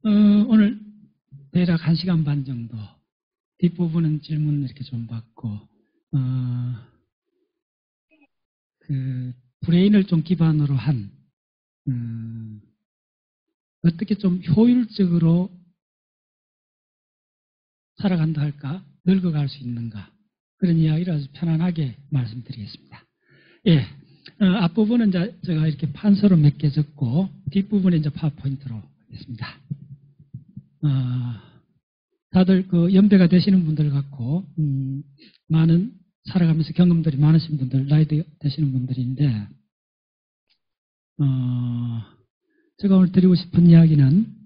오늘 대략 1시간 반 정도, 뒷부분은 질문 이렇게 좀 받고, 브레인을 좀 기반으로 한, 어떻게 좀 효율적으로 살아간다 할까? 늙어갈 수 있는가? 그런 이야기를 아주 편안하게 말씀드리겠습니다. 예. 앞부분은 이제 제가 이렇게 판서로 몇 개 적고, 뒷부분에 이제 파워포인트로 하겠습니다. 다들 그 연배가 되시는 분들 같고, 많은 살아가면서 경험들이 많으신 분들, 나이 되시는 분들인데, 제가 오늘 드리고 싶은 이야기는,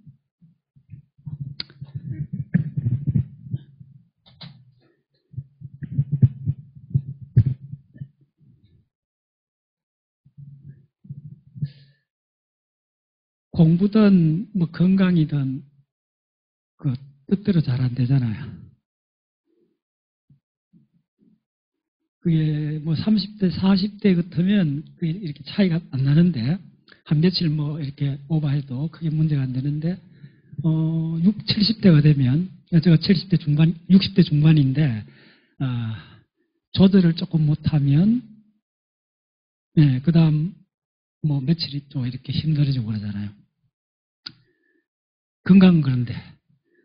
공부든 뭐 건강이든 그 뜻대로 잘 안 되잖아요. 그게 뭐 30대, 40대 같으면 그게 이렇게 차이가 안 나는데, 한 며칠 뭐 이렇게 오버해도 크게 문제가 안 되는데, 70대가 되면, 제가 70대 중반, 60대 중반인데, 조절을 조금 못하면, 네, 그 다음 뭐 며칠이 또 이렇게 힘들어지고 그러잖아요. 건강은 그런데,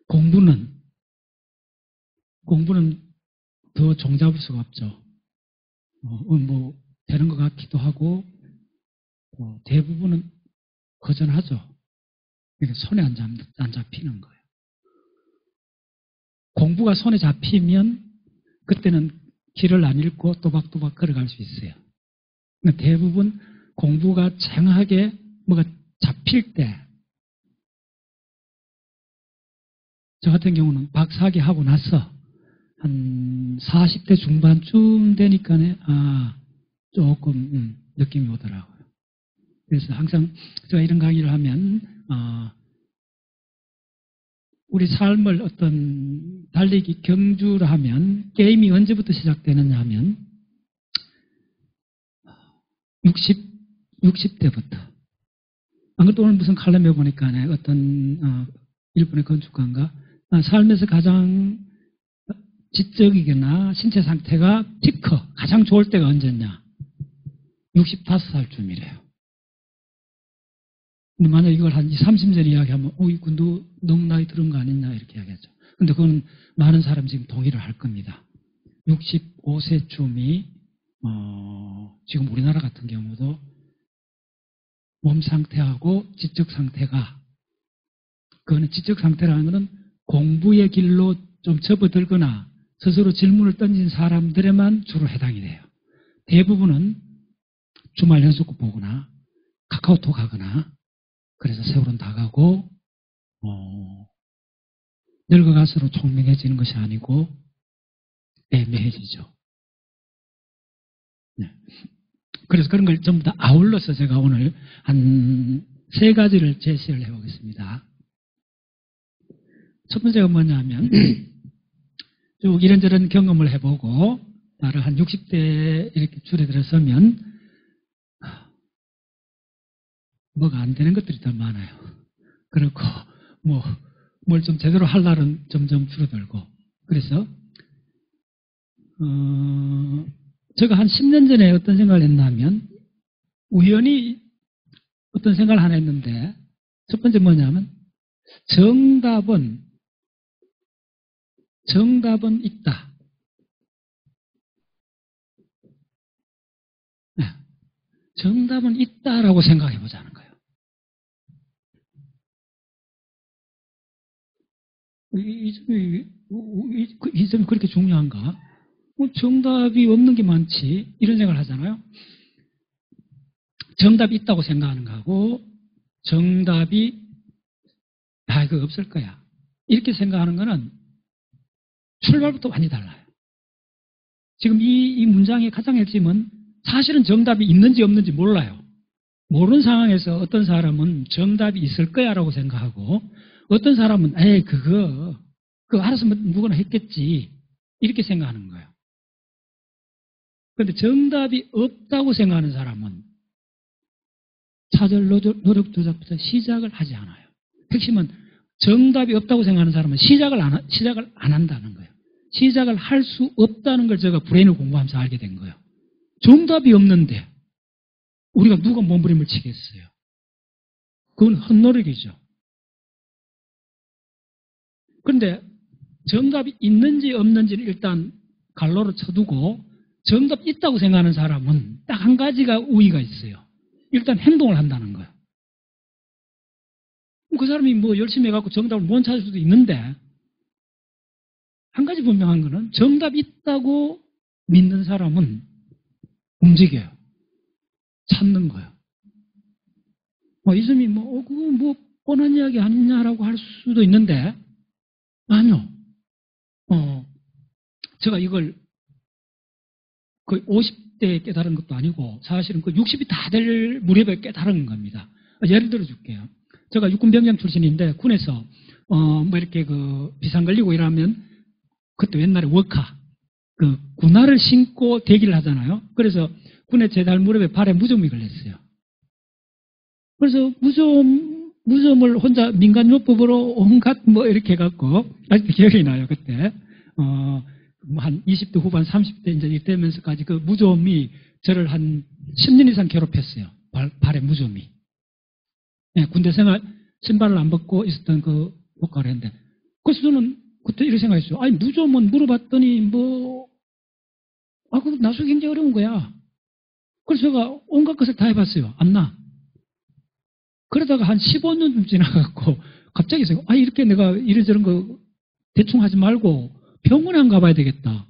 공부는 더 종잡을 수가 없죠. 뭐, 되는 것 같기도 하고, 대부분은 거전하죠. 손에 안 잡히는 거예요. 공부가 손에 잡히면, 그때는 길을 안 잃고 또박또박 걸어갈 수 있어요. 대부분 공부가 장하게 뭐가 잡힐 때, 저 같은 경우는 박사학위 하고 나서 한 40대 중반쯤 되니까 조금 느낌이 오더라고요. 그래서 항상 제가 이런 강의를 하면 우리 삶을 어떤 달리기 경주를 하면 게임이 언제부터 시작되느냐 하면 60대부터. 안 그래도 오늘 무슨 칼럼에 보니까 어떤 일본의 건축가인가 삶에서 가장 지적이거나 신체 상태가 피크, 가장 좋을 때가 언제냐? 65살쯤이래요. 근데 만약 이걸 한 30년 이야기하면, 이거 너무 나이 들은 거 아니냐? 이렇게 이야기하죠. 근데 그건 많은 사람이 지금 동의를 할 겁니다. 65세쯤이, 지금 우리나라 같은 경우도 몸 상태하고 지적 상태가, 그거는 지적 상태라는 것은 공부의 길로 좀 접어들거나 스스로 질문을 던진 사람들에만 주로 해당이 돼요. 대부분은 주말 연속극 보거나 카카오톡 하거나 그래서 세월은 다 가고 늙어갈수록 총명해지는 것이 아니고 애매해지죠. 네. 그래서 그런 걸 전부 다 아울러서 제가 오늘 한 3가지를 제시를 해보겠습니다. 첫 번째가 뭐냐면 쭉 이런저런 경험을 해보고 나를 한 60대 이렇게 줄어들어서면 뭐가 안 되는 것들이 더 많아요. 그렇고 뭘 좀 제대로 할 날은 점점 줄어들고 그래서 제가 한 10년 전에 어떤 생각을 했냐면 우연히 어떤 생각을 하나 했는데 첫 번째 뭐냐면 정답은 있다. 네. 정답은 있다라고 생각해 보자는 거예요. 이 점이 그렇게 중요한가? 정답이 없는 게 많지. 이런 생각을 하잖아요. 정답이 있다고 생각하는 거하고 정답이 이거 없을 거야. 이렇게 생각하는 거는 출발부터 완전히 달라요. 지금 이 문장의 가장 핵심은 사실은 정답이 있는지 없는지 몰라요. 모르는 상황에서 어떤 사람은 정답이 있을 거야 라고 생각하고 어떤 사람은 그거 알아서 누구나 했겠지 이렇게 생각하는 거예요. 그런데 정답이 없다고 생각하는 사람은 찾을 노력 조작부터 시작을 하지 않아요. 핵심은 정답이 없다고 생각하는 사람은 시작을 안 한다는 거예요. 시작을 할 수 없다는 걸 제가 브레인을 공부하면서 알게 된 거예요. 정답이 없는데 우리가 누가 몸부림을 치겠어요. 그건 헛노력이죠. 그런데 정답이 있는지 없는지는 일단 갈로로 쳐두고 정답 있다고 생각하는 사람은 딱 한 가지가 우위가 있어요. 일단 행동을 한다는 거예요. 그 사람이 뭐 열심히 해갖고 정답을 못 찾을 수도 있는데 한 가지 분명한 거는 정답이 있다고 믿는 사람은 움직여요. 찾는 거예요. 이점이 그거 뻔한 이야기 아니냐라고 할 수도 있는데 아니요. 제가 이걸 거의 50대에 깨달은 것도 아니고 사실은 그 60이 다 될 무렵에 깨달은 겁니다. 예를 들어 줄게요. 제가 육군병장 출신인데 군에서 이렇게 그 비상 걸리고 이러면 그때 옛날에 워카 그 군화를 신고 대기를 하잖아요. 그래서 군에 제달 무렵에 발에 무좀이 걸렸어요. 그래서 무좀을 혼자 민간요법으로 온갖 이렇게 해갖고 아직도 기억이 나요. 그때 한 20대 후반 30대 이제 되면서까지 그 무좀이 저를 한 10년 이상 괴롭혔어요. 발에 무좀이. 네, 군대 생활 신발을 안 벗고 있었던 그 효과를 했는데 그래서 저는 그때 이렇게 생각했어요. 아니 무좀은 물어봤더니 그거 나서기 굉장히 어려운 거야. 그래서 제가 온갖 것을 다 해봤어요. 안 나. 그러다가 한 15년쯤 지나갖고 갑자기 생각, 이렇게 내가 이런저런 거 대충 하지 말고 병원에 안 가봐야 되겠다.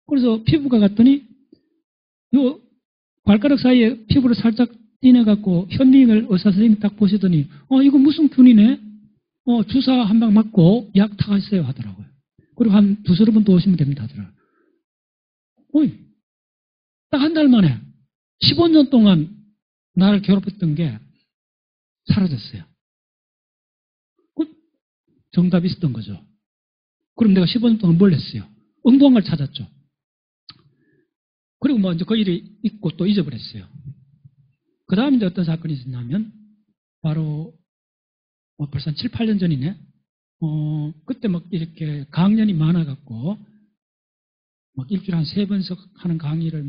그래서 피부과 갔더니 요 발가락 사이에 피부를 살짝 띄내갖고 현미경을 의사 선생님이 딱 보시더니 이거 무슨 균이네? 주사 한 방 맞고 약 타가세요 하더라고요. 그리고 한 두세 번 더 오시면 됩니다 하더라고요. 딱 한 달 만에 15년 동안 나를 괴롭혔던 게 사라졌어요. 정답이 있었던 거죠. 그럼 내가 15년 동안 뭘 했어요? 엉뚱한 걸 찾았죠. 그리고 이제 그 일이 있고 또 잊어버렸어요. 그 다음에 이제 어떤 사건이 있었냐면, 바로, 벌써 한 7, 8년 전이네. 그때 이렇게 강연이 많아갖고, 일주일에 한 3번씩 하는 강의를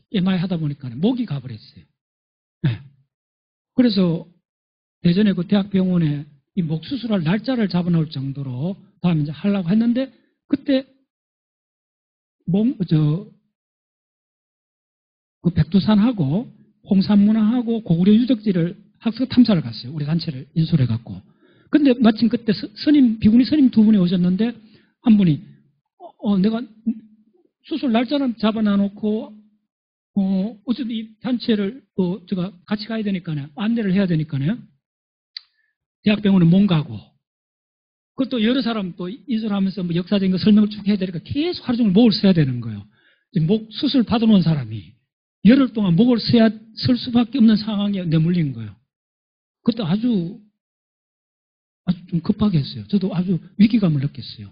꽤 많이 하다 보니까 목이 가버렸어요. 네. 그래서 대전에 그 대학병원에 이 목 수술할 날짜를 잡아놓을 정도로 다음에 이제 하려고 했는데 그때 그 백두산하고 홍산문화하고 고구려 유적지를 학습 탐사를 갔어요. 우리 단체를 인솔해 갖고. 근데 마침 그때 비구니 스님 두 분이 오셨는데 한 분이 내가 수술 날짜를 잡아놔놓고 어차피 이 단체를 또 제가 같이 가야 되니까요. 안내를 해야 되니까요. 대학병원에 못 가고 그것도 여러 사람 또 인솔하면서 역사적인 거 설명을 쭉 해야 되니까 계속 하루 종일 목을 써야 되는 거예요. 목 수술 받아놓은 사람이 열흘 동안 목을 쓸 수밖에 없는 상황에 내몰린 거예요. 그것도 아주 좀 급하게 했어요. 저도 아주 위기감을 느꼈어요.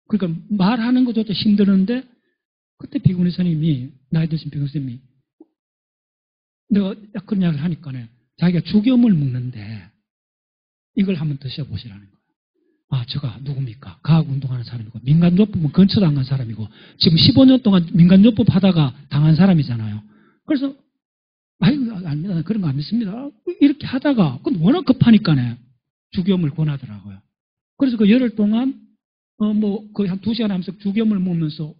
그러니까 말하는 것조차 힘드는데 그때 비구니 스님이 나이 드신 비구니 스님이 내가 그런 이야기를 하니까네 자기가 죽염을 먹는데 이걸 한번 드셔보시라는 거예요. 제가 누굽니까? 과학운동하는 사람이고 민간요법은 근처도 안 간 사람이고 지금 15년 동안 민간요법 하다가 당한 사람이잖아요. 그래서 아닙니다. 그런 거 안 믿습니다. 이렇게 하다가 그건 워낙 급하니까네 죽염을 권하더라고요. 그래서 그 열흘 동안 거의 한 2시간 하면서 죽염을 먹으면서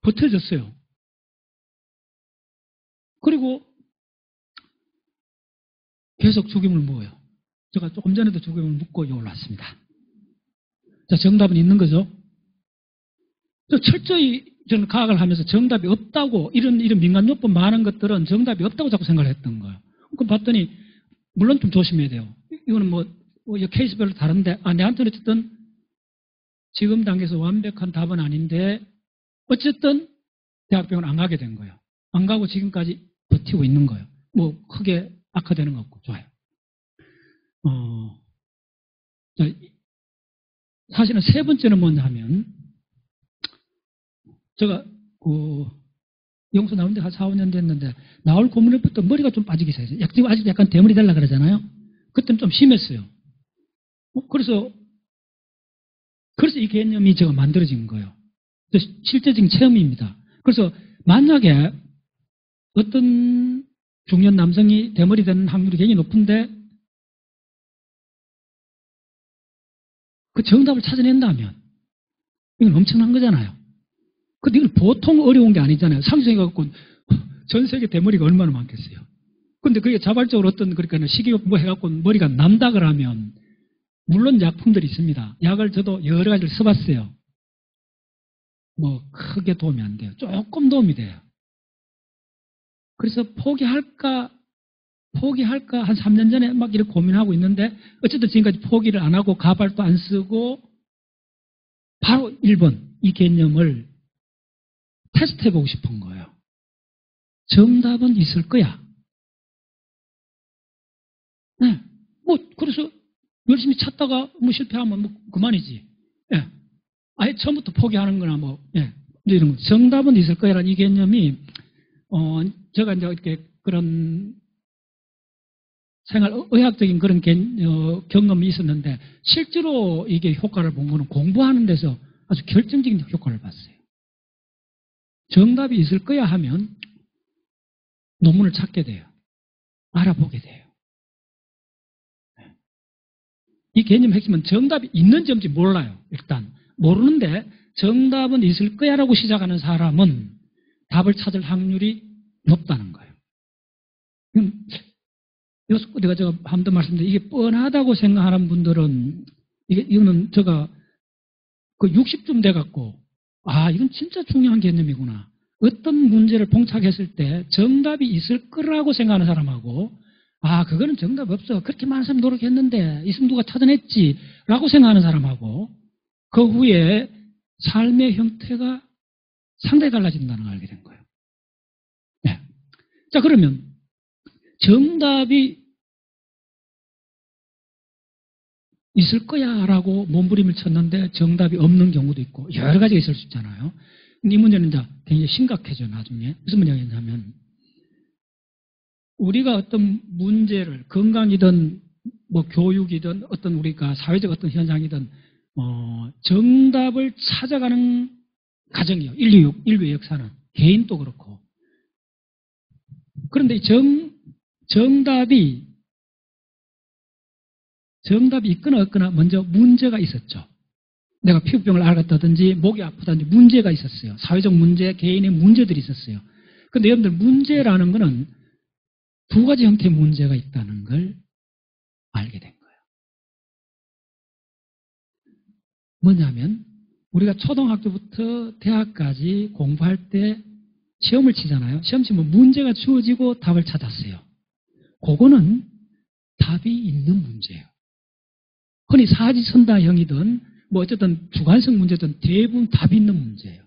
버텨졌어요. 그리고 계속 죽임을 먹어요. 제가 조금 전에도 죽임을 묻고 올랐습니다. 자, 정답은 있는 거죠? 철저히 저는 과학을 하면서 정답이 없다고, 이런 민간요법 많은 것들은 정답이 없다고 자꾸 생각을 했던 거예요. 그럼 봤더니, 물론 좀 조심해야 돼요. 이거는 케이스별로 다른데, 내한테는 어쨌든 지금 단계에서 완벽한 답은 아닌데, 어쨌든 대학병원 안 가게 된 거예요. 안 가고 지금까지 버티고 있는 거예요. 크게 악화되는 거 없고, 좋아요. 사실은 세 번째는 뭐냐 하면, 제가, 영수 나온 지 한 4, 5년 됐는데, 나올 고문에부터 머리가 좀 빠지기 시작했어요. 지금 아직 약간 대머리 되려고 그러잖아요. 그때는 좀 심했어요. 그래서 이 개념이 제가 만들어진 거예요. 실제적인 체험입니다. 그래서 만약에 어떤 중년 남성이 대머리 되는 확률이 굉장히 높은데 그 정답을 찾아낸다면 이건 엄청난 거잖아요. 근데 이건 보통 어려운 게 아니잖아요. 상수해갖고 전 세계 대머리가 얼마나 많겠어요. 근데 그게 자발적으로 그러니까 식이요법 뭐 해갖고 머리가 난다 그러면 물론 약품들이 있습니다. 약을 저도 여러 가지를 써봤어요. 뭐 크게 도움이 안 돼요. 조금 도움이 돼요. 그래서 포기할까 한 3년 전에 막 이렇게 고민하고 있는데 어쨌든 지금까지 포기를 안 하고 가발도 안 쓰고 바로 1번 이 개념을 테스트해보고 싶은 거예요. 정답은 있을 거야. 네. 그래서 열심히 찾다가 실패하면 그만이지. 예. 아예 처음부터 포기하는 거나 이런 거. 정답은 있을 거야라는 이 개념이, 제가 이제 이렇게 그런 의학적인 그런 경험이 있었는데, 실제로 이게 효과를 본 거는 공부하는 데서 아주 결정적인 효과를 봤어요. 정답이 있을 거야 하면 논문을 찾게 돼요. 알아보게 돼요. 이 개념 핵심은 정답이 있는지 없는지 몰라요. 일단 모르는데 정답은 있을 거야라고 시작하는 사람은 답을 찾을 확률이 높다는 거예요. 제가 한 번 더 말씀드린 이게 뻔하다고 생각하는 분들은 이거는 제가 그 60쯤 돼갖고 이건 진짜 중요한 개념이구나. 어떤 문제를 봉착했을 때 정답이 있을 거라고 생각하는 사람하고 그거는 정답 없어. 그렇게 많은 사람이 노력했는데 있으면 누가 찾아냈지 라고 생각하는 사람하고 그 후에 삶의 형태가 상당히 달라진다는 걸 알게 된 거예요. 네. 자, 그러면 정답이 있을 거야 라고 몸부림을 쳤는데 정답이 없는 경우도 있고 여러 가지가 있을 수 있잖아요. 근데 이 문제는 이제 굉장히 심각해져요. 나중에. 무슨 문제냐면 우리가 어떤 문제를 건강이든 교육이든 어떤 우리가 사회적 어떤 현상이든 정답을 찾아가는 과정이요. 인류의 역사는 개인도 그렇고. 그런데 정답이 있거나 없거나 먼저 문제가 있었죠. 내가 피부병을 앓았다든지 목이 아프다든지 문제가 있었어요. 사회적 문제, 개인의 문제들이 있었어요. 그런데 여러분들 문제라는 것은 두 가지 형태의 문제가 있다는 걸 알게 된 거예요. 뭐냐면 우리가 초등학교부터 대학까지 공부할 때 시험을 치잖아요. 시험 치면 문제가 주어지고 답을 찾았어요. 그거는 답이 있는 문제예요. 흔히 사지선다형이든 어쨌든 주관성 문제든 대부분 답이 있는 문제예요.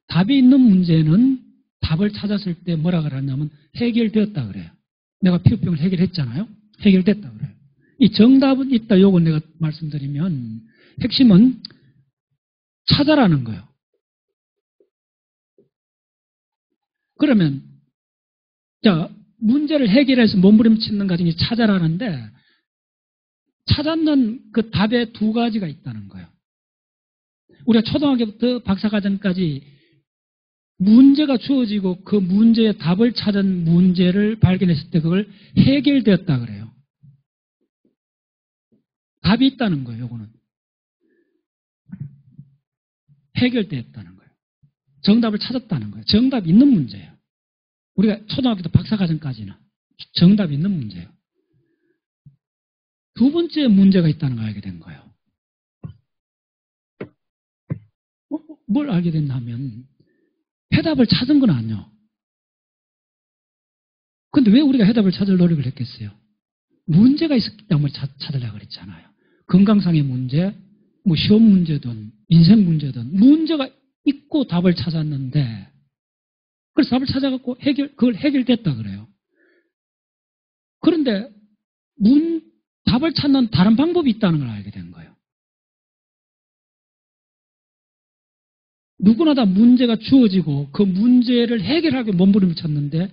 답이 있는 문제는 답을 찾았을 때 뭐라 그러냐면 해결되었다 그래요. 내가 피부병을 해결했잖아요. 해결됐다 그래요. 이 정답은 있다. 요거 내가 말씀드리면 핵심은 찾아라는 거예요. 그러면 문제를 해결해서 몸부림치는 과정이 찾아라는데 찾았는 그 답의 두 가지가 있다는 거예요. 우리가 초등학교부터 박사과정까지 문제가 주어지고 그 문제의 답을 찾은 문제를 발견했을 때 그걸 해결되었다 그래요. 답이 있다는 거예요. 요거는 해결되었다는 거예요. 정답을 찾았다는 거예요. 정답이 있는 문제예요. 우리가 초등학교부터 박사과정까지는 정답이 있는 문제예요. 두 번째 문제가 있다는 걸 알게 된 거예요. 뭘 알게 됐냐면 해답을 찾은 건 아니요. 그런데 왜 우리가 해답을 찾을 노력을 했겠어요? 문제가 있었기 때문에 찾으려고 그랬잖아요. 건강상의 문제, 시험 문제든 인생 문제든 문제가 있고 답을 찾았는데 그래서 답을 찾아갖고 그걸 해결됐다 그래요. 그런데 답을 찾는 다른 방법이 있다는 걸 알게 된 거예요. 누구나 다 문제가 주어지고 그 문제를 해결하기 몸부림을 쳤는데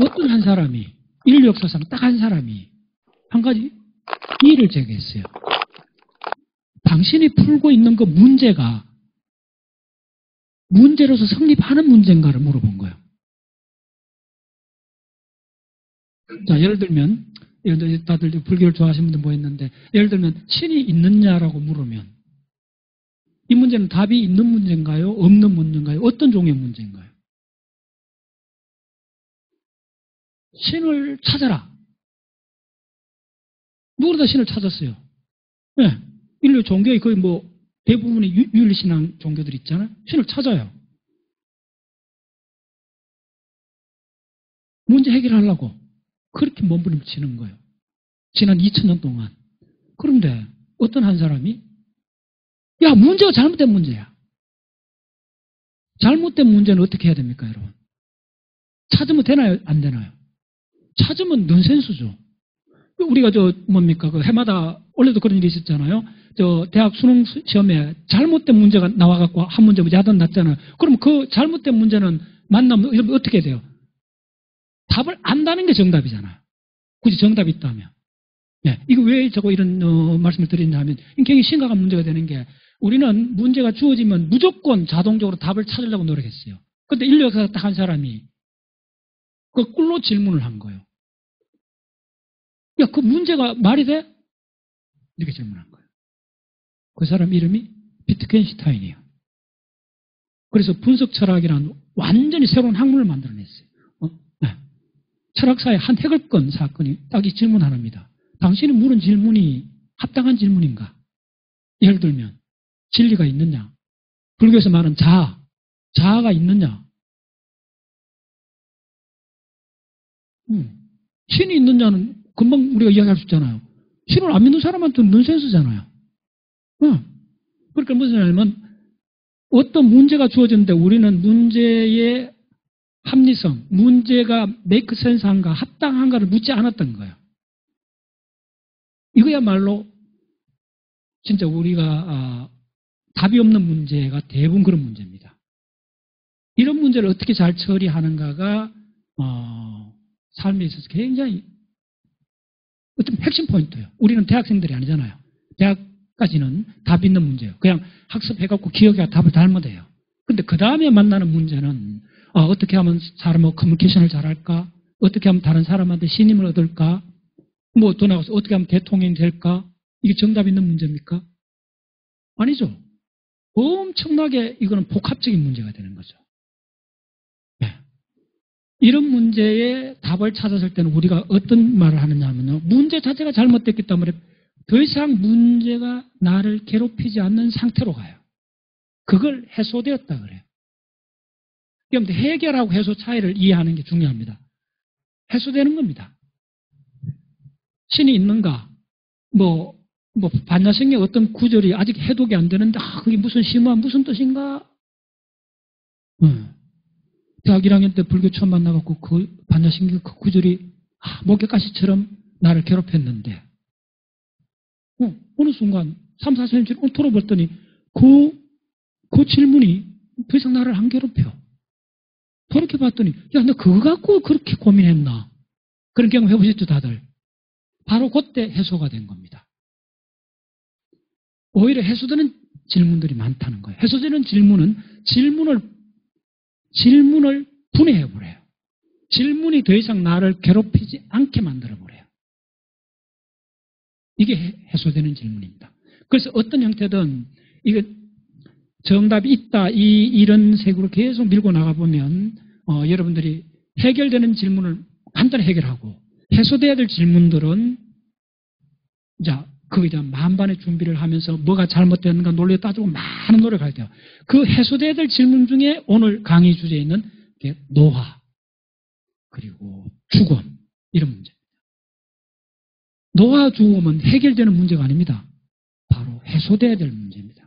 어떤 한 사람이, 인류 역사상 딱 한 사람이 한 가지 이의를 제기했어요. 당신이 풀고 있는 그 문제가 문제로서 성립하는 문제인가를 물어본 거예요. 자, 예를 들면 다들 불교를 좋아하시는 분들 뭐 했는데, 예를 들면 신이 있느냐라고 물으면 이 문제는 답이 있는 문제인가요? 없는 문제인가요? 어떤 종류의 문제인가요? 신을 찾아라. 누구나 신을 찾았어요. 네. 인류 종교의 거의 뭐 대부분의 유일신앙 종교들 있잖아요. 신을 찾아요. 문제 해결하려고 그렇게 몸부림치는 거예요. 지난 2000년 동안. 그런데 어떤 한 사람이 야, 문제가 잘못된 문제야. 잘못된 문제는 어떻게 해야 됩니까, 여러분? 찾으면 되나요? 안 되나요? 찾으면 넌센스죠. 우리가 뭡니까? 그 해마다 원래도 그런 일이 있었잖아요. 대학 수능 시험에 잘못된 문제가 나와갖고 한 문제 야단 났잖아요. 그럼 그 잘못된 문제는 만나면 어떻게 돼요? 답을 안다는 게 정답이잖아요. 굳이 정답이 있다면. 네, 이거 왜 이런 말씀을 드리냐 하면 굉장히 심각한 문제가 되는 게 우리는 문제가 주어지면 무조건 자동적으로 답을 찾으려고 노력했어요. 그런데 인류 역사에서 딱 한 사람이 그 꿀로 질문을 한 거예요. 야, 그 문제가 말이 돼? 이렇게 질문한 거예요. 그 사람 이름이 비트겐슈타인이에요. 그래서 분석 철학이라는 완전히 새로운 학문을 만들어냈어요. 네. 철학사의 한 획을 건 사건이 딱 이 질문 하나입니다. 당신이 물은 질문이 합당한 질문인가? 예를 들면 진리가 있느냐? 불교에서 말하는 자아가 있느냐? 신이 있느냐는 금방 우리가 이야기할 수 있잖아요. 신을 안 믿는 사람한테는 넌센스잖아요. 그러니까 무슨 말이냐면 어떤 문제가 주어졌는데 우리는 문제의 합리성, 문제가 make sense한가 합당한가를 묻지 않았던 거예요. 이거야말로 진짜 우리가 답이 없는 문제가 대부분 그런 문제입니다. 이런 문제를 어떻게 잘 처리하는가가 삶에 있어서 굉장히 어떤 핵심 포인트예요. 우리는 대학생들이 아니잖아요. 대학까지는 답 있는 문제예요. 그냥 학습해갖고 기억해야 답을 잘못해요. 근데 그 다음에 만나는 문제는 어떻게 하면 사람하고 커뮤니케이션을 잘할까? 어떻게 하면 다른 사람한테 신임을 얻을까? 뭐 더 나가서 어떻게 하면 대통령이 될까? 이게 정답 있는 문제입니까? 아니죠. 엄청나게 이거는 복합적인 문제가 되는 거죠. 네. 이런 문제에 답을 찾았을 때는 우리가 어떤 말을 하느냐 하면요. 문제 자체가 잘못됐기 때문에 더 이상 문제가 나를 괴롭히지 않는 상태로 가요. 그걸 해소되었다 그래요. 그럼 해결하고 해소 차이를 이해하는 게 중요합니다. 해소되는 겁니다. 신이 있는가? 반야성의 어떤 구절이 아직 해독이 안 되는데, 그게 무슨 심오한 무슨 뜻인가? 대학 1학년 때 불교 처음 만나갖고 그 반야성의 그 구절이 목욕가시처럼 나를 괴롭혔는데, 어느 순간 3, 4cm 털어봤더니 그 질문이 더 이상 나를 안 괴롭혀. 그렇게 봤더니, 야, 나 그거 갖고 그렇게 고민했나? 그런 경험 해보셨죠, 다들? 바로 그때 해소가 된 겁니다. 오히려 해소되는 질문들이 많다는 거예요. 해소되는 질문은 질문을 분해해버려요. 질문이 더 이상 나를 괴롭히지 않게 만들어버려요. 이게 해소되는 질문입니다. 그래서 어떤 형태든 이게 정답이 있다 이런 색으로 계속 밀고 나가보면 여러분들이 해결되는 질문을 간단히 해결하고 해소돼야 될 질문들은 거기에 대한 만반의 준비를 하면서 뭐가 잘못됐는가 논리에 따지고 많은 노력을 할 때요. 그 해소돼야 될 질문 중에 오늘 강의 주제에 있는 노화 그리고 죽음 이런 문제. 노화 죽음은 해결되는 문제가 아닙니다. 바로 해소돼야 될 문제입니다.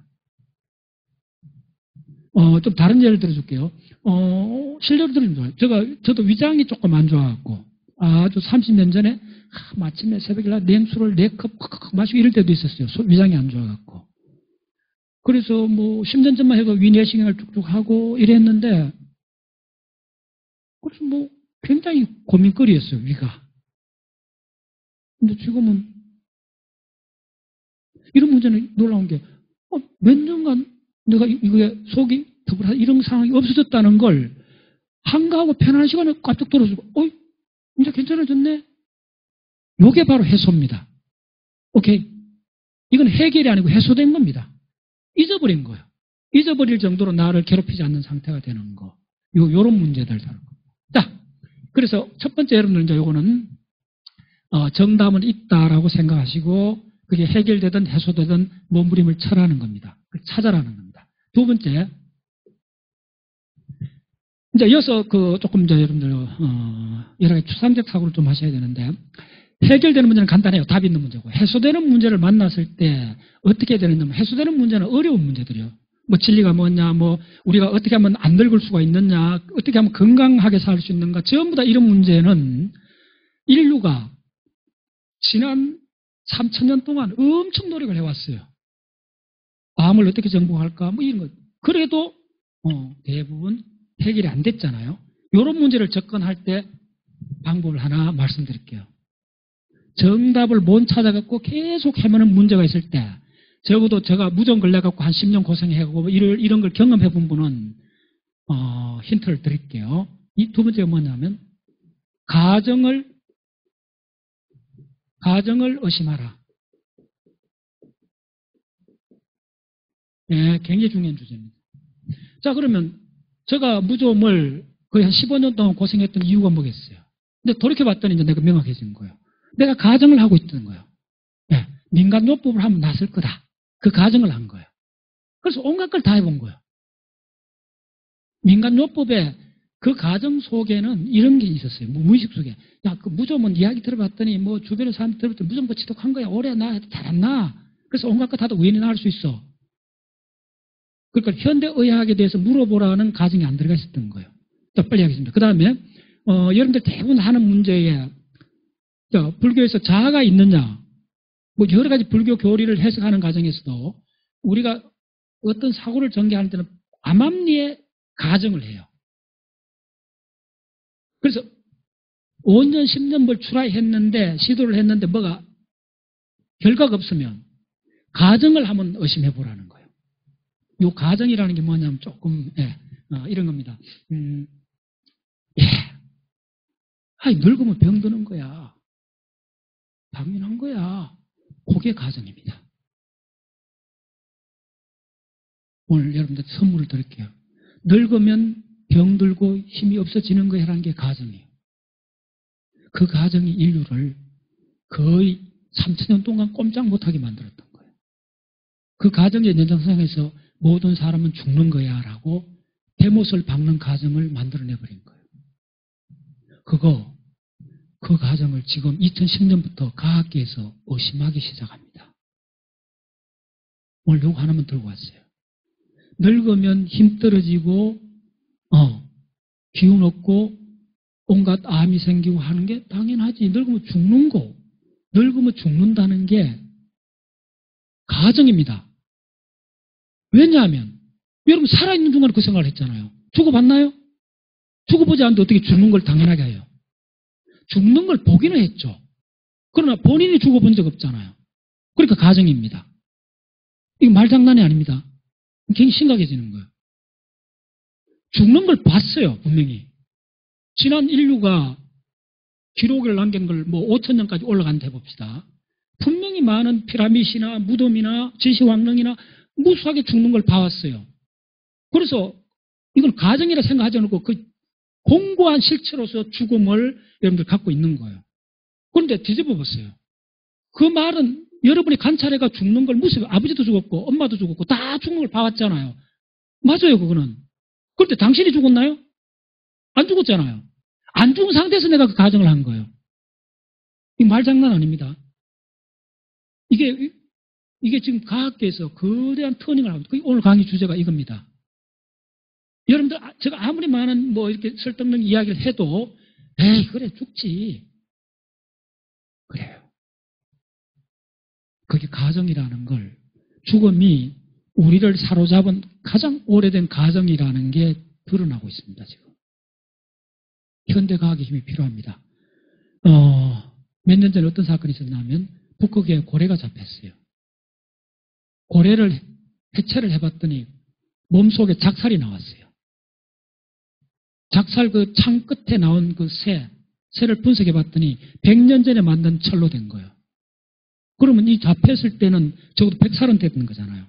좀 다른 예를 들어줄게요. 실례로 들으면 좋아요. 저도 위장이 조금 안 좋아갖고 아주 30년 전에 마침내 새벽에 냉수를 4컵 마시고 이럴 때도 있었어요. 위장이 안 좋아갖고. 그래서 10년 전만 해도 위내시경을 쭉쭉 하고 이랬는데, 그래서 굉장히 고민거리였어요, 위가. 근데 지금은 이런 문제는 놀라운 게 몇 년간 내가 이거에 속이 더불어 이런 상황이 없어졌다는 걸 한가하고 편안한 시간에 깜짝 돌아서고 이제 괜찮아졌네. 이게 바로 해소입니다. 오케이. 이건 해결이 아니고 해소된 겁니다. 잊어버린 거예요. 잊어버릴 정도로 나를 괴롭히지 않는 상태가 되는 거. 요런 문제들 다룬 거. 자, 그래서 첫 번째 여러분들 이제 요거는 정답은 있다라고 생각하시고 그게 해결되든 해소되든 몸부림을 쳐라는 겁니다. 찾아라는 겁니다. 두 번째, 이제 이어서 조금 이제 여러분들 여러 가지 추상적 사고를 좀 하셔야 되는데 해결되는 문제는 간단해요. 답이 있는 문제고 해소되는 문제를 만났을 때 어떻게 해야 되느냐. 해소되는 문제는 어려운 문제들이요. 뭐 진리가 뭐냐, 뭐 우리가 어떻게 하면 안 늙을 수가 있느냐, 어떻게 하면 건강하게 살 수 있는가, 전부 다 이런 문제는 인류가 지난 3,000년 동안 엄청 노력을 해왔어요. 암을 어떻게 정복할까, 뭐 이런 것. 그래도 대부분 해결이 안 됐잖아요. 이런 문제를 접근할 때 방법을 하나 말씀드릴게요. 정답을 못 찾아갖고 계속 헤매는 문제가 있을 때 적어도 제가 무전 걸려갖고 한 10년 고생해가고 이런 걸 경험해 본 분은 힌트를 드릴게요. 이 두 번째가 뭐냐면 가정을 의심하라. 네, 굉장히 중요한 주제입니다. 자, 그러면 제가 무좀을 거의 한 15년 동안 고생했던 이유가 뭐겠어요? 근데 돌이켜봤더니 이제 내가 명확해진 거예요. 내가 가정을 하고 있던 거예요. 네, 민간요법을 하면 낫을 거다. 그 가정을 한 거예요. 그래서 온갖 걸 다 해본 거예요. 민간요법에 그 가정 속에는 이런 게 있었어요. 무의식 속에. 야, 그 무좀은 이야기 들어봤더니 뭐 주변에 사람 들어봤더니 무좀 그 지독한 거야. 오래 나, 잘 안 나. 그래서 온갖 거 다도 우연히 나을 수 있어. 그러니까 현대의학에 대해서 물어보라는 가정이 안 들어가 있었던 거예요. 자, 빨리 하겠습니다. 그 다음에 여러분들 대부분 하는 문제에 불교에서 자아가 있느냐, 뭐 여러 가지 불교 교리를 해석하는 과정에서도 우리가 어떤 사고를 전개하는 때는 암암리에 가정을 해요. 그래서 5년, 10년 뭘 트라이했는데, 시도를 했는데 뭐가 결과가 없으면 가정을 한번 의심해 보라는 거예요. 이 가정이라는 게 뭐냐면 조금 이런 겁니다. 늙으면 병드는 거야. 당연한 거야. 그게 가정입니다. 오늘 여러분들 선물을 드릴게요. 늙으면 병들고 힘이 없어지는 거라는 게 가정이에요. 그 가정이 인류를 거의 3,000년 동안 꼼짝 못하게 만들었던 거예요. 그 가정의 연장선상에서 모든 사람은 죽는 거야 라고 대못을 박는 가정을 만들어내버린 거예요. 그 가정을 지금 2010년부터 과학계에서 의심하기 시작합니다. 오늘 요거 하나만 들고 왔어요. 늙으면 힘 떨어지고 기운 없고 온갖 암이 생기고 하는 게 당연하지. 늙으면 죽는 거. 늙으면 죽는다는 게 가정입니다. 왜냐하면 여러분 살아있는 중간에 그 생각을 했잖아요. 죽어봤나요? 죽어보지 않는데 어떻게 죽는 걸 당연하게 해요. 죽는 걸 보기는 했죠. 그러나 본인이 죽어본 적 없잖아요. 그러니까 가정입니다. 이거 말장난이 아닙니다. 굉장히 심각해지는 거예요. 죽는 걸 봤어요, 분명히. 지난 인류가 기록을 남긴 걸 뭐 5,000년까지 올라간다 해봅시다. 분명히 많은 피라밋이나 무덤이나 지시왕릉이나 무수하게 죽는 걸 봐왔어요. 그래서 이걸 가정이라 생각하지 않고 그 공고한 실체로서 죽음을 여러분들 갖고 있는 거예요. 그런데 뒤집어 보세요. 그 말은 여러분이 관찰해가 죽는 걸 무슨 아버지도 죽었고 엄마도 죽었고 다 죽는 걸 봐왔잖아요. 맞아요, 그거는. 그런데 당신이 죽었나요? 안 죽었잖아요. 안 죽은 상태에서 내가 그 가정을 한 거예요. 이 말장난 아닙니다. 이게 지금 과학계에서 거대한 터닝을 하고 있고 오늘 강의 주제가 이겁니다. 여러분들 제가 아무리 많은 뭐 이렇게 설득력 이야기를 해도 에이 그래 죽지. 그래요. 그게 가정이라는 걸 죽음이 우리를 사로잡은 가장 오래된 가정이라는 게 드러나고 있습니다. 지금. 현대과학의 힘이 필요합니다. 몇 년 전에 어떤 사건이 있었냐면 북극에 고래가 잡혔어요. 고래를 해체를 해봤더니 몸속에 작살이 나왔어요. 작살 그 창 끝에 나온 그 새를 분석해봤더니 100년 전에 만든 철로 된 거예요. 그러면 이 잡혔을 때는 적어도 100살은 됐는 거잖아요.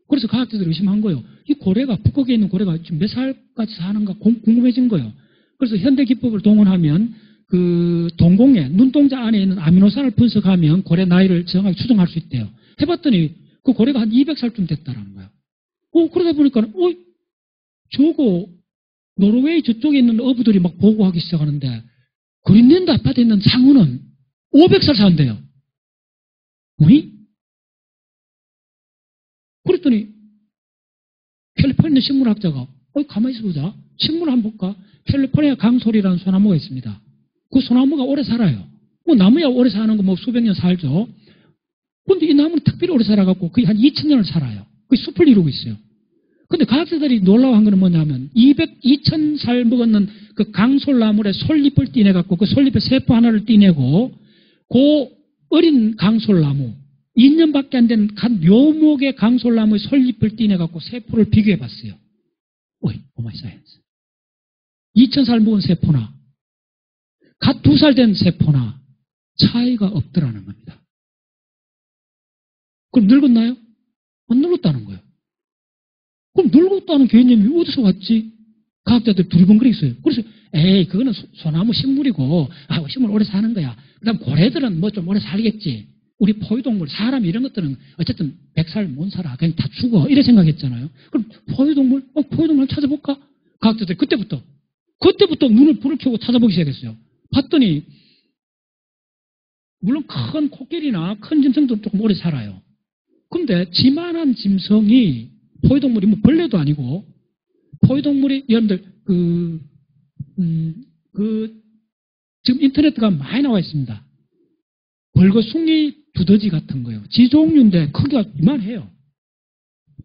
그래서 과학자들이 의심한 거예요. 이 고래가, 북극에 있는 고래가 지금 몇 살까지 사는가 궁금해진 거예요. 그래서 현대기법을 동원하면 그 동공에, 눈동자 안에 있는 아미노산을 분석하면 고래 나이를 정확하게 추정할 수 있대요. 해봤더니 그 고래가 한 200살쯤 됐다라는 거예요. 그러다 보니까, 저거, 노르웨이 저쪽에 있는 어부들이 막 보고하기 시작하는데, 그린랜드 아파트에 있는 상어는 500살 산대요. 왜? 그랬더니, 캘리포니아 식물학자가, 가만히 있어보자. 식물 한번 볼까? 캘리포니아 강솔이라는 소나무가 있습니다. 그 소나무가 오래 살아요. 나무야 오래 사는 거 수백 년 살죠. 근데 이 나무는 특별히 오래 살아갖고 거의 한 2000년을 살아요. 거의 숲을 이루고 있어요. 근데 과학자들이 놀라워한 거는 뭐냐면 2000살 먹었는 그 강솔나물에 솔잎을 띠내갖고 그 솔잎에 세포 하나를 띠내고 그 어린 강솔나무 2년밖에 안 된 묘목의 강솔나무의 솔잎을 띠내갖고 세포를 비교해봤어요. 오마이 사이언스. 2000살 먹은 세포나 갓 2살 된 세포나 차이가 없더라는 겁니다. 그럼 늙었나요? 안 늙었다는 거예요. 그럼 늙었다는 개념이 어디서 왔지? 과학자들 두리번거리겠어요. 그래서 그거는 소나무 식물이고 식물 오래 사는 거야. 그다음 고래들은 좀 오래 살겠지. 우리 포유동물, 사람 이런 것들은 어쨌든 100살 못 살아. 그냥 다 죽어. 이래 생각했잖아요. 그럼 포유동물? 포유동물 찾아볼까? 과학자들이 그때부터 눈을 불을 켜고 찾아보기 시작했어요. 봤더니 물론 큰 코끼리나 큰 짐승도 조금 오래 살아요. 근데 지만한 짐승이 포유동물이 벌레도 아니고 포유동물이 여러분들 지금 인터넷가 많이 나와 있습니다. 벌거숭이 두더지 같은 거예요. 지종류인데 크기가 이만해요.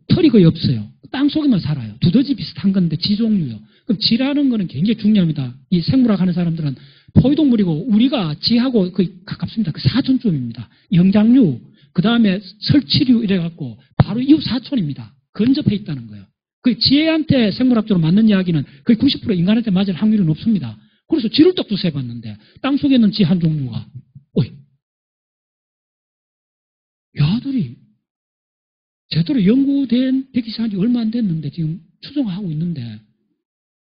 털이 거의 없어요. 땅 속에만 살아요. 두더지 비슷한 건데 지종류요. 그럼 지라는 거는 굉장히 중요합니다. 이 생물학 하는 사람들은 포유동물이고 우리가 지하고 거의 가깝습니다. 그 사촌쯤입니다. 영장류, 그 다음에 설치류 이래갖고 바로 이웃 사촌입니다. 근접해 있다는 거예요. 그 지혜한테 생물학적으로 맞는 이야기는 거의 90% 인간한테 맞을 확률이 높습니다. 그래서 지를 딱 두세 봤는데 땅 속에 있는 지 한 종류가 야들이 제대로 연구된 백기시한 지 얼마 안 됐는데 지금 추정하고 있는데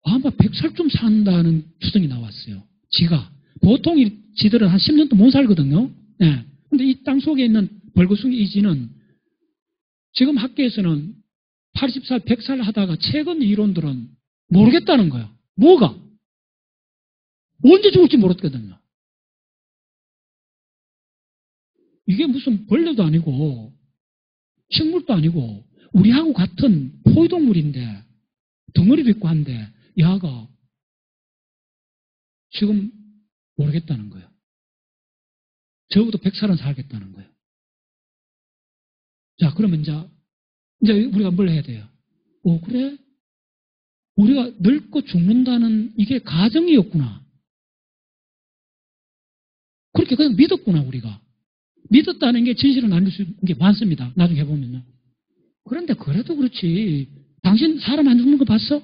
아마 100살쯤 산다는 추정이 나왔어요. 지가. 보통 지들은 한 10년도 못 살거든요. 네. 근데 이 땅 속에 있는 벌거숭이 이 지는 지금 학계에서는 80살, 100살 하다가 최근 이론들은 모르겠다는 거예요. 뭐가? 언제 죽을지 모르거든요. 이게 무슨 벌레도 아니고 식물도 아니고 우리하고 같은 포유동물인데 덩어리도 있고 한데 야가 지금 모르겠다는 거예요. 적어도 100살은 살겠다는 거예요. 자, 그러면 이제 우리가 뭘 해야 돼요? 그래? 우리가 늙고 죽는다는 이게 가정이었구나. 그렇게 그냥 믿었구나, 우리가. 믿었다는 게 진실은 아닐 수 있는 게 많습니다. 나중에 해보면요. 그런데 그래도 그렇지. 당신 사람 안 죽는 거 봤어?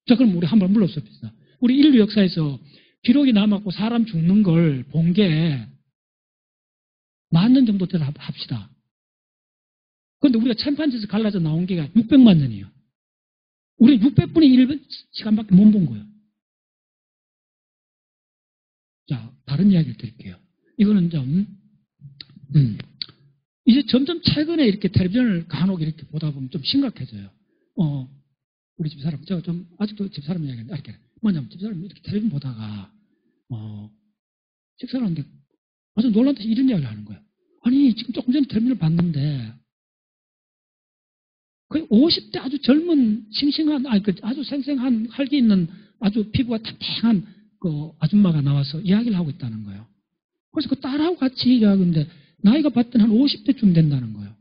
자, 그럼 우리 한번 물러섭시다. 우리 인류 역사에서 기록이 남았고 사람 죽는 걸 본 게 10,000년 정도 되다 합시다. 그런데 우리가 침판지에서 갈라져 나온 게 600만 년이에요. 우리는 600분의 1 시간밖에 못 본 거예요. 자, 다른 이야기를 드릴게요. 이거는 이제 점점 최근에 이렇게 텔레비전을 간혹 이렇게 보다 보면 좀 심각해져요. 우리 집사람, 제가 좀 아직도 집사람 이야기하는데, 이렇게 뭐냐면 집사람이 이렇게 텔레비전 보다가, 식사를 하는데 아주 놀란 듯이 이런 이야기를 하는 거예요. 아니, 지금 조금 전에 텔레비전을 봤는데, 거의 50대 아주 젊은, 싱싱한, 아주 생생한, 활기 있는 아주 피부가 탱탱한 그 아줌마가 나와서 이야기를 하고 있다는 거예요. 그래서 그 딸하고 같이 얘기하는데, 나이가 봤더니 한 50대쯤 된다는 거예요.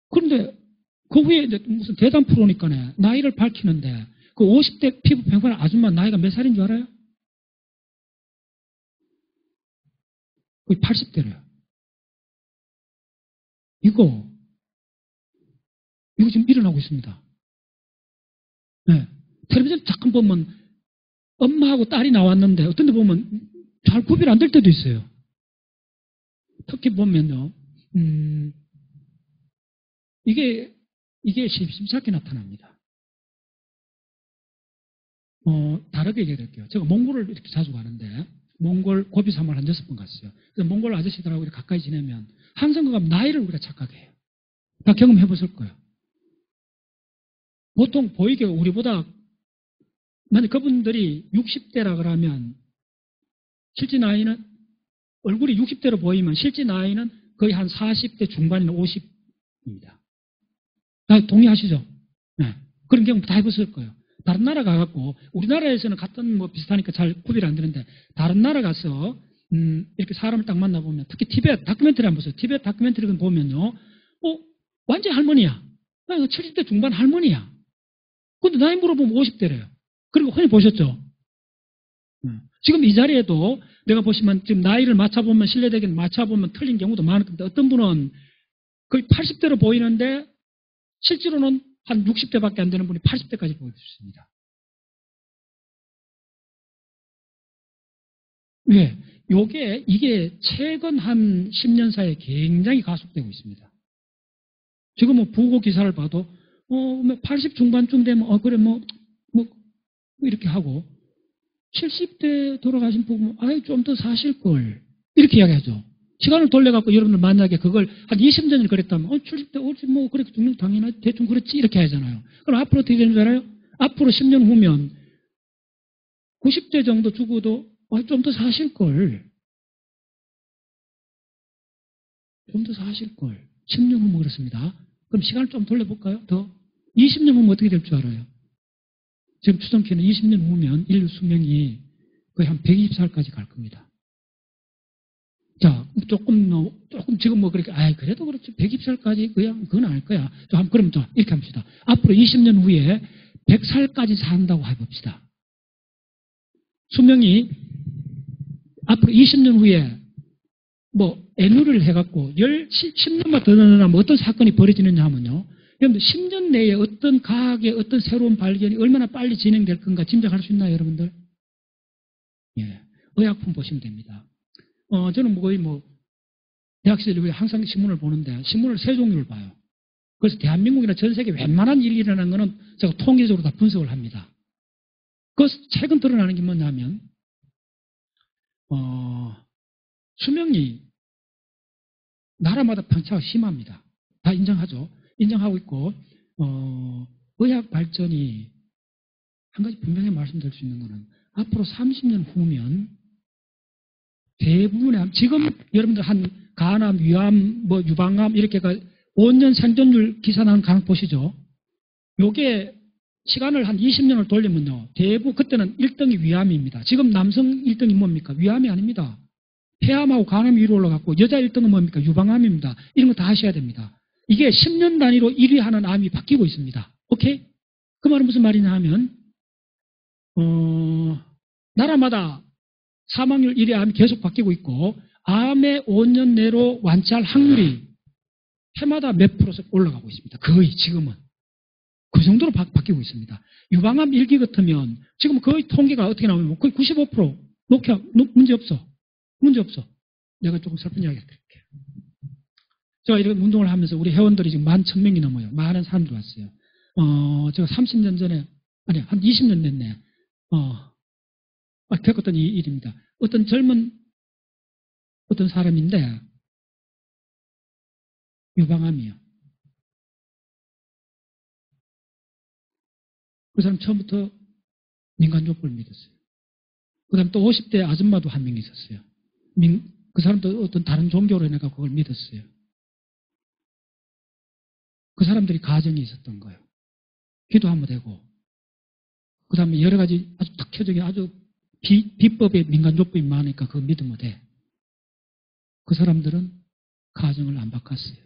그런데 그 후에 이제 무슨 대담 프로니까 나이를 밝히는데 그 50대 피부 평평한 아줌마 나이가 몇 살인 줄 알아요? 거의 80대래요. 이거 지금 일어나고 있습니다. 네. 텔레비전 잠깐 보면 엄마하고 딸이 나왔는데 어떤 데 보면 잘 구별 안 될 때도 있어요. 특히 보면요. 이게 심심찮게 나타납니다. 다르게 얘기할게요. 제가 몽골을 이렇게 자주 가는데 몽골 고비사마를 한 6번 갔어요. 그래서 몽골 아저씨들하고 이렇게 가까이 지내면 항상 그가 나이를 우리가 착각해요. 다 경험해 보실 거예요. 보통 보이게 우리보다 만약 그분들이 60대라 그러면 실제 나이는 얼굴이 60대로 보이면 실제 나이는 거의 한 40대 중반이나 50입니다. 동의하시죠? 네. 그런 경우 다 해보실 거예요. 다른 나라 가갖고 우리나라에서는 같은 뭐 비슷하니까 잘 구별이 안 되는데 다른 나라 가서 이렇게 사람을 딱 만나보면 특히 티베트 다큐멘터리 한번 보세요. 티베트 다큐멘터리 보면요. 완전 할머니야. 70대 중반 할머니야. 근데 나이 물어보면 50대래요. 그리고 흔히 보셨죠? 지금 이 자리에도 내가 보시면 지금 나이를 맞춰보면 신뢰되긴 맞춰보면 틀린 경우도 많을 건데 어떤 분은 거의 80대로 보이는데 실제로는 한 60대밖에 안 되는 분이 80대까지 보일 수 있습니다. 왜? 이게 최근 한 10년 사이에 굉장히 가속되고 있습니다. 지금 뭐 부고 기사를 봐도 80 중반쯤 되면 그래 뭐 이렇게 하고 70대 돌아가신 부분 좀 더 사실 걸 이렇게 이야기하죠. 시간을 돌려갖고 여러분들 만약에 그걸 한 20년을 그랬다면 70대 오지 뭐 그렇게 죽는 당연하지 대충 그렇지 이렇게 하잖아요. 그럼 앞으로 어떻게 되는 줄 알아요? 앞으로 10년 후면 90대 정도 죽어도 좀 더 사실 걸. 좀 더 사실 걸. 10년 후면 그렇습니다. 그럼 시간을 좀 돌려볼까요? 더 20년 후면 어떻게 될 줄 알아요? 지금 추정키는 20년 후면 인류 수명이 거의 한 120살까지 갈 겁니다. 자, 조금 지금 뭐 그렇게, 그래도 그렇지. 120살까지 그건 아닐 거야. 그럼 이렇게 합시다. 앞으로 20년 후에 100살까지 산다고 해봅시다. 수명이 앞으로 20년 후에 N을 해갖고 10년만 더 늘어나면 어떤 사건이 벌어지느냐 하면요. 여러분들 10년 내에 어떤 과학의 어떤 새로운 발견이 얼마나 빨리 진행될 건가 짐작할 수 있나요, 여러분들? 예. 의약품 보시면 됩니다. 저는 거의 대학 시절에 항상 신문을 보는데 신문을 세 종류를 봐요. 그래서 대한민국이나 전 세계 웬만한 일이 일어나는 거는 제가 통계적으로 다 분석을 합니다. 최근 드러나는 게 뭐냐면 수명이 나라마다 편차가 심합니다. 다 인정하죠. 인정하고 있고 의학 발전이 한 가지 분명히 말씀드릴 수 있는 거는 앞으로 30년 후면 대부분의 지금 여러분들 한 간암, 위암, 유방암 이렇게가 5년 생존율 기산하는 강 보시죠. 요게 시간을 한 20년을 돌리면요. 대부분 그때는 1등이 위암입니다. 지금 남성 1등이 뭡니까? 위암이 아닙니다. 폐암하고 간암이 위로 올라갔고 여자 1등은 뭡니까? 유방암입니다. 이런 거 다 하셔야 됩니다. 이게 10년 단위로 1위 하는 암이 바뀌고 있습니다. 오케이? 그 말은 무슨 말이냐 하면 나라마다 사망률 1위 암이 계속 바뀌고 있고 암의 5년 내로 완치할 확률이 해마다 몇 프로씩 올라가고 있습니다. 거의 지금은. 그 정도로 바뀌고 있습니다. 유방암 1기 같으면 지금 거의 통계가 어떻게 나오면 거의 95% 문제 없어. 문제 없어. 내가 조금 슬픈 이야기 드릴게요. 제가 이런 운동을 하면서 우리 회원들이 지금 11,000명이 넘어요. 많은 사람들이 왔어요. 제가 30년 전에, 한 20년 됐네. 겪었던 이 일입니다. 어떤 젊은 사람인데, 유방암이요. 그 사람 처음부터 민간요법을 믿었어요. 그 다음 또 50대 아줌마도 한 명 있었어요. 그 사람도 어떤 다른 종교로 해가 그걸 믿었어요. 그 사람들이 가정이 있었던 거예요. 기도하면 되고, 그 다음에 여러 가지 아주 특효적인 아주 비법의 민간요법이 많으니까 그거 믿으면 돼. 그 사람들은 가정을 안 바꿨어요.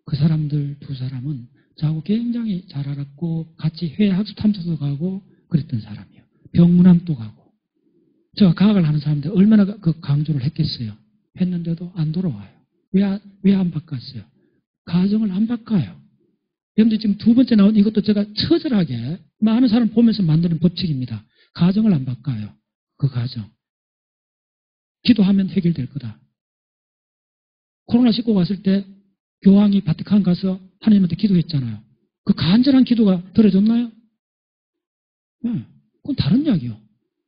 그 사람들 두 사람은 저하고 굉장히 잘 알았고 같이 해외 학습 탐사도 가고 그랬던 사람이에요. 병문안도 가고. 제가 과학을 하는 사람들 얼마나 그 강조를 했겠어요. 했는데도 안 돌아와요. 왜 안 바꿨어요? 가정을 안 바꿔요. 여러분들 지금 두 번째 나온 이것도 제가 처절하게 많은 사람 보면서 만드는 법칙입니다. 가정을 안 바꿔요. 그 가정. 기도하면 해결될 거다. 코로나19 왔을 때 교황이 바티칸 가서 하나님한테 기도했잖아요. 그 간절한 기도가 들어졌나요? 네, 그건 다른 이야기요.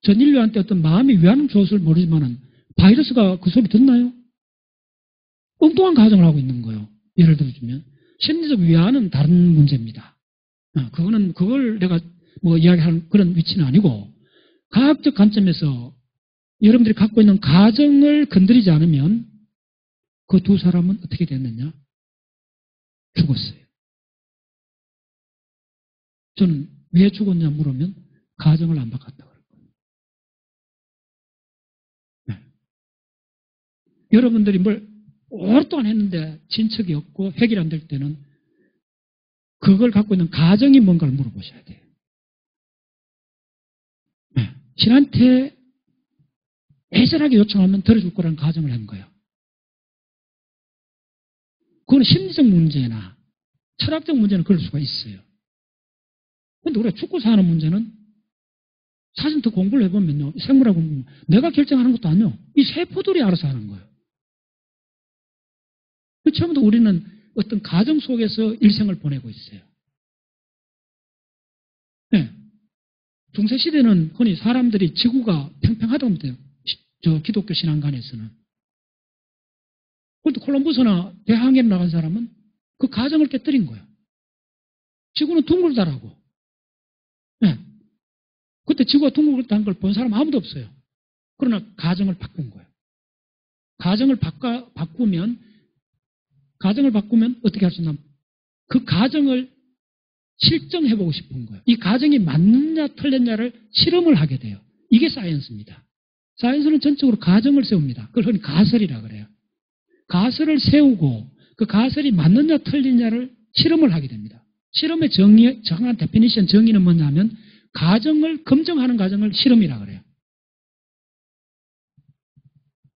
전 인류한테 어떤 마음이 위안을 줬을 모르지만은 바이러스가 그 소리 듣나요? 엉뚱한 가정을 하고 있는 거예요. 예를 들어주면 심리적 위안은 다른 문제입니다. 그걸 내가 뭐 이야기하는 그런 위치는 아니고 과학적 관점에서 여러분들이 갖고 있는 가정을 건드리지 않으면 그 두 사람은 어떻게 됐느냐? 죽었어요. 저는 왜 죽었냐 물으면 가정을 안 바꿨다고 그럴 거예요. 네. 여러분들이 뭘 오랫동안 했는데 진척이 없고 해결 안 될 때는 그걸 갖고 있는 가정이 뭔가를 물어보셔야 돼요. 네. 신한테 애절하게 요청하면 들어줄 거라는 가정을 한 거예요. 그건 심리적 문제나 철학적 문제는 그럴 수가 있어요. 그런데 우리가 죽고 사는 문제는 사실 더 공부를 해보면요. 생물학 공부 내가 결정하는 것도 아니요. 이 세포들이 알아서 하는 거예요. 처음부터 우리는 어떤 가정 속에서 일생을 보내고 있어요. 네. 중세시대는 흔히 사람들이 지구가 평평하다고 합니다. 저 기독교 신앙관에서는. 그런데 콜럼버스나 대항해를 나간 사람은 그 가정을 깨뜨린 거예요. 지구는 둥글다라고. 네. 그때 지구가 둥글다는 걸 본 사람 아무도 없어요. 그러나 가정을 바꾼 거예요. 가정을 바꾸면 어떻게 할 수 있나? 그 가정을 실증해보고 싶은 거예요. 이 가정이 맞느냐 틀렸냐를 실험을 하게 돼요. 이게 사이언스입니다. 사이언스는 전적으로 가정을 세웁니다. 그걸 흔히 가설이라 그래요. 가설을 세우고 그 가설이 맞느냐 틀리냐를 실험을 하게 됩니다. 실험의 정한 데피니션 정의는 뭐냐면 가정을 검증하는 과정을 실험이라 그래요.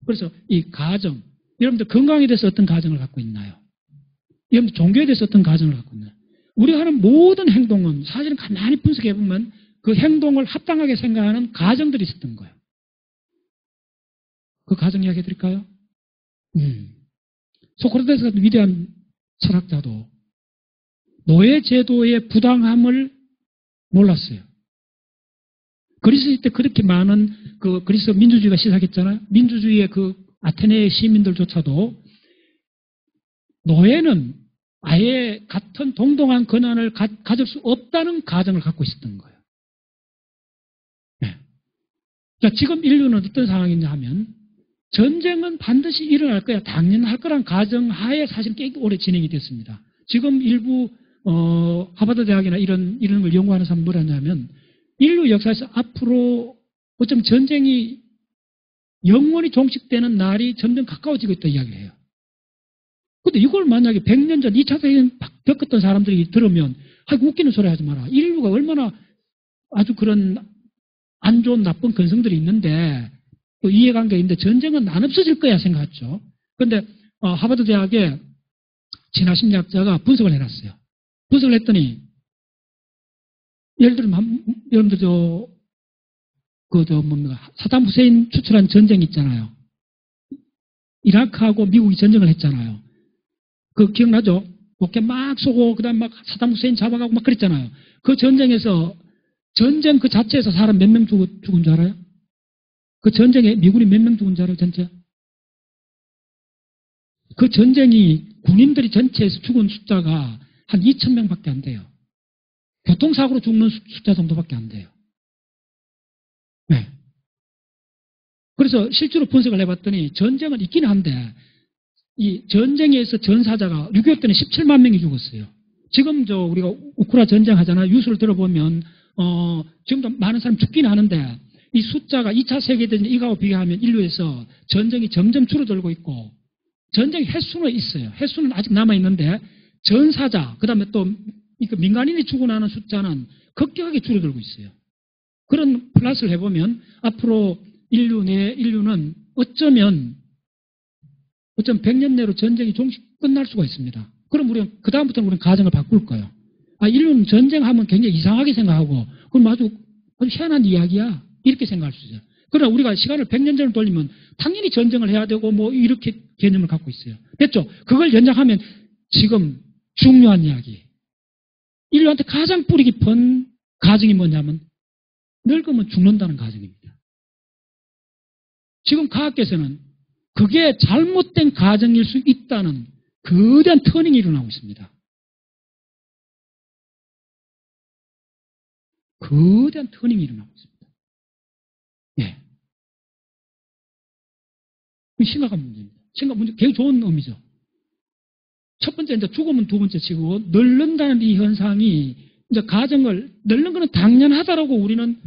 그래서 이 가정, 여러분들 건강에 대해서 어떤 가정을 갖고 있나요? 여러분들 종교에 대해서 어떤 가정을 갖고 있나요? 우리가 하는 모든 행동은 사실은 가만히 분석해보면 그 행동을 합당하게 생각하는 가정들이 있었던 거예요. 그 가정 이야기 해드릴까요? 소크라테스 같은 위대한 철학자도 노예제도의 부당함을 몰랐어요. 그리스 때 그렇게 많은 그 그리스 민주주의가 시작했잖아요. 민주주의의 그 아테네 시민들조차도 노예는 아예 같은 동등한 권한을 가질 수 없다는 가정을 갖고 있었던 거예요. 네. 그러니까 지금 인류는 어떤 상황이냐 하면 전쟁은 반드시 일어날 거야. 당연할 거란 가정하에 사실 꽤 오래 진행이 됐습니다. 지금 일부 하버드 대학이나 이런 걸 연구하는 사람은 뭐라 하냐면 인류 역사에서 앞으로 어쩌면 전쟁이 영원히 종식되는 날이 점점 가까워지고 있다 이야기를 해요. 근데 이걸 만약에 100년 전 2차 대전 겪었던 사람들이 들으면 아이고 웃기는 소리 하지 마라. 인류가 얼마나 아주 그런 안 좋은 나쁜 근성들이 있는데 또 이해관계가 있는데 전쟁은 안 없어질 거야 생각했죠. 그런데 하버드 대학의 진화심리학자가 분석을 해놨어요. 분석을 했더니 예를 들면 여러분들 사담 후세인 추출한 전쟁이 있잖아요. 이라크하고 미국이 전쟁을 했잖아요. 그 기억나죠? 로켓 막 쏘고 그다음 막 사담 후세인 잡아가고 막 그랬잖아요. 그 전쟁에서 전쟁 그 자체에서 사람 몇 명 죽은 줄 알아요? 그 전쟁에 미군이 몇 명 죽은 줄 알아요? 전체? 그 전쟁이 군인들이 전체에서 죽은 숫자가 한 2,000명밖에 안 돼요. 교통사고로 죽는 숫자 정도밖에 안 돼요. 네. 그래서 실제로 분석을 해봤더니 전쟁은 있긴 한데 이 전쟁에서 전사자가 6.25 때는 17만 명이 죽었어요. 지금 우리가 우크라 전쟁 하잖아요. 뉴스를 들어보면 지금도 많은 사람 죽긴 하는데 이 숫자가 2차 세계대전 이거하고 비교하면 인류에서 전쟁이 점점 줄어들고 있고 전쟁 횟수는 있어요. 횟수는 아직 남아있는데 전사자, 그 다음에 또 민간인이 죽어나는 숫자는 급격하게 줄어들고 있어요. 그런 플러스를 해보면 앞으로 인류는 어쩌면 100년 내로 전쟁이 조금씩 끝날 수가 있습니다. 그럼 그다음부터는 우리는 가정을 바꿀 거예요. 인류는 전쟁하면 굉장히 이상하게 생각하고, 그럼 아주 희한한 이야기야. 이렇게 생각할 수 있어요. 그러나 우리가 시간을 100년 전으로 돌리면 당연히 전쟁을 해야 되고 이렇게 개념을 갖고 있어요. 됐죠? 그걸 연장하면 지금 중요한 이야기. 인류한테 가장 뿌리 깊은 가정이 뭐냐면 늙으면 죽는다는 가정입니다. 지금 과학계에서는 그게 잘못된 가정일 수 있다는 거대한 터닝이 일어나고 있습니다. 거대한 터닝이 일어나고 있습니다. 예. 심각한 문제입니다. 심각한 문제, 굉장히 좋은 의미죠. 첫 번째, 이제 죽으면 두 번째 치고, 늙는다는 이 현상이, 이제 늙는 거는 당연하다라고 우리는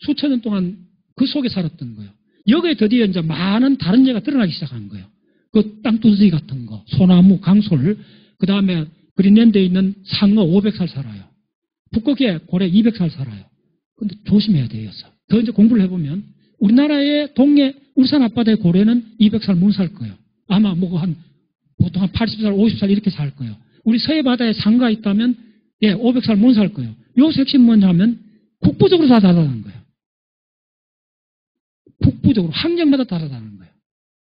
수천 년 동안 그 속에 살았던 거예요. 여기에 드디어 이제 많은 다른 죄가 드러나기 시작한 거예요. 그 땅두더지 같은 거, 소나무, 강솔, 그 다음에 그린랜드에 있는 상어 500살 살아요. 북극에 고래 200살 살아요. 근데 조심해야 돼요. 더 이제 공부를 해보면, 우리나라의 동해 울산 앞바다의 고래는 200살 못 살 거예요. 아마 보통 한 80살, 50살 이렇게 살 거예요. 우리 서해 바다에 상어가 있다면 500살 못 살 거예요. 요 핵심 뭐냐면 국부적으로 다 다르다는 거예요. 국부적으로 환경마다 다르다는 거예요.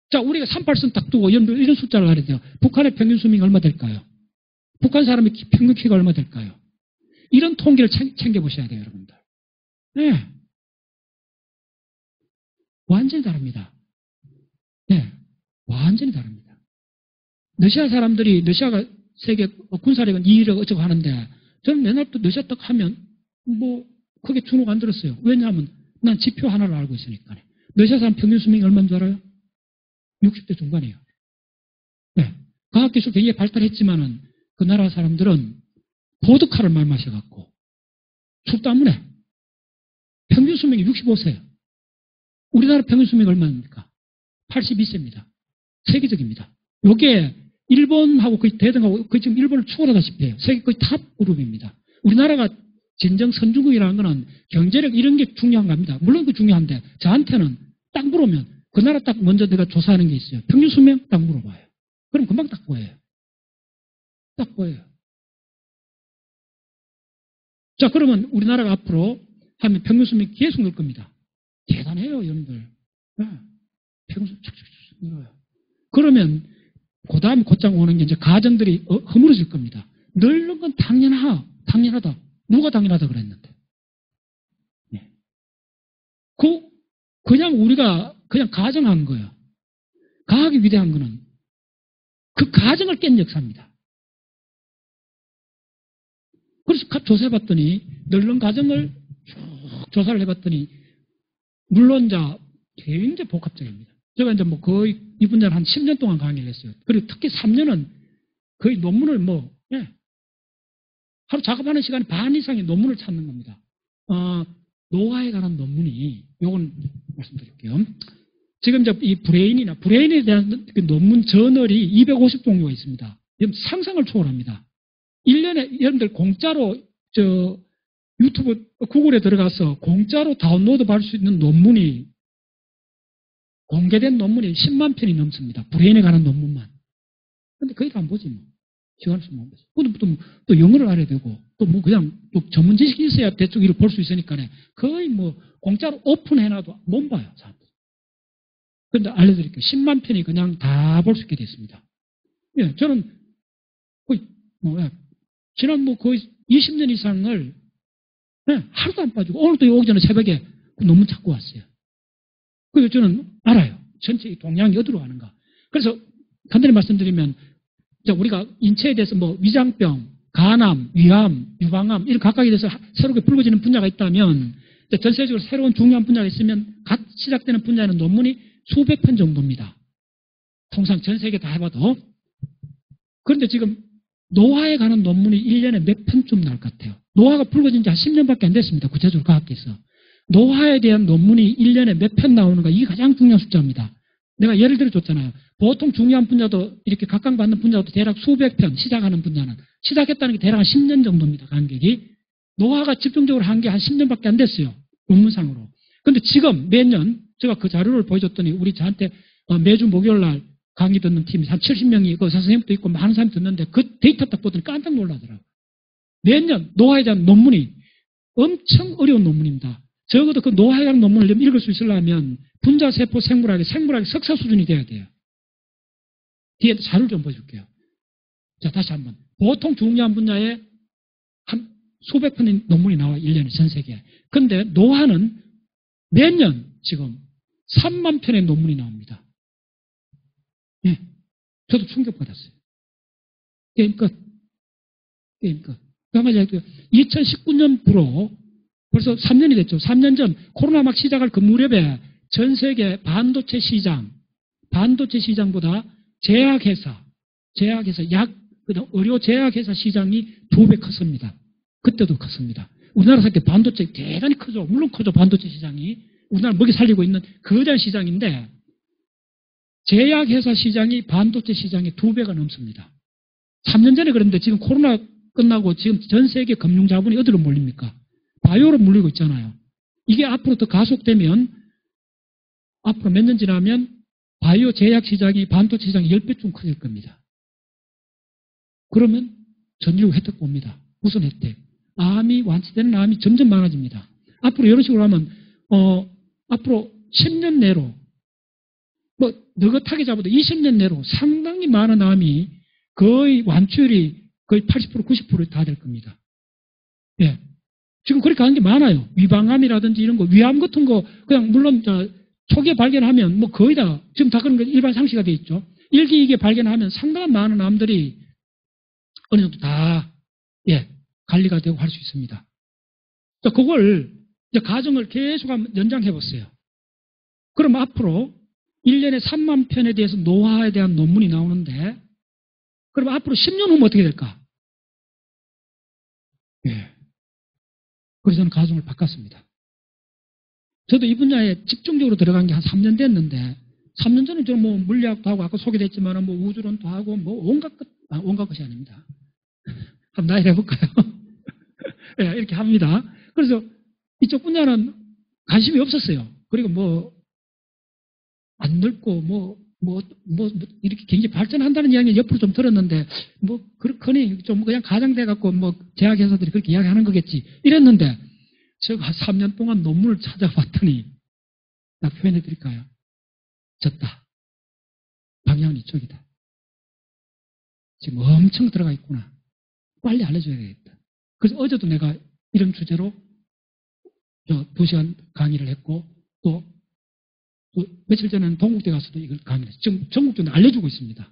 자, 우리가 38선 딱 두고 이런 숫자를 알아야 돼요. 북한의 평균 수명이 얼마 될까요? 북한 사람의 평균 키가 얼마 될까요? 이런 통계를 챙겨보셔야 돼요, 여러분들. 네. 완전히 다릅니다. 네. 완전히 다릅니다. 러시아 사람들이, 러시아가 세계 군사력은 2위라고 어쩌고 하는데, 저는 맨날 또 러시아 딱 하면, 크게 주눅 안 들었어요. 왜냐하면, 난 지표 하나를 알고 있으니까. 러시아 사람 평균 수명이 얼마인 줄 알아요? 60대 중반이에요. 네. 과학기술 굉장히 발달했지만은, 그 나라 사람들은 보드카를 많이 마셔갖고, 춥도 안 무네. 평균 수명이 65세예요. 우리나라 평균 수명이 얼마입니까? 82세입니다. 세계적입니다. 요게 일본하고 거의 대등하고 거의 지금 일본을 추월하다시피 해요. 세계 거의 탑 그룹입니다. 우리나라가 진정 선진국이라는 거는 경제력 이런 게 중요한 겁니다. 물론 그 중요한데 저한테는 딱 물으면 그 나라 딱 먼저 내가 조사하는 게 있어요. 평균 수명 딱 물어봐요. 그럼 금방 딱 보여요. 딱 보여요. 자, 그러면 우리나라가 앞으로 하면 평균 수명이 계속 늘 겁니다. 대단해요, 여러분들. 네. 평균 수명 착착착 늘어요. 그러면 그 다음에 곧장 오는 게 이제 가정들이 허물어질 겁니다. 늙는 건 당연하다. 누가 당연하다 그랬는데. 네. 그냥 우리가 그냥 가정한 거예요. 과학이 위대한 거는 그 가정을 깬 역사입니다. 그래서 조사해봤더니, 늙는 가정을 쭉 조사를 해봤더니, 물론 굉장히 복합적입니다. 제가 이제 거의 이 분야를 한 10년 동안 강의를 했어요. 그리고 특히 3년은 거의 논문을 하루 작업하는 시간에 반 이상의 논문을 찾는 겁니다. 노화에 관한 논문이, 요건 말씀드릴게요. 지금 이제 이 브레인에 대한 그 논문 저널이 250종류가 있습니다. 상상을 초월합니다. 1년에 여러분들 공짜로 유튜브, 구글에 들어가서 공짜로 다운로드 받을 수 있는 논문이 공개된 논문이 10만 편이 넘습니다. 브레인에 관한 논문만. 근데 거의 다 안 보지 뭐. 시간 없으면 안 보지. 또 영어를 알아야 되고, 그냥 또 전문 지식이 있어야 대충 이를 볼 수 있으니까 거의 공짜로 오픈해놔도 못 봐요, 사람들. 그런데 알려드릴게요. 10만 편이 그냥 다 볼 수 있게 됐습니다. 예, 저는 거의, 지난 거의 20년 이상을 하루도 안 빠지고, 오늘도 오기 전에 새벽에 논문 찾고 왔어요. 그래서 저는 알아요. 전체 동양이 어디로 가는가. 그래서 간단히 말씀드리면, 우리가 인체에 대해서 위장병, 간암, 위암, 유방암, 이런 각각에 대해서 새롭게 불거지는 분야가 있다면, 전 세계적으로 새로운 중요한 분야가 있으면 갓 시작되는 분야는 논문이 수백 편 정도입니다. 통상 전 세계 다 해봐도. 그런데 지금 노화에 관한 논문이 1년에 몇 편쯤 나올 것 같아요. 노화가 불거진 지 한 10년밖에 안 됐습니다. 구체적으로 과학계에서. 노화에 대한 논문이 1년에 몇 편 나오는가, 이게 가장 중요한 숫자입니다. 내가 예를 들어 줬잖아요. 보통 중요한 분야도 이렇게 각광받는 분야도 대략 수백 편 시작하는 분야는 시작했다는 게 대략 한 10년 정도입니다. 간격이. 노화가 집중적으로 한 게 한 10년밖에 안 됐어요. 논문상으로. 근데 지금 매년 제가 그 자료를 보여줬더니 우리 저한테 매주 목요일 날 강의 듣는 팀이 한 70명이 그 선생님도 있고 많은 사람이 듣는데 그 데이터 딱 보더니 깜짝 놀라더라고요. 매년 노화에 대한 논문이 엄청 어려운 논문입니다. 적어도 그 노화에 대한 논문을 읽을 수 있으려면 분자세포 생물학의 석사 수준이 돼야 돼요. 뒤에 자료를 좀 보여줄게요. 자, 다시 한번. 보통 중요한 분야에 한 수백 편의 논문이 나와요. 1년에 전 세계에. 근데 노화는 매년 지금 3만 편의 논문이 나옵니다. 예. 저도 충격받았어요. 게임 끝. 게임 끝. 그 한마디 할게요. 2019년부로 벌써 3년이 됐죠. 3년 전 코로나 막 시작할 그 무렵에 전 세계 반도체 시장보다 제약회사, 의료 제약회사 시장이 2배 컸습니다. 그때도 컸습니다. 우리나라 사실 반도체 대단히 크죠. 물론 크죠. 반도체 시장이. 우리나라 먹이 살리고 있는 거대한 시장인데 제약회사 시장이 반도체 시장의 2배가 넘습니다. 3년 전에 그랬는데 지금 코로나 끝나고 지금 전 세계 금융 자본이 어디로 몰립니까? 바이오로 몰리고 있잖아요. 이게 앞으로 더 가속되면 앞으로 몇 년 지나면 바이오 제약 시장이 반도체 시장이 10배쯤 커질 겁니다. 그러면 전일국 혜택 봅니다. 무슨 혜택? 암이 완치되는 암이 점점 많아집니다. 앞으로 이런 식으로 하면 앞으로 10년 내로 뭐 느긋하게 잡아도 20년 내로 상당히 많은 암이 거의 완치율이 거의 80% 90% 다 될 겁니다. 예. 지금 그렇게 하는 게 많아요. 위방암이라든지 이런 거, 위암 같은 거 그냥 물론 초기에 발견하면 뭐 거의 다 지금 다 그런 게 일반 상시가 돼 있죠. 일기이기에 발견하면 상당한 많은 암들이 어느 정도 다 관리가 되고 할 수 있습니다. 그걸 이제 가정을 계속 한번 연장해 보세요. 그럼 앞으로 1년에 3만 편에 대해서 노화에 대한 논문이 나오는데 그럼 앞으로 10년 후면 어떻게 될까? 예. 그래서 저는 가정을 바꿨습니다. 저도 이 분야에 집중적으로 들어간 게 한 3년 됐는데 3년 전에 저는 뭐 물리학도 하고 아까 소개됐지만 뭐 우주론도 하고 뭐 온갖 것이 아닙니다. 한번 나이 해볼까요? 네, 이렇게 합니다. 그래서 이쪽 분야는 관심이 없었어요. 그리고 뭐 안 늙고 이렇게 굉장히 발전한다는 이야기 옆으로 좀 들었는데 뭐 그렇거니 좀 그냥 가장돼 갖고 뭐 제약회사들이 그렇게 이야기하는 거겠지 이랬는데 제가 3년 동안 논문을 찾아봤더니 나 표현해 드릴까요? 졌다. 방향은 이쪽이다. 지금 엄청 들어가 있구나. 빨리 알려줘야 되겠다. 그래서 어제도 내가 이런 주제로 2시간 강의를 했고 또 며칠 전에는 동국대 가서도 이걸 강의를 했어요. 지금 전국적으로 알려주고 있습니다.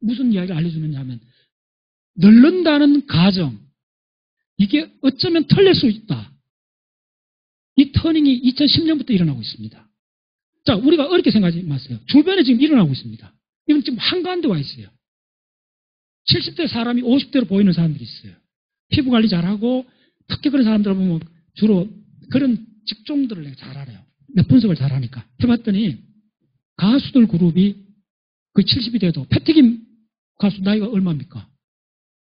무슨 이야기를 알려주느냐 하면 늙는다는 가정 이게 어쩌면 털릴 수 있다. 이 터닝이 2010년부터 일어나고 있습니다. 자, 우리가 어렵게 생각하지 마세요. 주변에 지금 일어나고 있습니다. 이건 지금 한가운데 와 있어요. 70대 사람이 50대로 보이는 사람들이 있어요. 피부 관리 잘하고 특히 그런 사람들 보면 주로 그런 직종들을 내가 잘 알아요. 내 분석을 잘 하니까. 해봤더니 가수들 그룹이 거의 70이 돼도 패티김 가수 나이가 얼마입니까?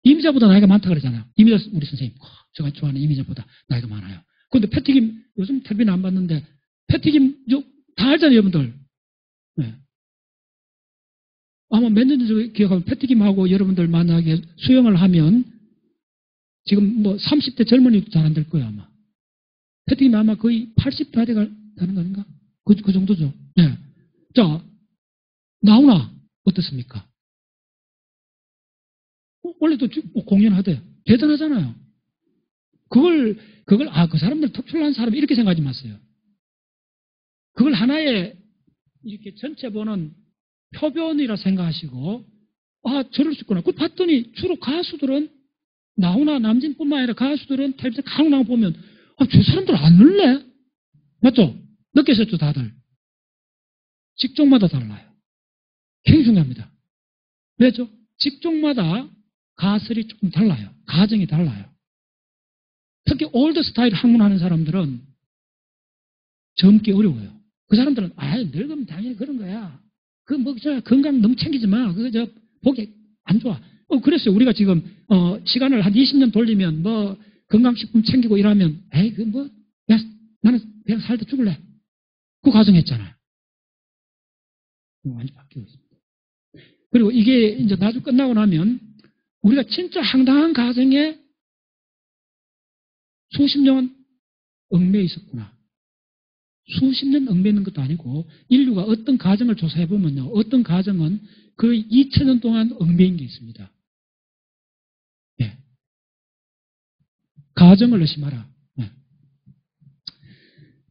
이미자보다 나이가 많다 그러잖아요. 이미자 우리 선생님. 제가 좋아하는 이미자보다 나이가 많아요. 그런데 패티김 요즘 텔레비는 안 봤는데 패티김 다 알잖아요 여러분들. 네. 아마 몇 년 전에 기억하면 패티김하고 여러분들 만약에 수영을 하면 지금 뭐 30대 젊은이도 잘 안 될 거예요 아마. 패티김이 아마 거의 80대 되는 거 아닌가? 그 정도죠. 네. 자, 나훈아 어떻습니까? 원래도 공연하대. 대단하잖아요. 그걸 그 사람들 특출난 사람 이렇게 생각하지 마세요. 그걸 하나의 이렇게 전체 보는 표본이라 생각하시고 저럴 수 있구나. 그걸 봤더니 주로 가수들은 나훈아 남진뿐만 아니라 가수들은 텔레비전 간혹 나와 보면 저 사람들 안 놀래? 맞죠? 느끼셨죠 다들? 직종마다 달라요. 굉장히 중요합니다. 왜죠? 직종마다 가설이 조금 달라요. 가정이 달라요. 특히 올드 스타일 학문하는 사람들은 젊기 어려워요. 그 사람들은 늙으면 당연히 그런 거야. 건강 너무 챙기지 마. 보기 안 좋아. 그랬어요. 우리가 지금, 시간을 한 20년 돌리면 건강식품 챙기고 이러면, 에이, 야, 나는 그냥 살다 죽을래. 그 가정했잖아요. 완전히 바뀌고 있습니다. 그리고 이게 이제 나중 끝나고 나면 우리가 진짜 황당한 가정에 수십 년 얽매여 있었구나. 수십 년 얽매여 있는 것도 아니고 인류가 어떤 가정을 조사해 보면요. 어떤 가정은 거의 2000년 동안 얽매인 게 있습니다. 예. 가정을 의심하라. 예.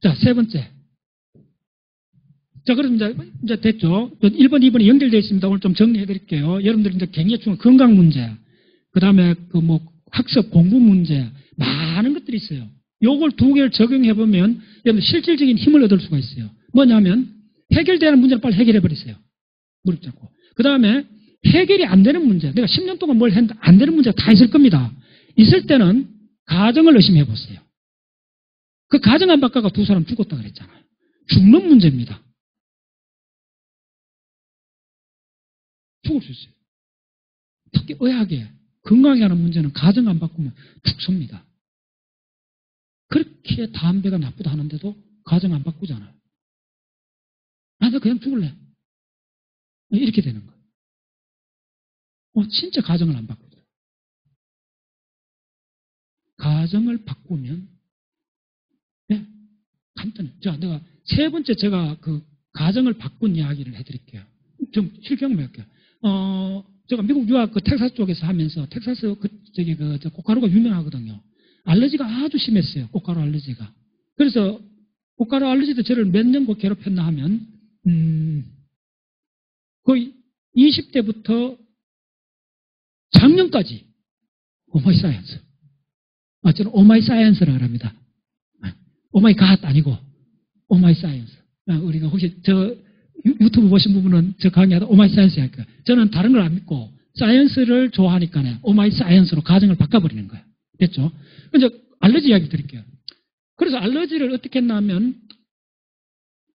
자, 세 번째. 자, 그럼 이제 됐죠. 1번, 2번이 연결되어 있습니다. 오늘 좀 정리해 드릴게요. 여러분들 이제 굉장히 중요한 건강 문제, 그 다음에 학습, 공부 문제, 많은 것들이 있어요. 요걸 두 개를 적용해 보면 여러분 실질적인 힘을 얻을 수가 있어요. 뭐냐면 해결되는 문제는 빨리 해결해 버리세요. 무릎 잡고. 그 다음에 해결이 안 되는 문제, 내가 10년 동안 뭘 했는데 안 되는 문제가 다 있을 겁니다. 있을 때는 가정을 의심해 보세요. 그 가정 안 바꿔가 두 사람 죽었다 그랬잖아요. 죽는 문제입니다. 죽을 수 있어요. 특히 의학에 건강에 하는 문제는 가정 안 바꾸면 죽습니다. 그렇게 담배가 나쁘다 하는데도 가정 안 바꾸잖아요. 나 그냥 죽을래. 이렇게 되는 거예요. 진짜 가정을 안 바꾸더라고요. 가정을 바꾸면, 네, 간단해. 내가 세 번째 제가 그 가정을 바꾼 이야기를 해드릴게요. 좀 실경험을 할게요. 제가 미국 유학 텍사스 쪽에서 하면서 텍사스 꽃가루가 유명하거든요. 알러지가 아주 심했어요. 꽃가루 알러지가. 그래서 꽃가루 알러지도 저를 몇 년 괴롭혔나 하면 거의 20대부터 작년까지 오마이 사이언스. 저는 오마이 사이언스라고 합니다. 오마이 갓 아니고 오마이 사이언스. 우리가 혹시 유튜브 보신 부분은 저 강의하다 오마이 사이언스 할 거예요. 저는 다른 걸 안 믿고 사이언스를 좋아하니까 오마이 사이언스로 가정을 바꿔버리는 거예요. 됐죠? 이제 알러지 이야기 드릴게요. 그래서 알러지를 어떻게 했나 하면,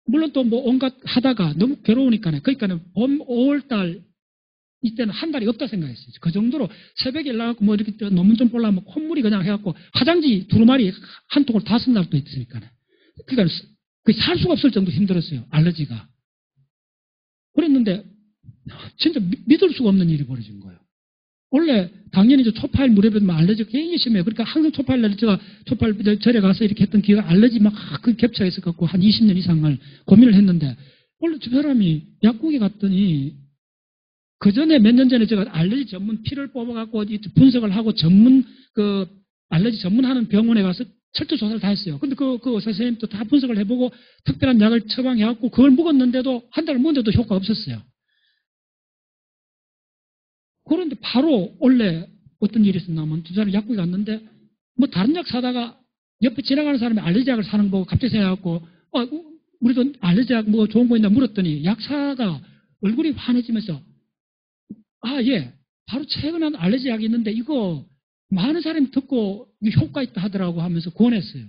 물론 또 온갖 하다가 너무 괴로우니까, 그러니까 봄 5월달, 이때는 한 달이 없다 생각했어요. 그 정도로 새벽에 일어나고 이렇게 논문 좀 보려면 콧물이 그냥 해갖고 화장지 두루마리 한 통을 다 쓴 날도 있으니까. 그러니까 거의 살 수가 없을 정도로 힘들었어요. 알러지가. 그랬는데 진짜 믿을 수가 없는 일이 벌어진 거예요. 원래 당연히 초파일 무렵에도 알러지가 굉장히 심해요. 그러니까 항상 초파일 날 제가 초파일 절에 가서 이렇게 했던 기회가 알러지 막 겹쳐있어 갖고 한 20년 이상을 고민을 했는데, 원래 저 사람이 약국에 갔더니 그 전에 몇 년 전에 제가 알러지 전문 피를 뽑아갖고 분석을 하고 전문 알러지 전문하는 병원에 가서 철저 조사를 다 했어요. 근데 그 의사 선생님도 다 분석을 해보고 특별한 약을 처방해갖고 그걸 먹었는데도 한 달을 먹었는데도 효과가 없었어요. 그런데 바로 원래 어떤 일이 있었냐면 두 사람이 약국에 갔는데 다른 약 사다가 옆에 지나가는 사람이 알러지 약을 사는 거 보고 갑자기 생각해갖고 우리도 알러지 약 좋은 거 있나 물었더니 약사가 얼굴이 환해지면서 예, 바로 최근에 한 알러지 약이 있는데 이거 많은 사람이 듣고 효과 있다 하더라고 하면서 권했어요.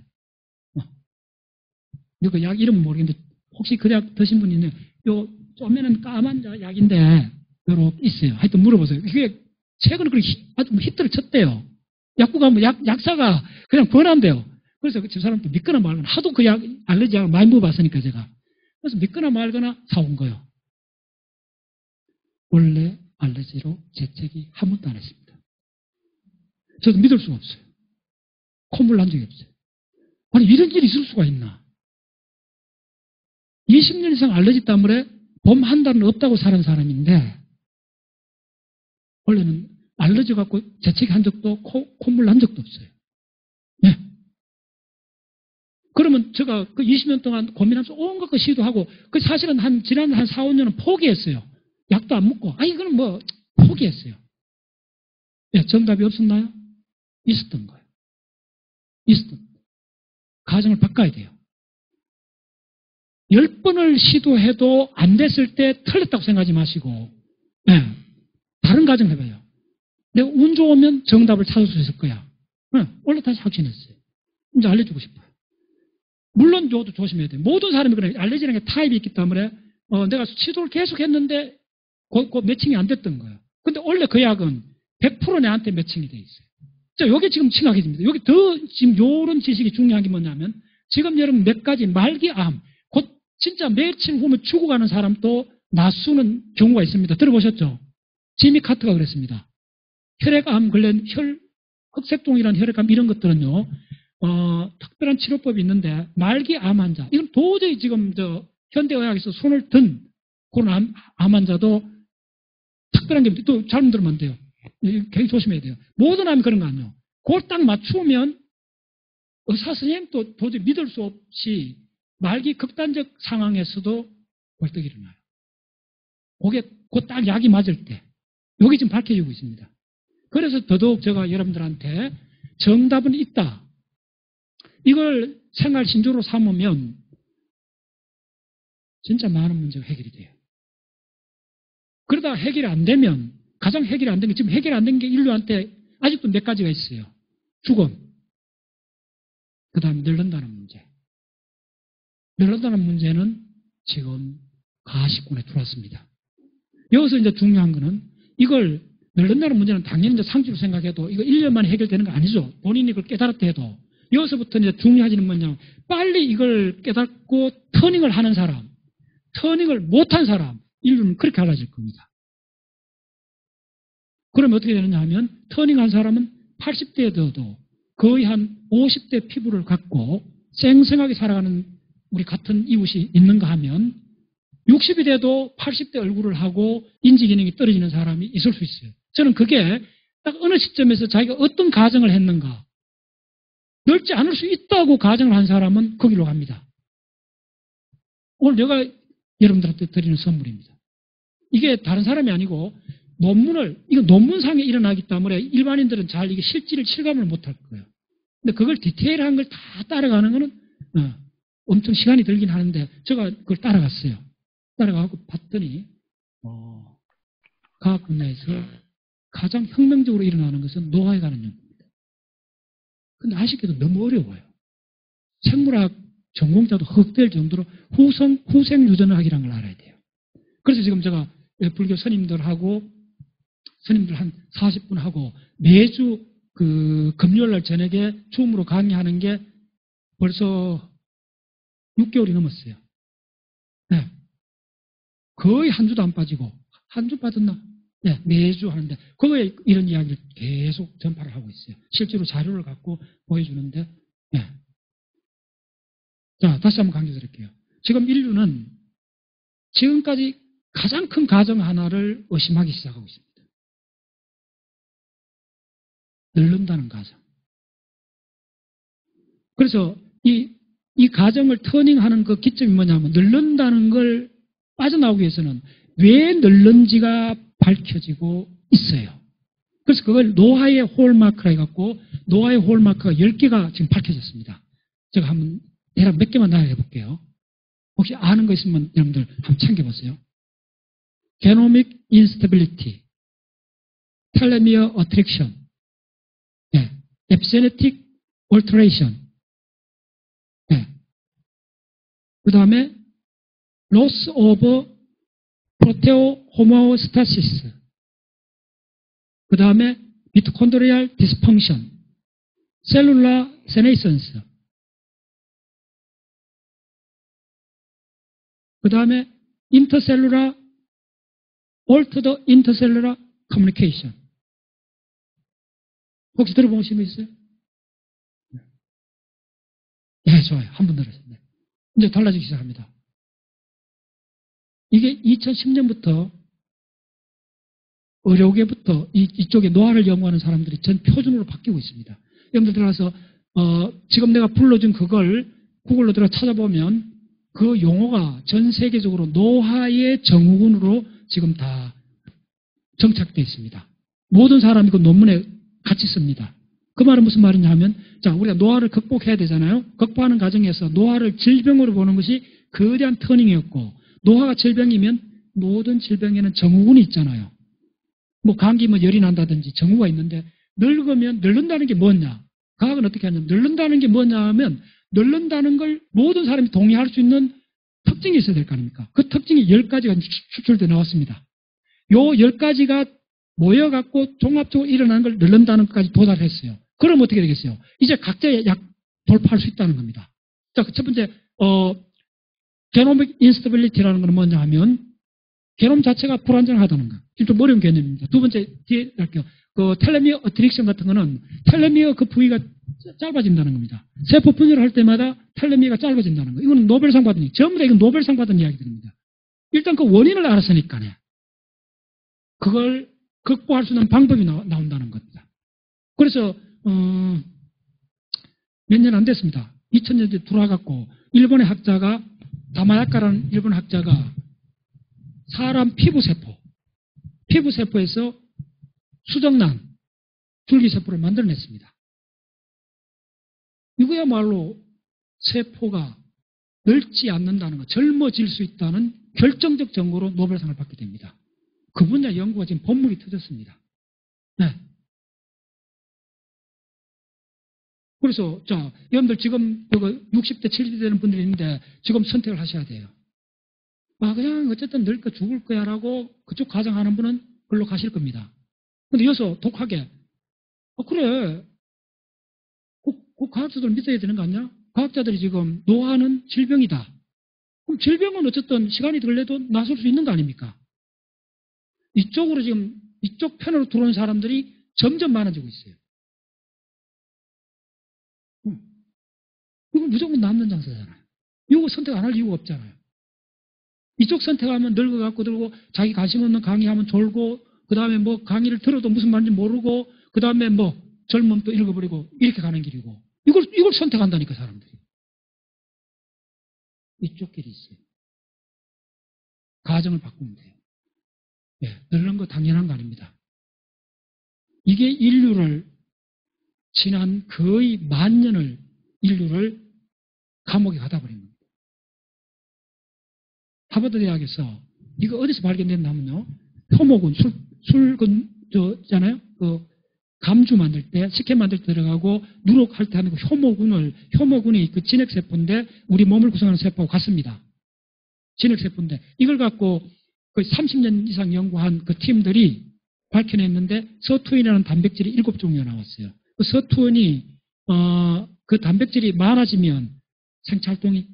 이거 약 이름은 모르겠는데 혹시 그 약 드신 분 있나요? 요 쪼매는 까만 약인데 요렇게 있어요. 하여튼 물어보세요. 이게 최근에 아주 히트를 쳤대요. 약국 가면 약사가 그냥 권한대요. 그래서 그 사람도 믿거나 말거나 하도 그 알러지 약을 많이 먹어봤으니까 제가. 그래서 믿거나 말거나 사온 거예요. 원래 알러지로 재채기 한 번도 안 했습니다. 저도 믿을 수가 없어요. 콧물 난 적이 없어요. 아니 이런 일이 있을 수가 있나. 20년 이상 알러지 때문에 봄 한 달은 없다고 사는 사람인데 원래는 알러지 갖고 재채기 한 적도 콧물 난 적도 없어요. 네. 그러면 제가 그 20년 동안 고민하면서 온갖 거 시도하고 사실은 지난 한 4, 5년은 포기했어요. 약도 안 먹고 이거는 포기했어요. 네, 정답이 없었나요? 있었던 거예요. 있었던 거예요. 가정을 바꿔야 돼요. 10번을 시도해도 안 됐을 때 틀렸다고 생각하지 마시고 다른 가정 해봐요. 내가 운 좋으면 정답을 찾을 수 있을 거야. 원래 다시 확신했어요. 이제 알려주고 싶어요. 물론 저도 조심해야 돼요. 모든 사람이 그래. 알레르기라는 게 타입이 있기 때문에 내가 시도를 계속 했는데 그 매칭이 안 됐던 거예요. 근데 원래 그 약은 100% 내한테 매칭이 돼 있어요. 자, 요게 지금 심각해집니다. 여기 더 지금 요런 지식이 중요한 게 뭐냐면 지금 여러분 몇 가지 말기암, 곧 진짜 며칠 후면 죽어가는 사람도 낫수는 경우가 있습니다. 들어보셨죠? 지미 카트가 그랬습니다. 혈액암 관련 흑색종이라는 혈액암 이런 것들은요, 특별한 치료법이 있는데 말기암 환자, 이건 도저히 지금 현대의학에서 손을 든 그런 암 환자도 특별한 게 또 잘못 들으면 안 돼요. 굉장히 조심해야 돼요. 모든 암이 그런 거 아니에요. 그걸 딱 맞추면 의사 선생님도 도저히 믿을 수 없이 말기 극단적 상황에서도 벌떡 일어나요. 그게 그 딱 약이 맞을 때. 여기 지금 밝혀지고 있습니다. 그래서 더더욱 제가 여러분들한테 정답은 있다. 이걸 생활 신조로 삼으면 진짜 많은 문제가 해결이 돼요. 그러다 해결이 안 되면, 가장 해결이 안 된 게, 지금 해결 안 된 게 인류한테 아직도 몇 가지가 있어요. 죽음. 그 다음에 늙는다는 문제. 늙는다는 문제는 지금 가시권에 들어왔습니다. 여기서 이제 중요한 거는 이걸 늙는다는 문제는 당연히 이제 상주로 생각해도 이거 1년 만에 해결되는 거 아니죠. 본인이 이걸 깨달았다 해도. 여기서부터 이제 중요하지는 뭐냐면 빨리 이걸 깨닫고 터닝을 하는 사람, 터닝을 못한 사람, 인류는 그렇게 갈라질 겁니다. 그러면 어떻게 되느냐 하면 터닝한 사람은 80대에 되어도 거의 한 50대 피부를 갖고 쌩쌩하게 살아가는 우리 같은 이웃이 있는가 하면 60이 돼도 80대 얼굴을 하고 인지 기능이 떨어지는 사람이 있을 수 있어요. 저는 그게 딱 어느 시점에서 자기가 어떤 가정을 했는가, 늙지 않을 수 있다고 가정을 한 사람은 거기로 갑니다. 오늘 내가 여러분들한테 드리는 선물입니다. 이게 다른 사람이 아니고 이거 논문상에 일어나기 때문에 일반인들은 잘 이게 실질을 실감을 못할 거예요. 근데 그걸 디테일한 걸 다 따라가는 거는 엄청 시간이 들긴 하는데 제가 그걸 따라갔어요. 따라가고 봤더니 과학 분야에서 가장 혁명적으로 일어나는 것은 노화에 관한 연구입니다. 근데 아쉽게도 너무 어려워요. 생물학 전공자도 흑될 정도로 후생 유전학이라는 걸 알아야 돼요. 그래서 지금 제가 불교 스님들 한 40분 하고 매주 그 금요일날 저녁에 줌으로 강의하는 게 벌써 6개월이 넘었어요. 네. 거의 한 주도 안 빠지고, 한 주 빠졌나? 네, 매주 하는데, 그거에 이런 이야기를 계속 전파를 하고 있어요. 실제로 자료를 갖고 보여주는데, 네. 자, 다시 한번 강조 드릴게요. 지금 인류는 지금까지 가장 큰 가정 하나를 의심하기 시작하고 있습니다. 늙는다는 가정. 그래서 이 가정을 터닝하는 그 기점이 뭐냐면 늙는다는 걸 빠져나오기 위해서는 왜 늙는지가 밝혀지고 있어요. 그래서 그걸 노화의 홀마크라 해갖고 노화의 홀마크가 10개가 지금 밝혀졌습니다. 제가 한번 대략 몇 개만 나열해볼게요. 혹시 아는 거 있으면 여러분들 한번 챙겨보세요. Genomic instability, telomere attrition, epigenetic alteration, 그 다음에 loss of proteohomeostasis, 그 다음에 mitochondrial dysfunction, cellular senescence, 그 다음에 altered intercellular communication. 혹시 들어보신 거 있어요? 네, 좋아요. 한 번 들었습니다. 이제 달라지기 시작합니다. 이게 2010년부터 의료계부터 이쪽에 노화를 연구하는 사람들이 전 표준으로 바뀌고 있습니다. 여러분들 들어가서 지금 내가 불러준 그걸 구글로 들어가 찾아보면 그 용어가 전 세계적으로 노화의 정후군으로 지금 다 정착되어 있습니다. 모든 사람이 그 논문에 같이 씁니다. 그 말은 무슨 말이냐 하면, 자, 우리가 노화를 극복해야 되잖아요. 극복하는 과정에서 노화를 질병으로 보는 것이 거대한 터닝이었고, 노화가 질병이면 모든 질병에는 정후군이 있잖아요. 뭐 감기 열이 난다든지 정후가 있는데, 늙으면 늙는다는 게 뭐냐? 과학은 어떻게 하냐면, 늙는다는 게 뭐냐 하면, 늙는다는 걸 모든 사람이 동의할 수 있는 특징이 있어야 될 거 아닙니까? 그 특징이 10가지가 추출되어 나왔습니다. 요 10가지가 모여갖고 종합적으로 일어나는 걸 넣는다는 것까지 도달했어요. 그럼 어떻게 되겠어요? 이제 각자의 약 돌파할 수 있다는 겁니다. 자, 첫 번째, 게노믹 인스터빌리티라는 건 뭐냐 하면, 게놈 자체가 불안정하다는 거. 좀 어려운 개념입니다. 두 번째, 뒤에 할게요. 그 텔레미어 어트릭션 같은 거는 텔레미어 그 부위가 짧아진다는 겁니다. 세포 분열을 할 때마다 텔레미어가 짧아진다는 거. 이거는 노벨상 받은, 전부 다 이건 노벨상 받은 이야기들입니다. 일단 그 원인을 알았으니까요. 그걸 극복할 수 있는 방법이 나온다는 겁니다. 그래서, 몇 년 안 됐습니다. 2000년대 들어와갖고, 일본의 학자가, 다마야카라는 일본 학자가 사람 피부세포에서 수정란, 줄기세포를 만들어냈습니다. 이거야말로 세포가 늙지 않는다는 것, 젊어질 수 있다는 결정적 증거로 노벨상을 받게 됩니다. 그 분야 연구가 지금 본물이 터졌습니다. 네. 그래서, 자, 여러분들 지금 60대, 70대 되는 분들이 있는데 지금 선택을 하셔야 돼요. 그냥 어쨌든 늙고 죽을 거야 라고 그쪽 가정하는 분은 글로 가실 겁니다. 근데 여기서 독하게, 그래. 그 과학자들 믿어야 되는 거 아니야? 과학자들이 지금 노화는 질병이다. 그럼 질병은 어쨌든 시간이 걸려도 나설 수 있는 거 아닙니까? 이쪽으로 지금, 이쪽 편으로 들어오는 사람들이 점점 많아지고 있어요. 이건 무조건 남는 장사잖아요. 이거 선택 안 할 이유가 없잖아요. 이쪽 선택하면 늙어갖고 들고 자기 관심 없는 강의하면 졸고 그 다음에 뭐 강의를 들어도 무슨 말인지 모르고 그 다음에 뭐 젊으면 또 읽어버리고 이렇게 가는 길이고 이걸 선택한다니까 사람들이. 이쪽 길이 있어요. 가정을 바꾸면 돼요. 예, 늙는 거 당연한 거 아닙니다. 이게 인류를 지난 거의 10,000년을 인류를 감옥에 가다버린 겁니다. 하버드 대학에서 이거 어디서 발견됐냐면요. 효모군, 잖아요. 그 감주 만들 때, 식혜 만들 때 들어가고 누룩할 때 하는 그 효모군이 그 진핵세포인데 우리 몸을 구성하는 세포하고 같습니다. 진핵세포인데 이걸 갖고 거의 30년 이상 연구한 그 팀들이 밝혀냈는데 서투인이라는 단백질이 7종류가 나왔어요. 그 서투인이 그 단백질이 많아지면 생체활동이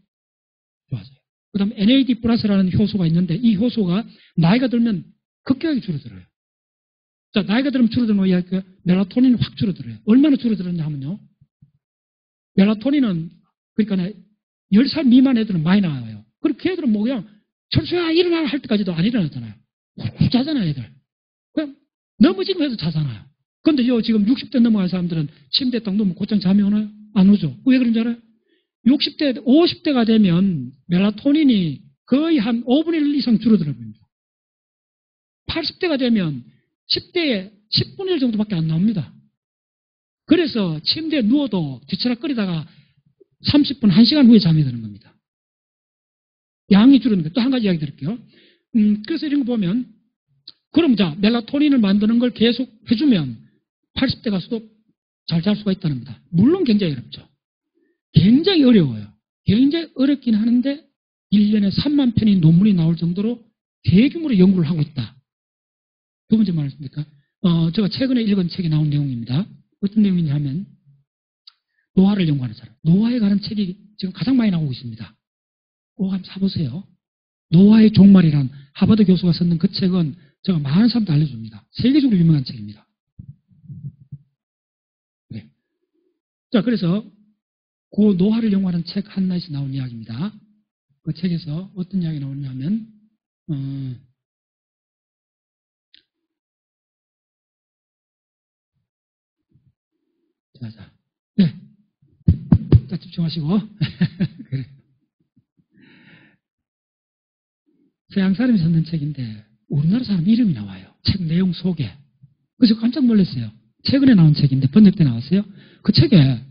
좋아져요. 그 다음에 NAD 플러스라는 효소가 있는데 이 효소가 나이가 들면 급격하게 줄어들어요. 자, 나이가 들면 줄어드는 거야. 그 멜라토닌이 확 줄어들어요. 얼마나 줄어들었냐 하면요. 멜라토닌은 그러니까 10살 미만 애들은 많이 나와요. 그리고 그 애들은 뭐 그냥 철수야 일어나 할 때까지도 안 일어나잖아요. 훅 자잖아요, 애들. 그냥 넘어지고 해도 자잖아요. 그런데 지금 60대 넘어간 사람들은 침대에 딱 누우면 곧장 잠이 오나요? 안 오죠. 왜 그런지 알아요? 60대, 50대가 되면 멜라토닌이 거의 한 5분의 1 이상 줄어들어 버립니다. 80대가 되면 10대에 10분의 1 정도밖에 안 나옵니다. 그래서 침대에 누워도 뒤치락거리다가 30분, 1시간 후에 잠이 드는 겁니다. 양이 줄어드는 거예요. 또 한 가지 이야기 드릴게요. 그래서 이런 거 보면 그럼 자, 멜라토닌을 만드는 걸 계속 해주면 80대 가서도 잘 잘 수가 있다는 겁니다. 물론 굉장히 어렵죠. 굉장히 어려워요. 굉장히 어렵긴 하는데 1년에 3만 편의 논문이 나올 정도로 대규모로 연구를 하고 있다. 두 번째 말씀입니까? 제가 최근에 읽은 책에 나온 내용입니다. 어떤 내용이냐 하면 노화를 연구하는 사람. 노화에 관한 책이 지금 가장 많이 나오고 있습니다. 꼭 한번 사보세요. 노화의 종말이란 하버드 교수가 썼는 그 책은 제가 많은 사람도 알려줍니다. 세계적으로 유명한 책입니다. 네. 자, 그래서 그 노화를 연구하는 책 하나에서 나온 이야기입니다. 그 책에서 어떤 이야기 나오냐면 자. 네. 딱 집중하시고. 그래. 서양 사람이 썼는 책인데 우리나라 사람 이름이 나와요. 책 내용 속에. 그래서 깜짝 놀랐어요. 최근에 나온 책인데 번역돼 나왔어요. 그 책에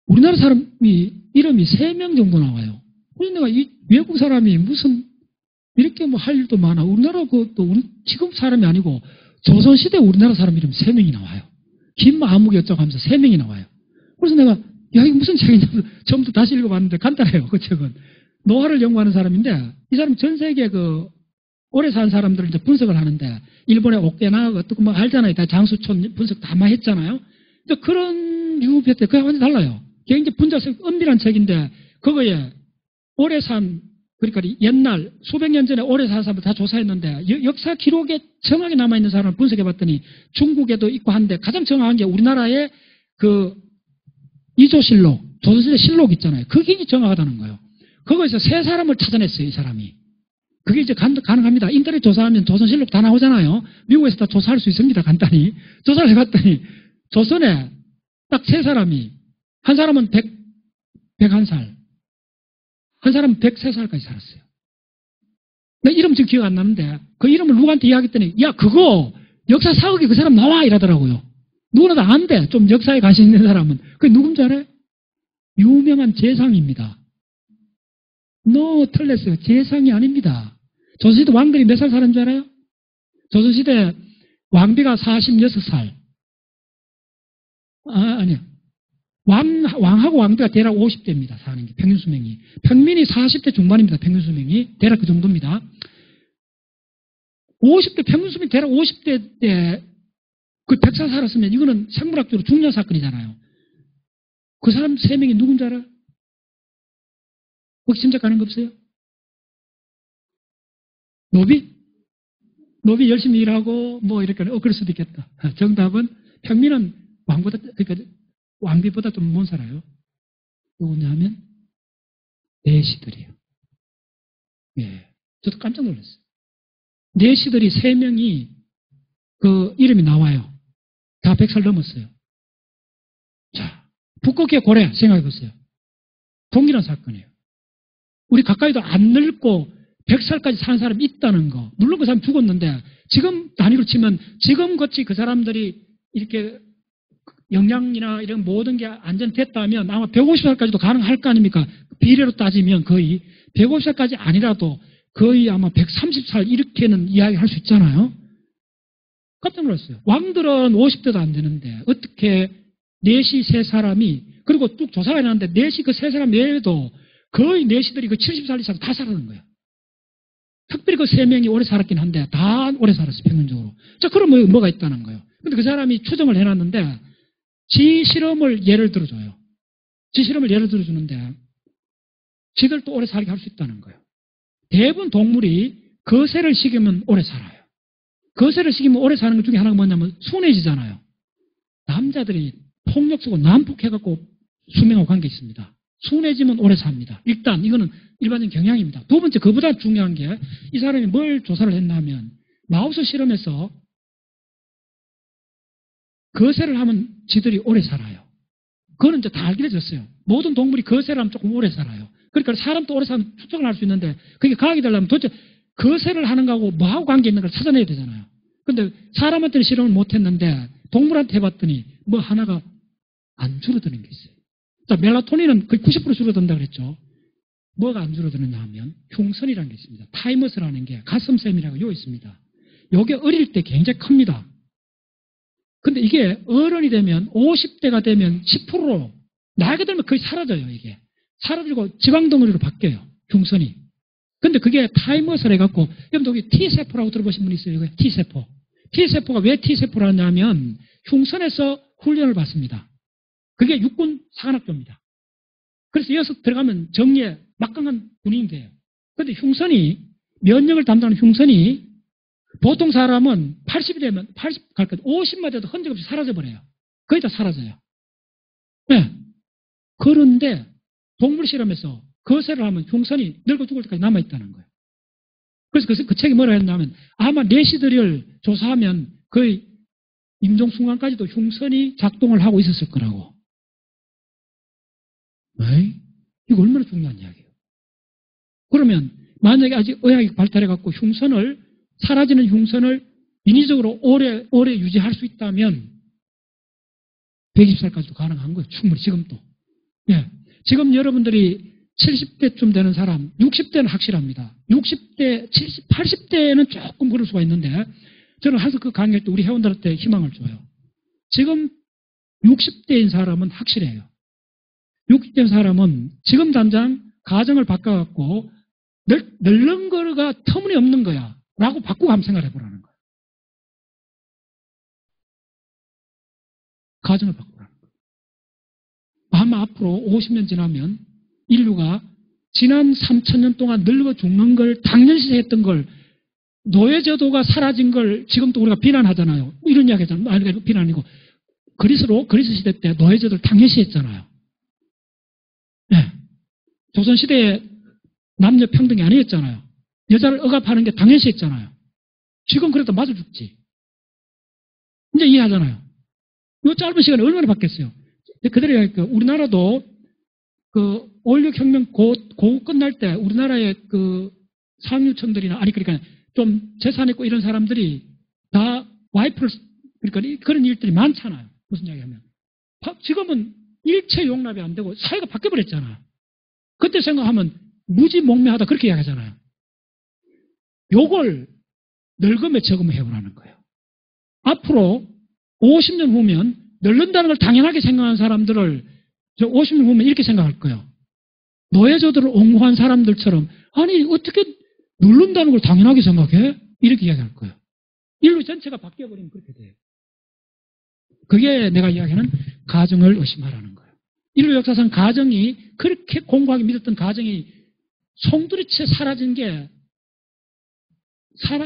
우리나라 사람이 이름이 3명 정도 나와요. 그래서 내가 이 외국 사람이 무슨 이렇게 뭐 할 일도 많아. 우리나라 지금 사람이 아니고 조선시대 우리나라 사람 이름 3명이 나와요. 김아무개 어쩌고 하면서 3명이 나와요. 그래서 내가 야 이게 무슨 책이냐고 처음부터 다시 읽어봤는데 간단해요. 그 책은. 노화를 연구하는 사람인데 이 사람 전 세계 오래 산 사람들을 이제 분석을 하는데 일본의 오케나와 어떻게 뭐 알잖아요. 다 장수촌 분석 다 많이 했잖아요. 그런 유배 때 그게 완전히 달라요. 굉장히 분자성 엄밀한 책인데 그거에 오래 산 그러니까 옛날 수백 년 전에 오래 산 사람을 다 조사했는데 역사 기록에 정확히 남아있는 사람을 분석해봤더니 중국에도 있고 한데 가장 정확한 게 우리나라의 이조실록, 조선시대 실록 있잖아요. 그게 정확하다는 거예요. 거기서 세 사람을 찾아냈어요, 이 사람이. 그게 이제 가능합니다. 인터넷 조사하면 조선실록 다 나오잖아요. 미국에서 다 조사할 수 있습니다, 간단히. 조사를 해봤더니 조선에 딱 세 사람이 한 사람은 101살, 한 사람은 103살까지 살았어요. 내 이름 지금 기억 안 나는데 그 이름을 누구한테 이야기했더니 야 그거 역사 사극에 그 사람 나와 이러더라고요. 누구나 다 안 돼. 좀 역사에 관심 있는 사람은. 그게 누군지 알아요? 유명한 재상입니다. 틀렸어요. 재상이 아닙니다. 조선시대 왕들이 몇 살 사는 줄 알아요? 조선시대 왕비가 46살. 아니요. 왕하고 왕비가 대략 50대입니다. 사는 게 평균 수명이. 평민이 40대 중반입니다. 평균 수명이. 대략 그 정도입니다. 50대 평균 수명이 대략 50대 때 그 100살 살았으면 이거는 생물학적으로 중요한 사건이잖아요. 그 사람 3명이 누군지 알아요? 혹시 짐작 가는 거 없어요? 노비 열심히 일하고 뭐 이렇게 그럴 수도 있겠다. 정답은 평민은 왕보다 그러니까 왕비보다 좀 못 살아요. 누구냐 하면 내시들이에요. 예, 저도 깜짝 놀랐어요. 내시들이 3명이 그 이름이 나와요. 다 100살 넘었어요. 자, 북극의 고래 생각해 보세요. 동일한 사건이에요. 우리 가까이도 안 늙고 100살까지 사는 사람이 있다는 거. 물론 그 사람 죽었는데 지금 단위로 치면 지금같이 그 사람들이 이렇게 영양이나 이런 모든 게 안전됐다면 아마 150살까지도 가능할 거 아닙니까? 비례로 따지면 거의 150살까지 아니라도 거의 아마 130살 이렇게는 이야기할 수 있잖아요. 깜짝 놀랐어요. 왕들은 50대도 안 되는데 어떻게 내시 세 사람이 그리고 쭉 조사가 해놨는데 내시 그 세 사람 외에도 거의 내시들이 그 70살 이상 다 살아는 거예요. 특별히 그 3명이 오래 살았긴 한데 다 오래 살았어요. 평균적으로. 자, 그럼 뭐가 있다는 거예요. 근데 그 사람이 추정을 해놨는데 지 실험을 예를 들어줘요. 지 실험을 예를 들어주는데 지들도 오래 살게 할 수 있다는 거예요. 대부분 동물이 거세를 시키면 오래 살아요. 거세를 시키면 오래 사는 것 중에 하나가 뭐냐면 순해지잖아요. 남자들이 폭력 쓰고 난폭해갖고 수명하고 관계 있습니다. 순해지면 오래 삽니다. 일단 이거는 일반적인 경향입니다. 두 번째 그보다 중요한 게 이 사람이 뭘 조사를 했나 하면 마우스 실험에서 거세를 하면 지들이 오래 살아요. 그거는 이제 다 알려졌어요. 모든 동물이 거세를 하면 조금 오래 살아요. 그러니까 사람도 오래 사면 추정을 할 수 있는데 그게 과학이 되려면 도대체 거세를 하는 거하고 뭐하고 관계 있는 걸 찾아내야 되잖아요. 근데 사람한테는 실험을 못 했는데 동물한테 해봤더니 뭐 하나가 안 줄어드는 게 있어요. 자, 멜라토닌은 거의 90% 줄어든다 그랬죠. 뭐가 안 줄어드느냐 하면 흉선이라는 게 있습니다. 타이머스라는 게 가슴샘이라고 요 있습니다. 요게 어릴 때 굉장히 큽니다. 근데 이게 어른이 되면 50대가 되면 10%로 나이가 들면 거의 사라져요. 이게 사라지고 지방덩어리로 바뀌어요. 흉선이. 근데 그게 타이머스라 해갖고 여러분들 여기 T세포라고 들어보신 분 있어요? 이거 T세포. T세포가 왜 T세포라냐면 흉선에서 훈련을 받습니다. 그게 육군 사관학교입니다. 그래서 이어서 들어가면 정리에 막강한 군인이 돼요. 그런데 흉선이 면역을 담당하는 흉선이 보통 사람은 80이 되면 80 갈 거예요. 50만 돼도 흔적 없이 사라져버려요. 거의 다 사라져요. 네. 그런데 동물 실험에서 거세를 하면 흉선이 늙어 죽을 때까지 남아있다는 거예요. 그래서 그 책이 뭐라 했냐면 아마 내시들을 조사하면 거의 임종순간까지도 흉선이 작동을 하고 있었을 거라고. 네? 이거 얼마나 중요한 이야기예요. 그러면 만약에 아직 의학이 발달해갖고 사라지는 흉선을 인위적으로 오래 유지할 수 있다면 120살까지도 가능한 거예요. 충분히 지금도. 예. 지금 여러분들이 70대쯤 되는 사람, 60대는 확실합니다. 60대, 70, 80대는 조금 그럴 수가 있는데 저는 항상 그 강의할 때 우리 회원들한테 희망을 줘요. 지금 60대인 사람은 확실해요. 60대인 사람은 지금 당장 가정을 바꿔갖고 늙는 거가 터무니없는 거야 라고 바꾸고 한번 생각해 보라는 거야. 가정을 바꾸라는 거야. 아마 앞으로 50년 지나면 인류가 지난 3,000년 동안 늙어 죽는 걸 당연시 했던 걸 노예제도가 사라진 걸 지금 또 우리가 비난하잖아요. 이런 이야기 하잖아요. 아니, 비난이고. 그리스 시대 때 노예제도를 당연시 했잖아요. 네. 조선시대에 남녀 평등이 아니었잖아요. 여자를 억압하는 게 당연시 했잖아요. 지금 그래도 맞아 죽지. 이제 이해하잖아요. 이 짧은 시간에 얼마나 바뀌었어요. 그대로 이야기할게요. 우리나라도 그 5.16 혁명 고 끝날 때 우리나라의 그 상류층들이나 아니 그러니까 좀 재산 있고 이런 사람들이 다 와이프를 그러니까 그런 일들이 많잖아요. 무슨 이야기 하면. 지금은 일체 용납이 안 되고 사회가 바뀌어버렸잖아요. 그때 생각하면 무지몽매하다 그렇게 이야기하잖아요. 요걸 늙음에 적응을 해보라는 거예요. 앞으로 50년 후면 늙는다는 걸 당연하게 생각하는 사람들을 50년 후면 이렇게 생각할 거예요. 노예제도를 옹호한 사람들처럼 아니 어떻게 늙는다는 걸 당연하게 생각해? 이렇게 이야기할 거예요. 인류 전체가 바뀌어버리면 그렇게 돼요. 그게 내가 이야기하는 가정을 의심하라는 거예요. 인류 역사상 가정이 그렇게 공고하게 믿었던 가정이 송두리째 사라진 게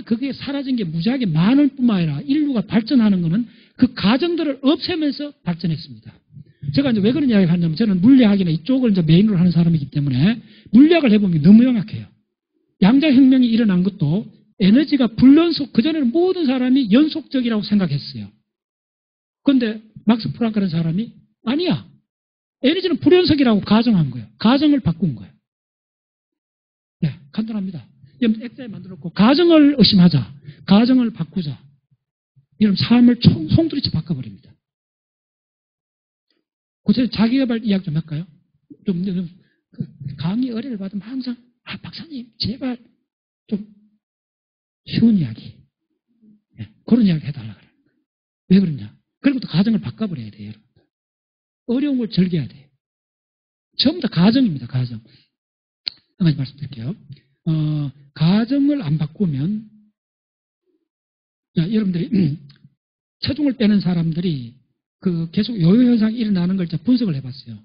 그게 사라진 게 무지하게 많을 뿐만 아니라 인류가 발전하는 것은 그 가정들을 없애면서 발전했습니다. 제가 이제 왜 그런 이야기를 하냐면 저는 물리학이나 이쪽을 이제 메인으로 하는 사람이기 때문에 물리학을 해보면 너무 명확해요. 양자혁명이 일어난 것도 에너지가 불연속, 그전에는 모든 사람이 연속적이라고 생각했어요. 그런데 막스 프랑크라는 사람이 아니야. 에너지는 불연속이라고 가정한 거예요. 가정을 바꾼 거예요. 네, 간단합니다. 액자에 만들었고 가정을 의심하자. 가정을 바꾸자. 이런 삶을 송두리째 바꿔버립니다. 그래서 자기개발 이야기 좀 할까요? 좀 강의 의뢰를 받으면 항상 박사님 제발 좀 쉬운 이야기 그런 이야기 해달라 그래요. 왜 그러냐? 그리고 또 가정을 바꿔버려야 돼요. 여러분. 어려운 걸 즐겨야 돼요. 전부 다 가정입니다. 가정. 한 가지 말씀드릴게요. 가정을 안 바꾸면 여러분들이 체중을 빼는 사람들이 계속 요요 현상이 일어나는 걸 분석을 해봤어요.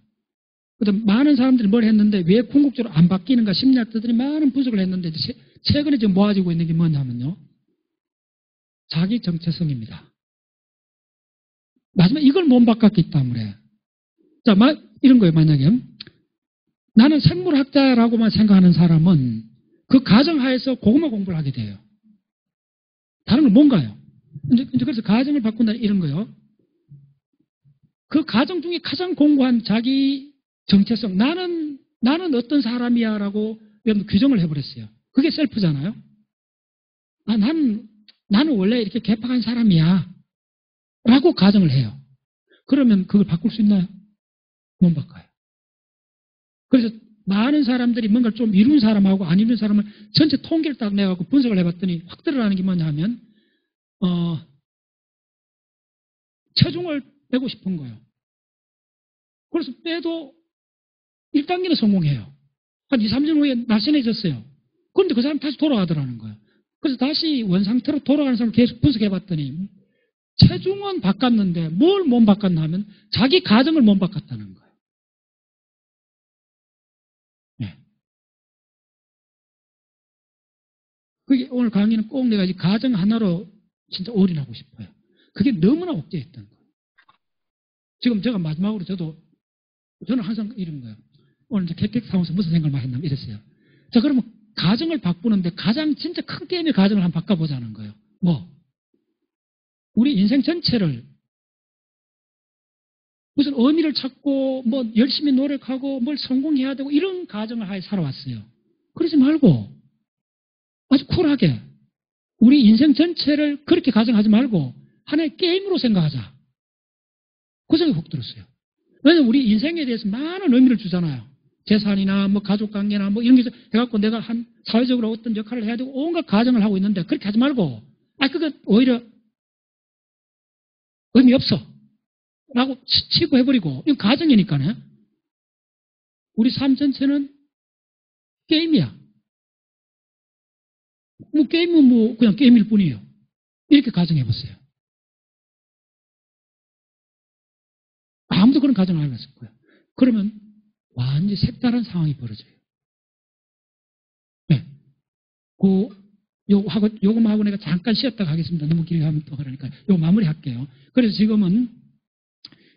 그다음 많은 사람들이 뭘 했는데 왜 궁극적으로 안 바뀌는가 심리학자들이 많은 분석을 했는데 최근에 지금 모아지고 있는 게 뭐냐면요. 자기 정체성입니다. 마지막에 이걸 못 바꿨기 때문에. 자, 이런 거예요. 만약에 나는 생물학자라고만 생각하는 사람은 그 가정하에서 고구마 공부를 하게 돼요. 다른 건 뭔가요? 이제 그래서 가정을 바꾼다 이런 거요. 그 가정 중에 가장 공고한 자기 정체성, 나는 어떤 사람이야 라고 규정을 해버렸어요. 그게 셀프잖아요. 나는 원래 이렇게 개팍한 사람이야 라고 가정을 해요. 그러면 그걸 바꿀 수 있나요? 못 바꿔요. 그래서 많은 사람들이 뭔가 좀 이룬 사람하고 안 이룬 사람을 전체 통계를 딱 내갖고 분석을 해봤더니 확 드러나는 게 뭐냐 하면 체중을 빼고 싶은 거예요. 그래서 빼도 1단계는 성공해요. 한 2, 3년 후에 날씬해졌어요. 그런데 그 사람 다시 돌아가더라는 거예요. 그래서 다시 원상태로 돌아가는 사람을 계속 분석해봤더니 체중은 바꿨는데 뭘 못 바꿨나 하면 자기 가정을 못 바꿨다는 거예요. 네. 그게 오늘 강의는 꼭 내가 이 가정 하나로 진짜 올인하고 싶어요. 그게 너무나 억제했던 거예요. 지금 제가 마지막으로 저는 항상 이런 거예요. 오늘 이제 객객사무소 무슨 생각을 많이 했냐면 이랬어요. 자, 그러면 가정을 바꾸는데 가장 진짜 큰 게임의 가정을 한번 바꿔보자는 거예요. 우리 인생 전체를 무슨 의미를 찾고 열심히 노력하고 뭘 성공해야 되고 이런 가정을 하에 살아왔어요. 그러지 말고 아주 쿨하게 우리 인생 전체를 그렇게 가정하지 말고 하나의 게임으로 생각하자. 그 생각이 훅 들었어요. 왜냐하면 우리 인생에 대해서 많은 의미를 주잖아요. 재산이나 가족관계나 이런 게 해갖고 내가 한 사회적으로 어떤 역할을 해야 되고 온갖 가정을 하고 있는데 그렇게 하지 말고 그거 오히려 의미 없어 라고 치부해버리고 이건 가정이니까요. 우리 삶 전체는 게임이야. 뭐 게임은 뭐 그냥 게임일 뿐이에요. 이렇게 가정해보세요. 아무도 그런 가정을 안 했을 거예요. 그러면 완전히 색다른 상황이 벌어져요. 네. 요거하고 내가 잠깐 쉬었다가 하겠습니다. 너무 길게 하면 또 그러니까 요 마무리 할게요. 그래서 지금은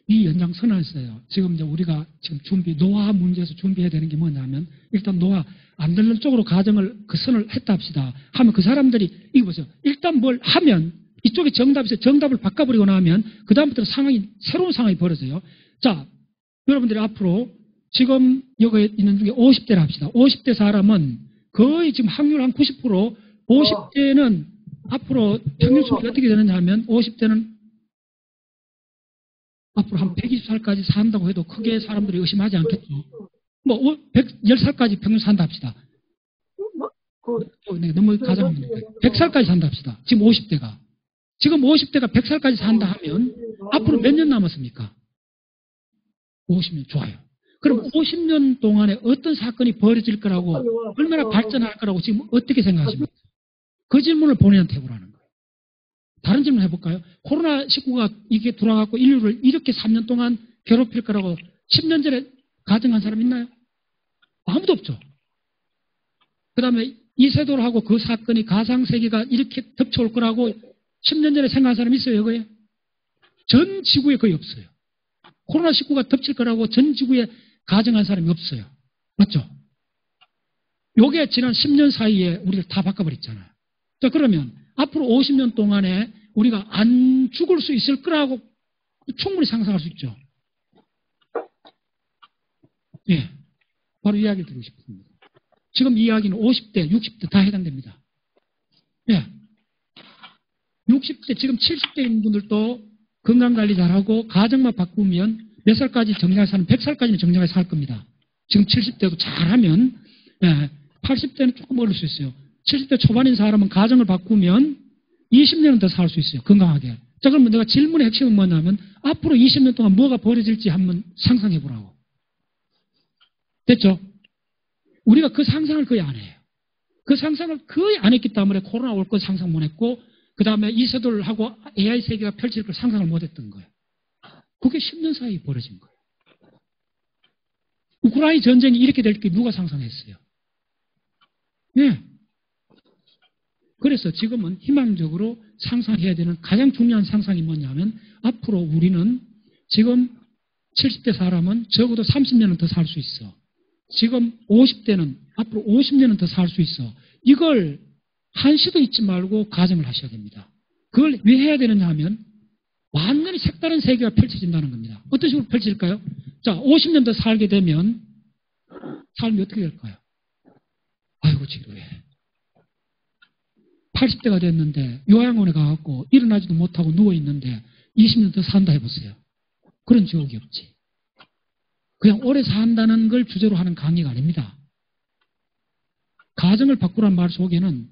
이 연장선을 했어요. 지금 이제 우리가 지금 노화 문제에서 준비해야 되는 게 뭐냐면, 일단 노화 안 되는 쪽으로 가정을, 그 선을 했다 합시다. 하면 그 사람들이, 이거 보세요. 일단 뭘 하면, 이쪽에 정답이 있어요. 정답을 바꿔버리고 나면, 그다음부터 새로운 상황이 벌어져요. 자, 여러분들이 앞으로, 지금 여기 있는 중에 50대를 합시다. 50대 사람은 거의 지금 확률 한 90%, 50대는 앞으로 평균 수명이 어떻게 되느냐 하면, 50대는 앞으로 한 120살까지 산다고 해도 크게 사람들이 의심하지 않겠죠. 뭐 10살까지 평균 산다 합시다. 네, 너무 가정합니다. 100살까지 산다 합시다. 지금 50대가. 지금 50대가 100살까지 산다 하면 앞으로 몇 년 남았습니까? 50년. 좋아요. 그럼 50년 동안에 어떤 사건이 벌어질 거라고, 얼마나 발전할 거라고 지금 어떻게 생각하십니까? 그 질문을 본인한테 해보라는 거예요. 다른 질문 해볼까요? 코로나19가 이게 돌아가고 인류를 이렇게 3년 동안 괴롭힐 거라고 10년 전에 가정한 사람 있나요? 아무도 없죠. 그 다음에 이세돌하고 그 사건이 가상세계가 이렇게 덮쳐올 거라고 10년 전에 생각한 사람 있어요, 여기에? 전 지구에 거의 없어요. 코로나19가 덮칠 거라고 전 지구에 가정한 사람이 없어요. 맞죠? 요게 지난 10년 사이에 우리를 다 바꿔버렸잖아요. 자, 그러면 앞으로 50년 동안에 우리가 안 죽을 수 있을 거라고 충분히 상상할 수 있죠. 예. 바로 이야기를 드리고 싶습니다. 지금 이 이야기는 50대, 60대 다 해당됩니다. 예. 60대, 지금 70대인 분들도 건강관리 잘하고 가정만 바꾸면 몇 살까지 정상에 사는 100살까지는 정상에 살 겁니다. 지금 70대도 잘하면, 예. 80대는 조금 어려울 수 있어요. 70대 초반인 사람은 가정을 바꾸면 20년은 더 살 수 있어요. 건강하게. 자, 그러면 내가 질문의 핵심은 뭐냐면, 앞으로 20년 동안 뭐가 벌어질지 한번 상상해 보라고. 됐죠? 우리가 그 상상을 거의 안 해요. 그 상상을 거의 안 했기 때문에 코로나 올 것 상상 못 했고, 그 다음에 이세돌하고 AI 세계가 펼칠 걸 상상을 못 했던 거예요. 그게 10년 사이에 벌어진 거예요. 우크라이나 전쟁이 이렇게 될 게 누가 상상했어요? 네. 그래서 지금은 희망적으로 상상해야 되는 가장 중요한 상상이 뭐냐면, 앞으로 우리는 지금 70대 사람은 적어도 30년은 더 살 수 있어. 지금 50대는 앞으로 50년은 더 살 수 있어. 이걸 한시도 잊지 말고 가정을 하셔야 됩니다. 그걸 왜 해야 되느냐 하면 완전히 색다른 세계가 펼쳐진다는 겁니다. 어떤 식으로 펼쳐질까요? 자, 50년 더 살게 되면 삶이 어떻게 될까요? 아이고 지루해. 80대가 됐는데 요양원에 가갖고 일어나지도 못하고 누워있는데 20년 더 산다 해보세요. 그런 지옥이 없지. 그냥 오래 산다는 걸 주제로 하는 강의가 아닙니다. 가정을 바꾸란 말 속에는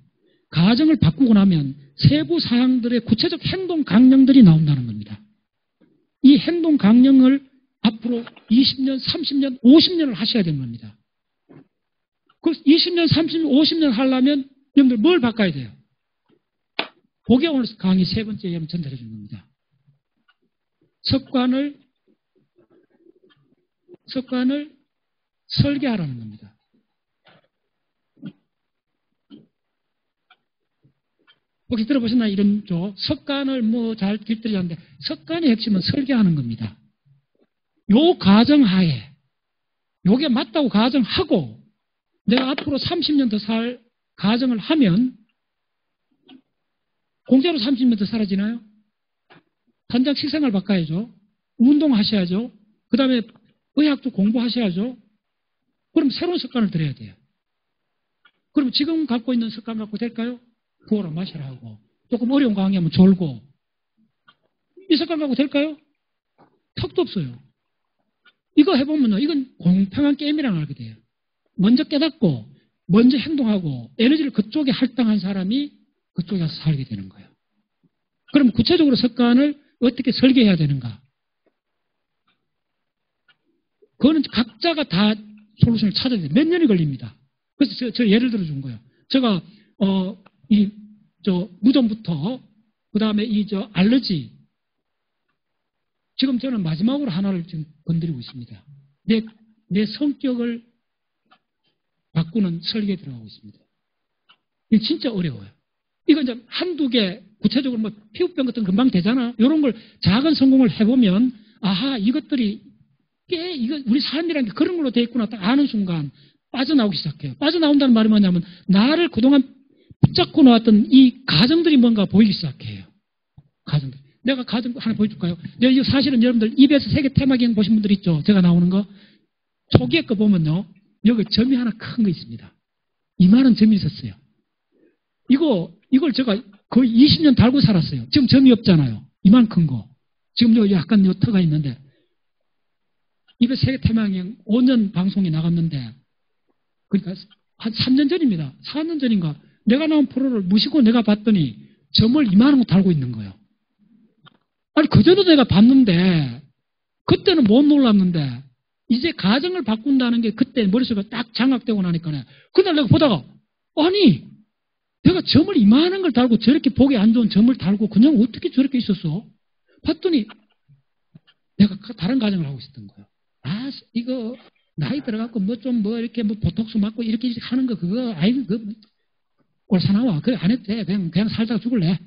가정을 바꾸고 나면 세부 사항들의 구체적 행동 강령들이 나온다는 겁니다. 이 행동 강령을 앞으로 20년, 30년, 50년을 하셔야 되는 겁니다. 그 20년, 30년, 50년 하려면 여러분들 뭘 바꿔야 돼요? 그게 오늘 강의 세 번째 예문 전달해 주는 겁니다. 습관을 설계하라는 겁니다. 혹시 들어보셨나요? 이런 습관을 뭐 잘 길들이는데 습관의 핵심은 설계하는 겁니다. 요 가정하에 요게 맞다고 가정하고 내가 앞으로 30년 더 살 가정을 하면 공짜로 30년 더 살아지나요? 단장 식생활 바꿔야죠. 운동하셔야죠. 그 다음에 의학도 공부하셔야죠. 그럼 새로운 습관을 들여야 돼요. 그럼 지금 갖고 있는 습관 갖고 될까요? 구워라 마셔라 하고 조금 어려운 거 강의하면 졸고 이 습관 갖고 될까요? 턱도 없어요. 이거 해보면 이건 공평한 게임이라는 걸 알게 돼요. 먼저 깨닫고 먼저 행동하고 에너지를 그쪽에 할당한 사람이 그쪽에 가서 살게 되는 거예요. 그럼 구체적으로 습관을 어떻게 설계해야 되는가? 그거는 각자가 다 솔루션을 찾아야 돼요. 몇 년이 걸립니다. 그래서 저 예를 들어 준 거예요. 제가, 무좀부터, 그 다음에 알러지. 지금 저는 마지막으로 하나를 지금 건드리고 있습니다. 내 성격을 바꾸는 설계에 들어가고 있습니다. 이게 진짜 어려워요. 이거 이제 한두 개, 구체적으로 뭐 피부병 같은 거 금방 되잖아. 이런 걸 작은 성공을 해보면, 아하, 이것들이 이거 우리 삶이라는 게 그런 걸로 돼 있구나 딱 아는 순간 빠져나오기 시작해요. 빠져나온다는 말이 뭐냐면, 나를 그동안 붙잡고 나왔던 이 가정들이 뭔가 보이기 시작해요. 가정들. 내가 가정 하나 보여줄까요? 이거 사실은 여러분들 EBS 세계 테마기행 보신 분들 있죠? 제가 나오는 거. 초기에 거 보면요. 여기 점이 하나 큰 거 있습니다. 이만한 점이 있었어요. 이걸 제가 거의 20년 달고 살았어요. 지금 점이 없잖아요. 이만 큰 거. 지금 약간 터가 있는데. EBS 세계 테마기행 5년 방송에 나갔는데, 그러니까 한 3년 전입니다. 4년 전인가. 내가 나온 프로를 무시고 내가 봤더니 점을 이만한 거 달고 있는 거예요. 아니, 그전에도 내가 봤는데, 그때는 못 놀랐는데, 이제 가정을 바꾼다는 게 그때 머릿속에 딱 장악되고 나니까, 그날 내가 보다가, 아니, 내가 점을 이만한 걸 달고 저렇게 보기 안 좋은 점을 달고 그냥 어떻게 저렇게 있었어? 봤더니, 내가 다른 가정을 하고 있었던 거예요. 아, 이거, 나이 들어갖고 이렇게 보톡스 맞고 이렇게 하는 거, 그거, 꼴사 나와. 그래, 안 해도 돼. 그냥 살다가 죽을래.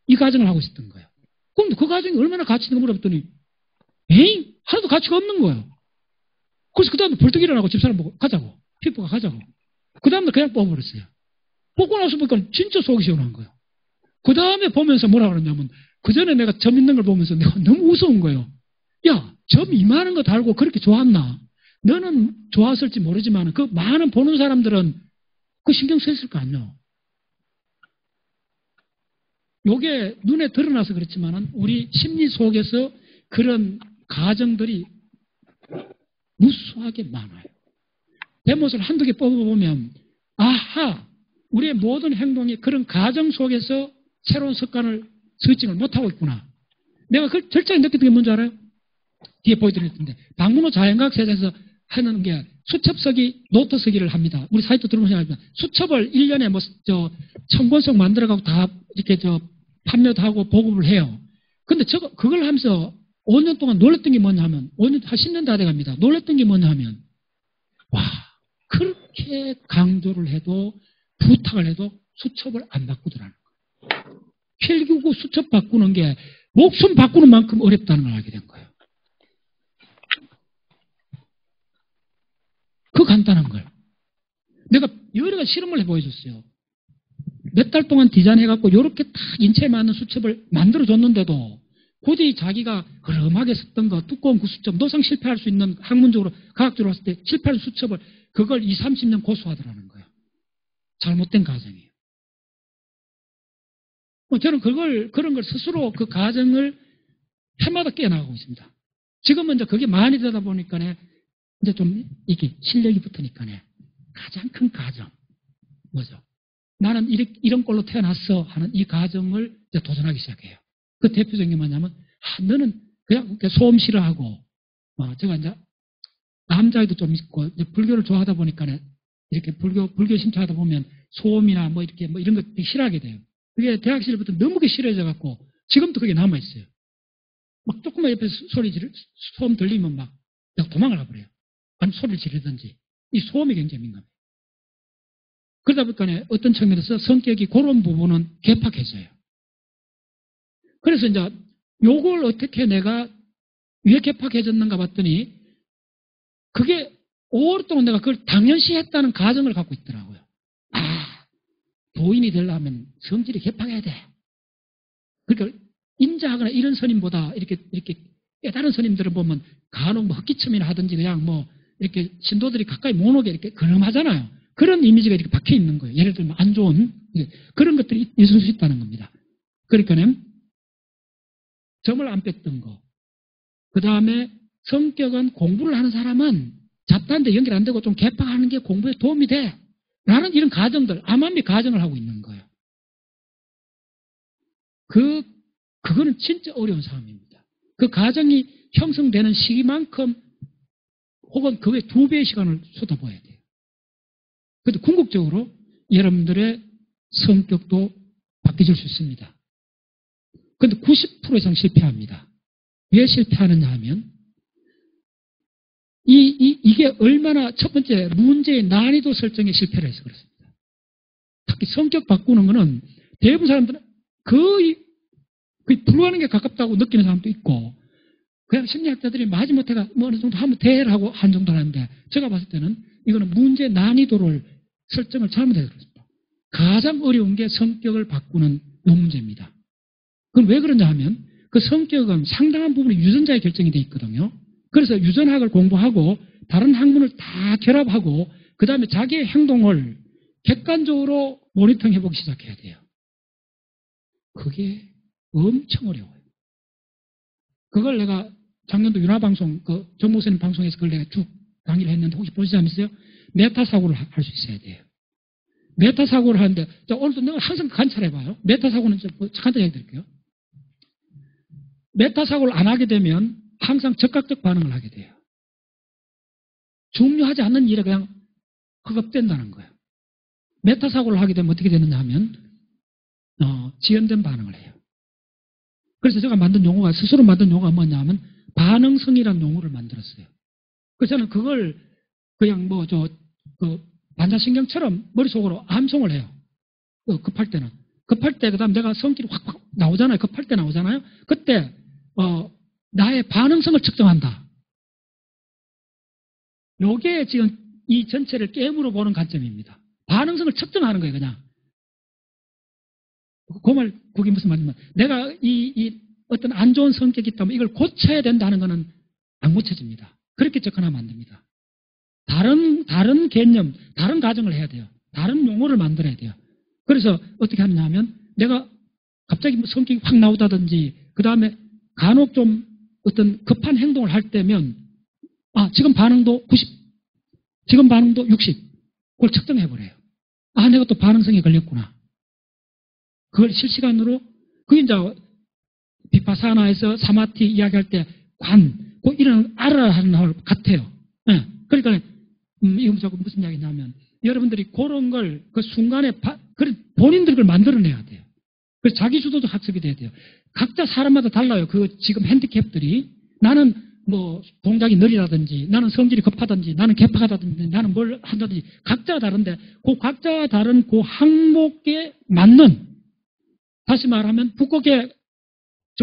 이 가정을 하고 있었던 거예요. 그럼 그 가정이 얼마나 가치 있는 거 물어봤더니, 에잉? 하나도 가치가 없는 거예요. 그래서 그 다음에 벌떡 일어나고 집사람 보고 가자고. 피부가 가자고. 그 다음에 그냥 뽑아버렸어요. 뽑고 나서 보니까 진짜 속이 시원한 거예요. 그 다음에 보면서 뭐라 그러냐면, 그 전에 내가 점 있는 걸 보면서 내가 너무 무서운 거예요. 야, 점 이만한 거 달고 그렇게 좋았나? 너는 좋았을지 모르지만 그 많은 보는 사람들은 그 신경 쓰였을 거 아니야. 요게 눈에 드러나서 그렇지만은 우리 심리 속에서 그런 가정들이 무수하게 많아요. 대못을 한두 개 뽑아보면, 아하, 우리의 모든 행동이 그런 가정 속에서 새로운 습관을 설정을 못하고 있구나. 내가 그 절차에 느꼈던 게 뭔지 알아요? 뒤에 보여드릴 텐데, 박문호 자연과학 세상에서 하는 게 수첩서기, 노트서기를 합니다. 우리 사이트 들어보시면 알지만, 수첩을 1년에 천권석 만들어가고 다 이렇게 판매도 하고 보급을 해요. 근데 그걸 하면서 5년 동안 놀랬던 게 뭐냐 하면, 5년, 한 10년 다 돼갑니다. 놀랬던 게 뭐냐 하면, 와, 그렇게 강조를 해도, 부탁을 해도 수첩을 안 바꾸더라는 거예요. 필기구 수첩 바꾸는 게 목숨 바꾸는 만큼 어렵다는 걸 알게 된 거예요. 그 간단한 걸. 내가 여러 가지 실험을 해보여줬어요. 몇 달 동안 디자인해갖고 이렇게 딱 인체에 맞는 수첩을 만들어줬는데도 굳이 자기가 흐름하게 썼던 거, 두꺼운 그 수첩, 노상 실패할 수 있는 학문적으로, 과학적으로 봤을 때 실패할 수첩을 그걸 20, 30년 고수하더라는 거예요. 잘못된 가정이에요. 저는 그런 걸 스스로 그 가정을 해마다 깨어나가고 있습니다. 지금은 이제 그게 많이 되다 보니까 이제 좀 이게 실력이 붙으니까 가장 큰 가정. 뭐죠? 나는 이런 꼴로 태어났어 하는 이 가정을 이제 도전하기 시작해요. 그 대표적인 게 뭐냐면, 너는 그냥 소음 싫어하고, 제가 이제 남자애도 좀 있고, 이제 불교를 좋아하다 보니까 이렇게 불교 심취하다 보면 소음이나 이런 거 되게 싫어하게 돼요. 그게 대학 시절부터 너무 싫어져 갖고, 지금도 그게 남아있어요. 막 조금만 옆에서 소음 들리면 막 도망을 가버려요. 아니면 소리를 지르든지. 이 소음이 굉장히 민감해요. 그러다 보니까 어떤 측면에서 성격이 그런 부분은 개팍해져요. 그래서 이제 요걸 어떻게 내가 왜 개팍해졌는가 봤더니 그게 오랫동안 내가 그걸 당연시 했다는 가정을 갖고 있더라고요. 도인이 되려면 성질이 개팍해야 돼. 그러니까 임자하거나 이런 스님보다 이렇게 깨달은 스님들을 보면 간혹 헛기침이나 하든지 그냥 이렇게 신도들이 가까이 못 오게 이렇게 근엄하잖아요. 그런 이미지가 이렇게 박혀 있는 거예요. 예를 들면 안 좋은 그런 것들이 있을 수 있다는 겁니다. 그러니까는 점을 안 뺐던 거. 그 다음에 성격은 공부를 하는 사람은 잡다한테 연결 안 되고 좀 개팍하는 게 공부에 도움이 돼. 라는 이런 가정들, 암암리 가정을 하고 있는 거예요. 그거는 진짜 어려운 상황입니다. 그 가정이 형성되는 시기만큼 혹은 그의 2배의 시간을 쏟아부어야 돼요. 그런데 궁극적으로 여러분들의 성격도 바뀌어질 수 있습니다. 그런데 90% 이상 실패합니다. 왜 실패하느냐 하면 이게 얼마나 첫 번째 문제의 난이도 설정에 실패를 해서 그렇습니다. 특히 성격 바꾸는 거는 대부분 사람들은 거의 불가능에 가깝다고 느끼는 사람도 있고 그냥 심리학자들이 마지못해가 뭐 어느 정도 하면 돼라고 한 정도 하는데 제가 봤을 때는 이거는 문제 난이도를 설정을 잘못해서 그렇습니다. 가장 어려운 게 성격을 바꾸는 이 문제입니다. 그럼 왜 그러냐 하면 그 성격은 상당한 부분이 유전자에 결정이 되어 있거든요. 그래서 유전학을 공부하고 다른 학문을 다 결합하고 그 다음에 자기의 행동을 객관적으로 모니터링 해보기 시작해야 돼요. 그게 엄청 어려워요. 그걸 내가 작년도 윤화방송, 정 목사님 방송에서 그걸 내가 쭉 강의를 했는데 혹시 보시지 않으세요? 메타사고를 할 수 있어야 돼요. 메타사고를 하는데 오늘도 내가 항상 관찰해봐요. 메타사고는 간단히 얘기 드릴게요. 메타사고를 안 하게 되면 항상 적극적 반응을 하게 돼요. 중요하지 않는 일에 그냥 흑업된다는 거예요. 메타사고를 하게 되면 어떻게 되느냐 하면 지연된 반응을 해요. 그래서 제가 스스로 만든 용어가 뭐냐 하면 반응성이라는 용어를 만들었어요. 그래서 저는 그걸 그냥 반사신경처럼 머릿속으로 암송을 해요. 급할 때는. 급할 때, 그 다음 내가 성질이 확 나오잖아요. 급할 때 나오잖아요. 그때, 나의 반응성을 측정한다. 요게 지금 이 전체를 게임으로 보는 관점입니다. 반응성을 측정하는 거예요, 그냥. 그게 무슨 말이냐면, 내가 어떤 안 좋은 성격이 있다면 이걸 고쳐야 된다는 것은 안 고쳐집니다. 그렇게 접근하면 안 됩니다. 다른 개념, 다른 가정을 해야 돼요. 다른 용어를 만들어야 돼요. 그래서 어떻게 하느냐 하면, 내가 갑자기 성격이 확 나오다든지, 그 다음에 간혹 좀 어떤 급한 행동을 할 때면, 지금 반응도 90, 지금 반응도 60, 그걸 측정해버려요. 내가 또 반응성에 걸렸구나. 그걸 실시간으로, 그게 이제 비파사나에서 사마티 이야기할 때 이런 알아야 하는 것 같아요. 네. 그러니까, 이건 조금 무슨 이야기냐면, 여러분들이 그런 걸 그 순간에 본인들 걸 만들어내야 돼요. 그래서 자기주도적 학습이 돼야 돼요. 각자 사람마다 달라요. 지금 핸디캡들이. 나는 동작이 느리다든지, 나는 성질이 급하든지, 나는 개파하다든지, 나는 뭘 한다든지, 각자가 다른데, 각자가 다른 항목에 맞는, 다시 말하면, 북극에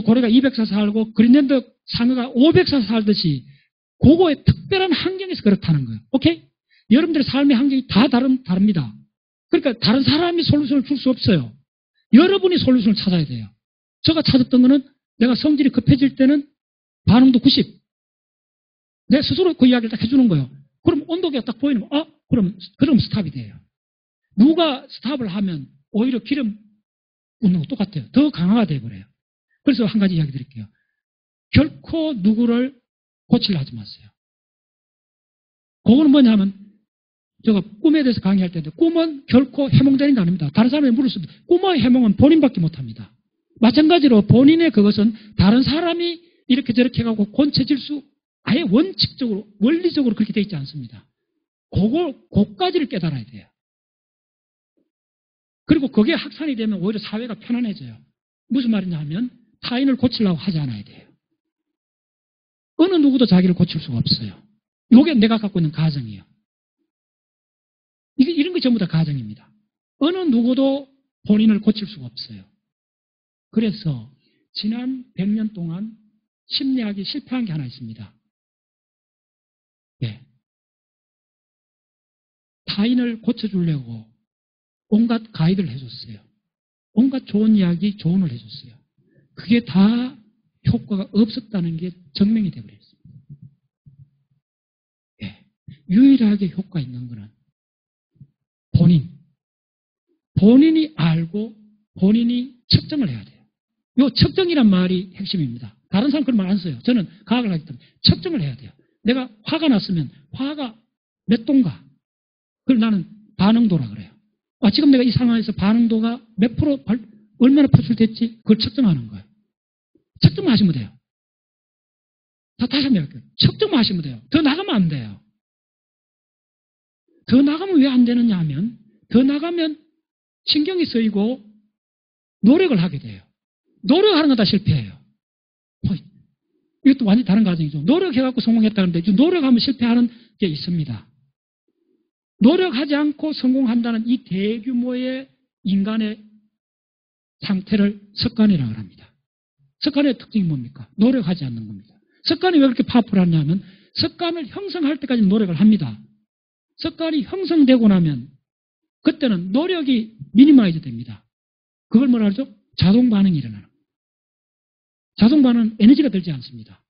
고래가 200사 살고, 그린랜드 상어가 500사 살듯이, 그거의 특별한 환경에서 그렇다는 거예요. 오케이? 여러분들의 삶의 환경이 다 다릅니다. 그러니까 다른 사람이 솔루션을 줄 수 없어요. 여러분이 솔루션을 찾아야 돼요. 제가 찾았던 거는 내가 성질이 급해질 때는 반응도 90. 내 스스로 그 이야기를 딱 해주는 거예요. 그럼 온도계가 딱 보이면, 그럼 스탑이 돼요. 누가 스탑을 하면 오히려 기름 붓는 거 똑같아요. 더 강화가 돼버려요. 그래서 한 가지 이야기 드릴게요. 결코 누구를 고치려 하지 마세요. 그거는 뭐냐면, 제가 꿈에 대해서 강의할 때인데, 꿈은 결코 해몽되는 게 아닙니다. 다른 사람이 물었습니다. 꿈의 해몽은 본인밖에 못합니다. 마찬가지로 본인의 그것은 다른 사람이 이렇게 저렇게 해가고 고쳐질 수, 아예 원칙적으로, 원리적으로 그렇게 되어 있지 않습니다. 그거까지를 깨달아야 돼요. 그리고 그게 확산이 되면 오히려 사회가 편안해져요. 무슨 말이냐 하면, 타인을 고치려고 하지 않아야 돼요. 어느 누구도 자기를 고칠 수가 없어요. 이게 내가 갖고 있는 가정이에요. 이런 게 전부 다 가정입니다. 어느 누구도 본인을 고칠 수가 없어요. 그래서 지난 100년 동안 심리학이 실패한 게 하나 있습니다. 네. 타인을 고쳐주려고 온갖 가이드를 해줬어요. 온갖 좋은 이야기, 조언을 해줬어요. 그게 다 효과가 없었다는 게 증명이 되어버렸습니다. 네. 유일하게 효과 있는 거는 본인이 알고 본인이 측정을 해야 돼요. 이 측정이란 말이 핵심입니다. 다른 사람 그런 말 안 써요. 저는 과학을 하기 때문에 측정을 해야 돼요. 내가 화가 났으면 화가 몇 도인가? 그걸 나는 반응도라 그래요. 지금 내가 이 상황에서 반응도가 몇 프로 얼마나 표출됐지? 그걸 측정하는 거예요. 측정만 하시면 돼요. 다시 한번 할게요. 측정만 하시면 돼요. 더 나가면 안 돼요. 더 나가면 왜 안 되느냐 하면, 더 나가면 신경이 쓰이고 노력을 하게 돼요. 노력하는 건 다 실패해요. 이것도 완전히 다른 과정이죠. 노력해갖고 성공했다는데 노력하면 실패하는 게 있습니다. 노력하지 않고 성공한다는 이 대규모의 인간의 상태를 습관이라고 합니다. 습관의 특징이 뭡니까? 노력하지 않는 겁니다. 습관이 왜 그렇게 파워풀하냐면 습관을 형성할 때까지 노력을 합니다. 습관이 형성되고 나면 그때는 노력이 미니마이즈 됩니다. 그걸 뭐라 하죠? 자동 반응이 일어나는 겁니다. 자동 반응은 에너지가 들지 않습니다.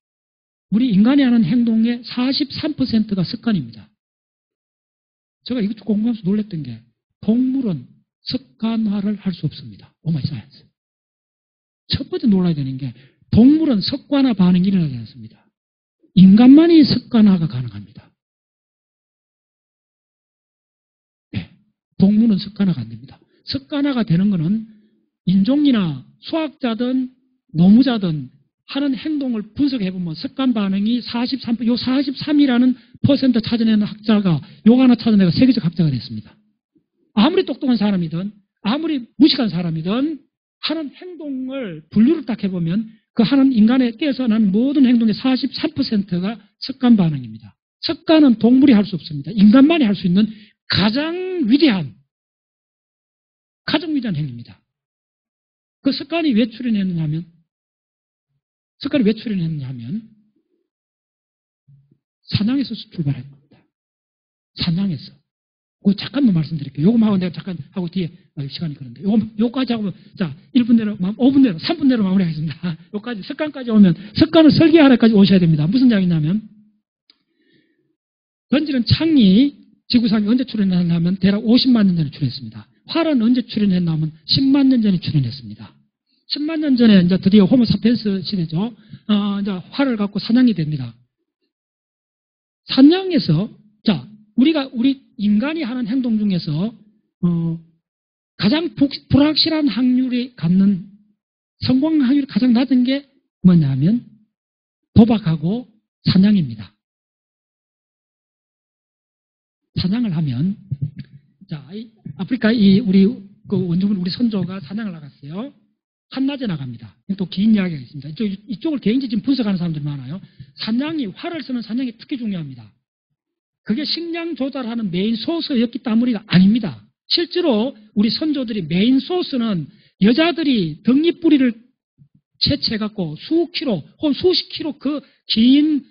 우리 인간이 하는 행동의 43%가 습관입니다. 제가 이것 공부하면서 놀랬던 게 동물은 습관화를 할 수 없습니다. 오마이 사이언스. 첫 번째 놀라야 되는 게 동물은 습관화 반응이 일어나지 않습니다. 인간만이 습관화가 가능합니다. 네, 동물은 습관화가 안 됩니다. 습관화가 되는 것은 인종이나 수학자든 노무자든 하는 행동을 분석해보면 습관 반응이 43%, 요 43이라는 퍼센트 찾아내는 학자가 요거 하나 찾아내가 세계적 학자가 됐습니다. 아무리 똑똑한 사람이든 아무리 무식한 사람이든 하는 행동을 분류를 딱 해보면 그 하는 인간의 깨어나는 모든 행동의 43%가 습관 반응입니다. 습관은 동물이 할 수 없습니다. 인간만이 할 수 있는 가장 위대한 행위입니다. 그 습관이 왜 출현했느냐면 사냥에서 출발한 겁니다. 사냥에서. 그거 잠깐만 말씀드릴게요. 요거 하고 내가 잠깐 하고 뒤에 시간이 그런데 요거까지 하고 자 1분 내로 5분 내로 3분 내로 마무리하겠습니다. 요까지 습관까지 오면 습관을 설계하러까지 오셔야 됩니다. 무슨 이야기냐면 던지는 창이 지구상에 언제 출현했냐면 대략 50만 년 전에 출현했습니다. 활은 언제 출현했냐면 10만 년 전에 출현했습니다. 10만 년 전에 이제 드디어 호모 사피엔스 시대죠. 이제 활을 갖고 사냥이 됩니다. 사냥에서 우리 인간이 하는 행동 중에서 가장 불확실한 확률이 갖는 성공 확률이 가장 낮은 게 뭐냐면 도박하고 사냥입니다. 사냥을 하면 아프리카 우리 그 원주민 우리 선조가 사냥을 나갔어요. 한낮에 나갑니다. 또 긴 이야기가 있습니다. 이쪽을 개인적으로 지금 분석하는 사람들이 많아요. 활을 쓰는 사냥이 특히 중요합니다. 그게 식량 조달하는 메인 소스였기 때문이가 아닙니다. 실제로 우리 선조들이 메인 소스는 여자들이 덩잎뿌리를 채취해갖고 수킬로 혹은 수십 킬로 그 긴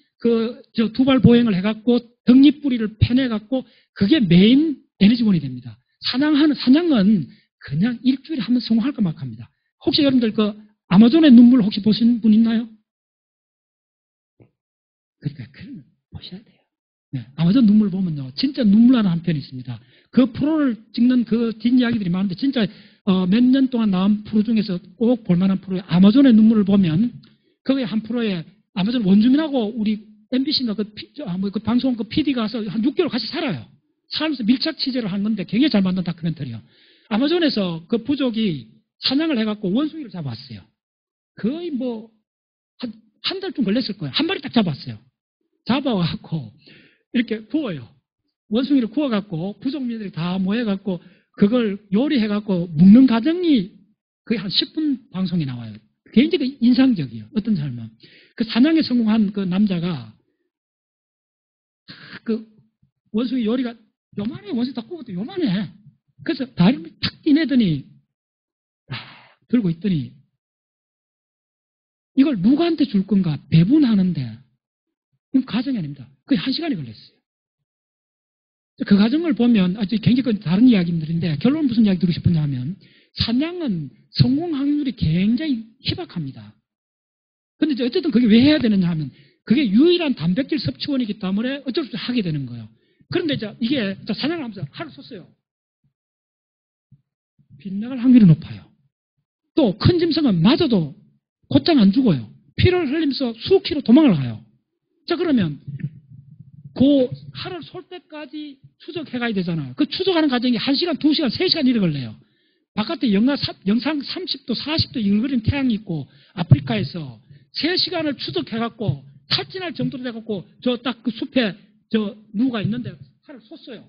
두발 보행을 해갖고 덩잎뿌리를 패내갖고 그게 메인 에너지원이 됩니다. 사냥은 그냥 일주일에 한 번 성공할까 막합니다. 혹시 여러분들 아마존의 눈물 혹시 보신 분 있나요? 그러니까 그런 거 보셔야 돼요. 네, 아마존 눈물 보면요. 진짜 눈물 나는 한 편이 있습니다. 그 프로를 찍는 그 뒷이야기들이 많은데 진짜 몇 년 동안 나온 프로 중에서 꼭 볼만한 프로에 아마존의 눈물을 보면 거기에 한 프로에 아마존 원주민하고 우리 MBC인가 그 방송 그 PD가 가서 한 6개월 같이 살아요. 살면서 밀착 취재를 한 건데 굉장히 잘 만든 다큐멘터리요. 아마존에서 그 부족이 사냥을 해갖고 원숭이를 잡았어요. 거의 한 달쯤 걸렸을 거예요. 한 마리 딱 잡았어요. 잡아갖고 이렇게 구워요. 원숭이를 구워갖고 부족민들이 다 모여갖고 그걸 요리해갖고 먹는 과정이 거의 한 10분 방송이 나와요. 굉장히 인상적이에요. 어떤 삶은. 그 사냥에 성공한 그 남자가 그 원숭이 요리가 요만해. 원숭이 다 구워도 요만해. 그래서 다리를 탁 떼내더니 들고 있더니 이걸 누구한테 줄 건가 배분하는데 이건 과정이 아닙니다. 거의 1시간이 걸렸어요. 그 과정을 보면 아주 굉장히 다른 이야기들인데 결론은 무슨 이야기 드리고 싶으냐 하면 사냥은 성공 확률이 굉장히 희박합니다. 그런데 어쨌든 그게 왜 해야 되느냐 하면 그게 유일한 단백질 섭취원이기 때문에 어쩔 수 없이 하게 되는 거예요. 그런데 이게 사냥을 하면서 하루 썼어요. 빗나갈 확률이 높아요. 또 큰 짐승은 맞아도 곧장 안 죽어요. 피를 흘리면서 수킬로 도망을 가요. 자 그러면 그 하루를 쏠 때까지 추적해 가야 되잖아요. 그 추적하는 과정이 1시간, 2시간, 3시간 이래 걸려요. 바깥에 영상 30도, 40도 일그린 태양이 있고 아프리카에서 3시간을 추적해갖고 탈진할 정도로 돼갖고 저 딱 그 숲에 저 누가 있는데 칼을 쏘어요.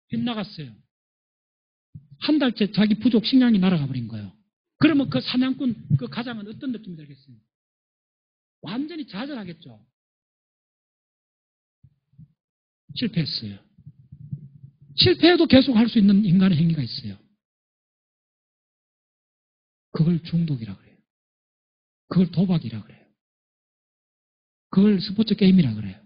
빗나갔어요. 한 달째 자기 부족 식량이 날아가 버린 거예요. 그러면 그 사냥꾼, 그 가장은 어떤 느낌이 들겠어요? 완전히 좌절하겠죠. 실패했어요. 실패해도 계속 할 수 있는 인간의 행위가 있어요. 그걸 중독이라 그래요. 그걸 도박이라 그래요. 그걸 스포츠 게임이라 그래요.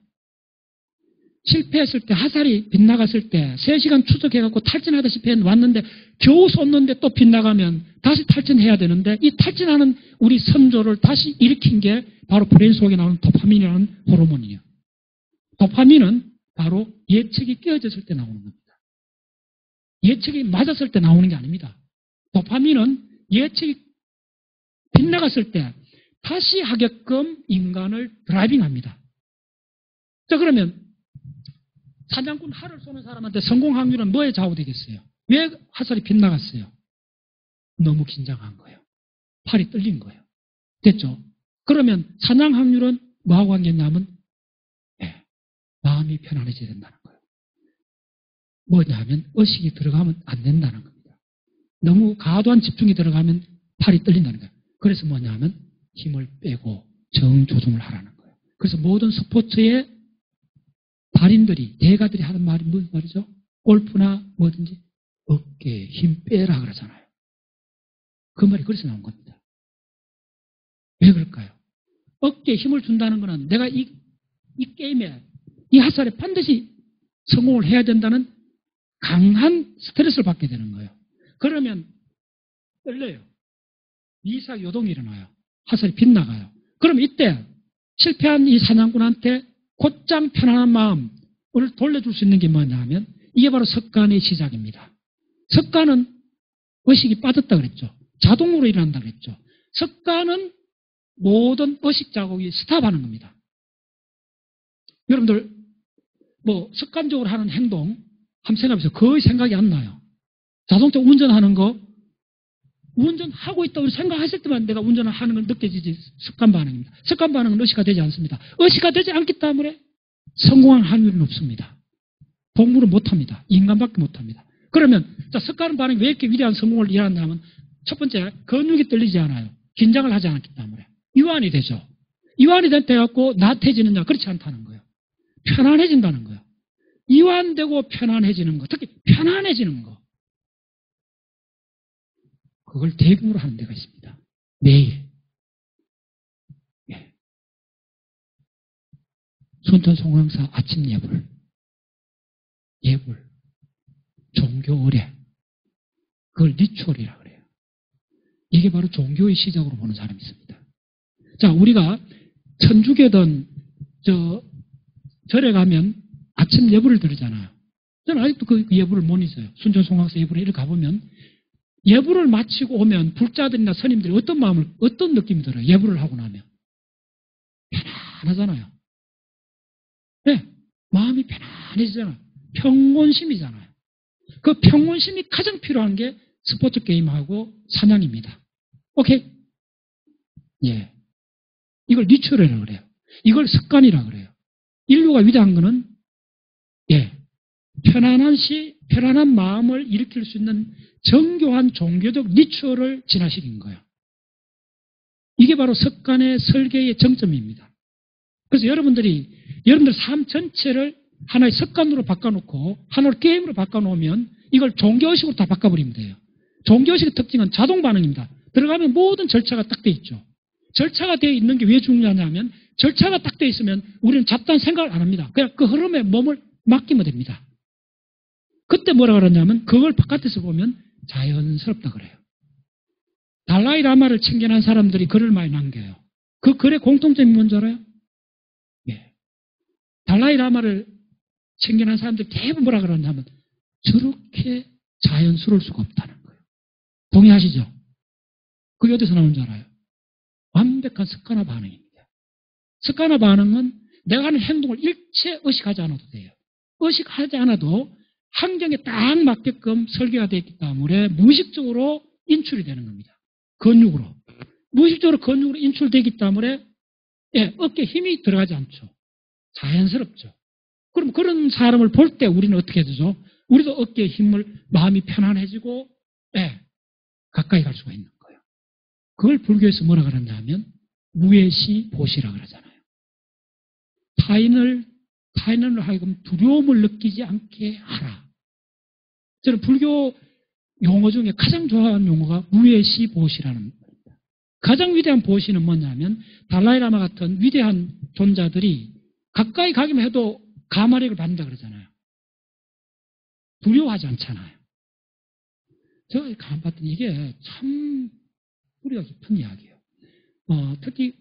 실패했을 때, 화살이 빗나갔을 때 3시간 추적해갖고 탈진하다시피 왔는데 겨우 쏟는데 또 빗나가면 다시 탈진해야 되는데, 이 탈진하는 우리 선조를 다시 일으킨 게 바로 브레인 속에 나오는 도파민이라는 호르몬이에요. 도파민은 바로 예측이 깨어졌을 때 나오는 겁니다. 예측이 맞았을 때 나오는 게 아닙니다. 도파민은 예측이 빗나갔을 때 다시 하게끔 인간을 드라이빙합니다. 자, 그러면 사냥꾼 활을 쏘는 사람한테 성공 확률은 뭐에 좌우되겠어요? 왜 화살이 빗나갔어요? 너무 긴장한 거예요. 팔이 떨린 거예요. 됐죠? 그러면 사냥 확률은 뭐하고 관계냐면 마음이 편안해져야 된다는 거예요. 뭐냐면 의식이 들어가면 안 된다는 겁니다. 너무 과도한 집중이 들어가면 팔이 떨린다는 거예요. 그래서 뭐냐면 힘을 빼고 정조정을 하라는 거예요. 그래서 모든 스포츠의 달인들이, 대가들이 하는 말이 무슨 말이죠? 골프나 뭐든지 어깨에 힘 빼라 그러잖아요. 그 말이 그래서 나온 겁니다. 왜 그럴까요? 어깨에 힘을 준다는 것은 내가 이 게임에, 이 화살에 반드시 성공을 해야 된다는 강한 스트레스를 받게 되는 거예요. 그러면 떨려요. 미사 요동이 일어나요. 화살이 빗나가요. 그럼 이때 실패한 이 사냥꾼한테 곧장 편안한 마음을 돌려줄 수 있는 게 뭐냐 하면 이게 바로 습관의 시작입니다. 습관은 의식이 빠졌다 그랬죠. 자동으로 일어난다 그랬죠. 습관은 모든 의식 자극이 스탑하는 겁니다. 여러분들 뭐 습관적으로 하는 행동 한번 생각해보세요. 거의 생각이 안 나요. 자동차 운전하는 거 운전하고 있다고 생각하실 때만 내가 운전을 하는 걸 느껴지지 습관 반응입니다. 습관 반응은 의식화 되지 않습니다. 의식화 되지 않기 때문에 성공할 확률이 높습니다. 동물은 못합니다. 인간밖에 못합니다. 그러면 자, 습관 반응이 왜 이렇게 위대한 성공을 일어나냐면 첫 번째, 근육이 떨리지 않아요. 긴장을 하지 않았기 때문에. 이완이 되죠. 이완이 돼갖고 나태해지느냐? 그렇지 않다는 거예요. 편안해진다는 거예요. 이완되고 편안해지는 거, 특히 편안해지는 거. 그걸 대규모로 하는 데가 있습니다. 매일. 예. 순천송황사 아침 예불, 종교 의례, 그걸 리추얼이라고 그래요. 이게 바로 종교의 시작으로 보는 사람이 있습니다. 자, 우리가 천주교든 절에 가면 아침 예불을 드리잖아요. 저는 아직도 그 예불을 못 잊어요. 순천송황사 예불에 이렇게 가보면 예불을 마치고 오면 불자들이나 스님들이 어떤 느낌이 들어요? 예불을 하고 나면. 편안하잖아요. 네, 마음이 편안해지잖아요. 평온심이잖아요. 그 평온심이 가장 필요한 게 스포츠 게임하고 사냥입니다. 오케이? 예. 이걸 리추얼이라고 그래요. 이걸 습관이라고 그래요. 인류가 위대한 거는, 예. 편안한 마음을 일으킬 수 있는 정교한 종교적 리추얼을 진화시킨 거예요. 이게 바로 습관의 설계의 정점입니다. 그래서 여러분들 삶 전체를 하나의 습관으로 바꿔놓고 하나의 게임으로 바꿔놓으면 이걸 종교의식으로 다 바꿔버리면 돼요. 종교의식의 특징은 자동 반응입니다. 들어가면 모든 절차가 딱 돼 있죠. 절차가 되어 있는 게 왜 중요하냐면 절차가 딱 돼 있으면 우리는 잡다한 생각을 안 합니다. 그냥 그 흐름에 몸을 맡기면 됩니다. 그때 뭐라 그러냐면 그걸 바깥에서 보면 자연스럽다 그래요. 달라이 라마를 챙겨난 사람들이 글을 많이 남겨요. 그 글의 공통점이 뭔지 알아요? 예. 달라이 라마를 챙겨난 사람들이 대부분 뭐라 그러냐면 저렇게 자연스러울 수가 없다는 거예요. 동의하시죠? 그게 어디서 나오는 줄 알아요? 완벽한 습관화 반응입니다. 습관화 반응은 내가 하는 행동을 일체 의식하지 않아도 돼요. 의식하지 않아도 환경에 딱 맞게끔 설계가 되어 있기 때문에 무의식적으로 인출이 되는 겁니다. 근육으로. 무의식적으로 근육으로 인출되기 때문에 어깨에 힘이 들어가지 않죠. 자연스럽죠. 그럼 그런 사람을 볼 때 우리는 어떻게 되죠? 우리도 어깨에 힘을, 마음이 편안해지고, 예, 가까이 갈 수가 있는 거예요. 그걸 불교에서 뭐라 그러냐 하면, 무예시 보시라 그러잖아요. 타인을 하여금 두려움을 느끼지 않게 하라. 저는 불교 용어 중에 가장 좋아하는 용어가 무예시 보시라는 말입니다. 가장 위대한 보시는 뭐냐면 달라이라마 같은 위대한 존자들이 가까이 가기만 해도 가마력을 받는다 그러잖아요. 두려워하지 않잖아요. 제가 가만 봤더니 이게 참 뿌리가 깊은 이야기예요. 특히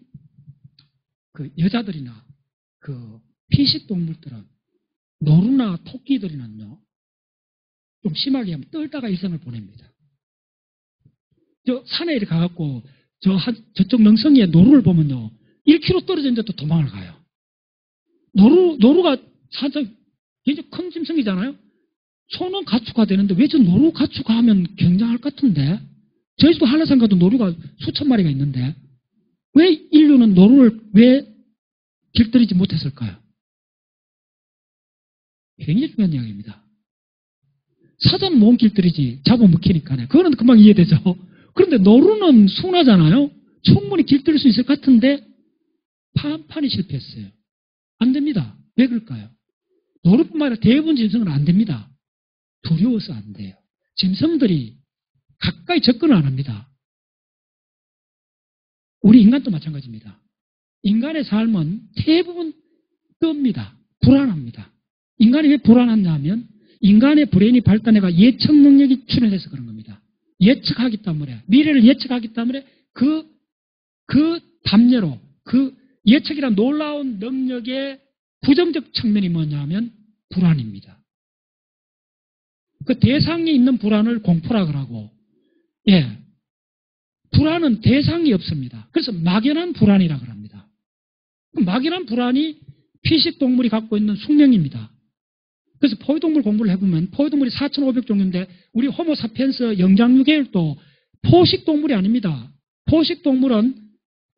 그 여자들이나 그 피식동물들은 노루나 토끼들이는요, 좀 심하게 하면 떨다가 일생을 보냅니다. 저 산에 이렇게 가갖고 저쪽 능성이에 노루를 보면요, 1km 떨어졌는데도 도망을 가요. 노루가 사실 굉장히 큰 짐승이잖아요. 소는 가축화 되는데 왜 저 노루 가축화하면 굉장할 것 같은데? 저희도 한라산 가도 노루가 수천 마리가 있는데 왜 인류는 노루를 왜 길들이지 못했을까요? 굉장히 중요한 이야기입니다. 사자는 못 길들이지 잡아먹히니까요. 그거는 금방 이해되죠. 그런데 노루는 순하잖아요. 충분히 길들일 수 있을 것 같은데 판이 실패했어요. 안 됩니다. 왜 그럴까요? 노루뿐만 아니라 대부분 짐승은 안 됩니다. 두려워서 안 돼요. 짐승들이 가까이 접근을 안 합니다. 우리 인간도 마찬가지입니다. 인간의 삶은 대부분 뜹니다. 불안합니다. 인간이 왜 불안하냐 하면 인간의 브레인이 발달해가 예측 능력이 출현해서 그런 겁니다. 예측하기 때문에, 미래를 예측하기 때문에 그 담례로, 그 예측이란 놀라운 능력의 부정적 측면이 뭐냐 하면 불안입니다. 그 대상이 있는 불안을 공포라 그러고, 예. 불안은 대상이 없습니다. 그래서 막연한 불안이라 그럽니다. 막연한 불안이 피식동물이 갖고 있는 숙명입니다. 그래서 포유동물 공부를 해보면 포유동물이 4,500종류인데 우리 호모사피엔스 영장류계열도 포식동물이 아닙니다. 포식동물은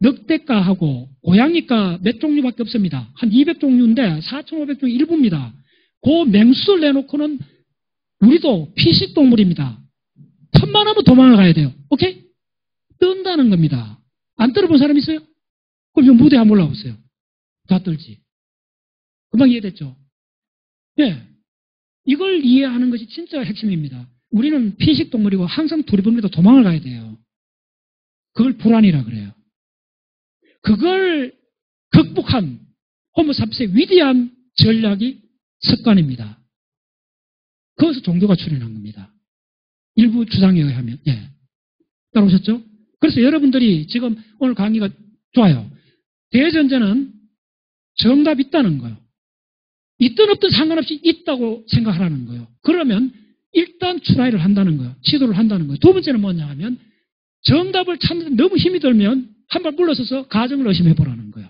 늑대과하고 고양이과 몇 종류밖에 없습니다. 한 200종류인데 4,500종류 일부입니다. 그 맹수를 내놓고는 우리도 피식동물입니다. 천만 하면 도망을 가야 돼요. 오케이? 뜬다는 겁니다. 안 떨어본 사람 있어요? 그럼 이 무대 한번 올라오세요. 다 떨지. 금방 이해됐죠? 네. 이걸 이해하는 것이 진짜 핵심입니다. 우리는 피식동물이고 항상 두리번에도 도망을 가야 돼요. 그걸 불안이라 그래요. 그걸 극복한 호모사피스의 위대한 전략이 습관입니다. 거기서 종교가 출현한 겁니다. 일부 주장에 의하면. 예. 따라오셨죠? 그래서 여러분들이 지금 오늘 강의가 좋아요. 대전제는 정답이 있다는 거예요. 있든 없든 상관없이 있다고 생각하라는 거예요. 그러면 일단 추라이를 한다는 거예요. 지도를 한다는 거예요. 두 번째는 뭐냐 하면 정답을 찾는 데 너무 힘이 들면 한 발 물러서서 가정을 의심해보라는 거예요.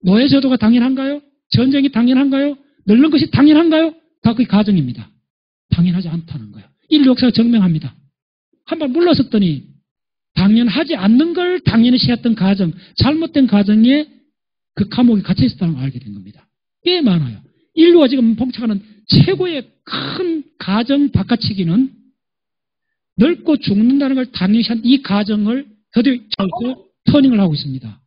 노예제도가 당연한가요? 전쟁이 당연한가요? 늙는 것이 당연한가요? 다 그게 가정입니다. 당연하지 않다는 거예요. 인류 역사가 증명합니다. 한 발 물러섰더니 당연하지 않는 걸 당연히 시했던 가정, 잘못된 가정에 그 감옥에 갇혀 있었다는 걸 알게 된 겁니다. 꽤 많아요. 인류가 지금 봉착하는 최고의 큰 가정 바깥치기는 늙고 죽는다는 걸 당연시한 이 가정을 드디어 잡고 터닝을 하고 있습니다.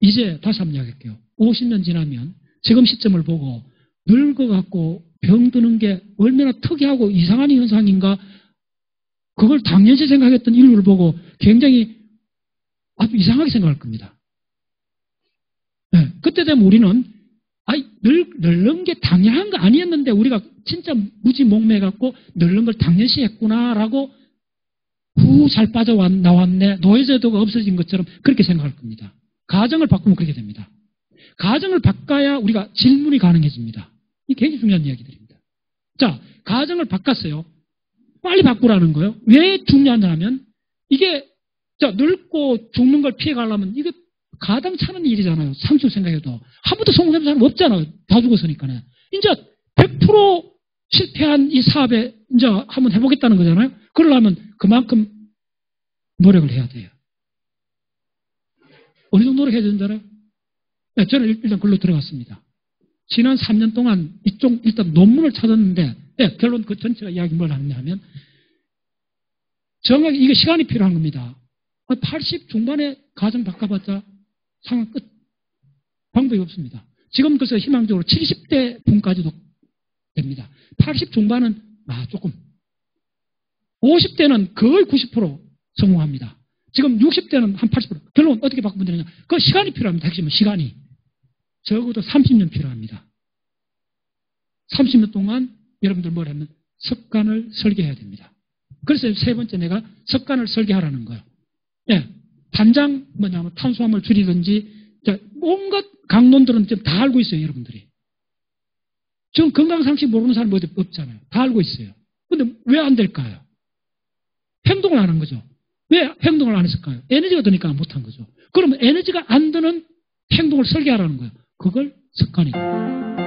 이제 다시 한번 이야기할게요. 50년 지나면 지금 시점을 보고 늙어갖고 병드는 게 얼마나 특이하고 이상한 현상인가 그걸 당연시 생각했던 인류를 보고 굉장히 아주 이상하게 생각할 겁니다. 네, 그때 되면 우리는 늙는 게 당연한 거 아니었는데 우리가 진짜 무지 목매갖고 늙는 걸 당연시 했구나라고 잘 나왔네. 노예제도가 없어진 것처럼 그렇게 생각할 겁니다. 가정을 바꾸면 그렇게 됩니다. 가정을 바꿔야 우리가 질문이 가능해집니다. 이게 굉장히 중요한 이야기들입니다. 자, 가정을 바꿨어요. 빨리 바꾸라는 거예요. 왜 중요하냐면 이게 늙고 죽는 걸 피해가려면 이게 가당찮은 일이잖아요. 상식 생각해도. 한 번도 성공한 사람 없잖아요. 다 죽었으니까. 이제 100% 실패한 이 사업에 이제 한번 해보겠다는 거잖아요. 그러려면 그만큼 노력을 해야 돼요. 어느 정도 노력해야 되는 줄 알아요? 네, 저는 일단 글로 들어갔습니다. 지난 3년 동안 이쪽 일단 논문을 찾았는데 네, 결론 그 전체가 이야기 뭘 하느냐 하면 정확히 이게 시간이 필요한 겁니다. 80 중반에 가정 바꿔봤자 상황 끝. 방법이 없습니다. 지금 그래서 희망적으로 70대 분까지도 됩니다. 80 중반은 조금. 50대는 거의 90% 성공합니다. 지금 60대는 한 80%. 결론 어떻게 바꾸면 되느냐. 그 시간이 필요합니다. 핵심은 시간이. 적어도 30년 필요합니다. 30년 동안 여러분들 뭘 하면 습관을 설계해야 됩니다. 그래서 세 번째 내가 습관을 설계하라는 거예요. 예, 단장 뭐냐면 탄수화물 줄이든지 온갖 강론들은 지금 다 알고 있어요, 여러분들이. 지금 건강상식 모르는 사람 어디 없잖아요. 다 알고 있어요. 근데 왜 안 될까요? 행동을 안 한 거죠. 왜 행동을 안 했을까요? 에너지가 드니까 못한 거죠. 그러면 에너지가 안 드는 행동을 설계하라는 거예요. 그걸 습관이에요.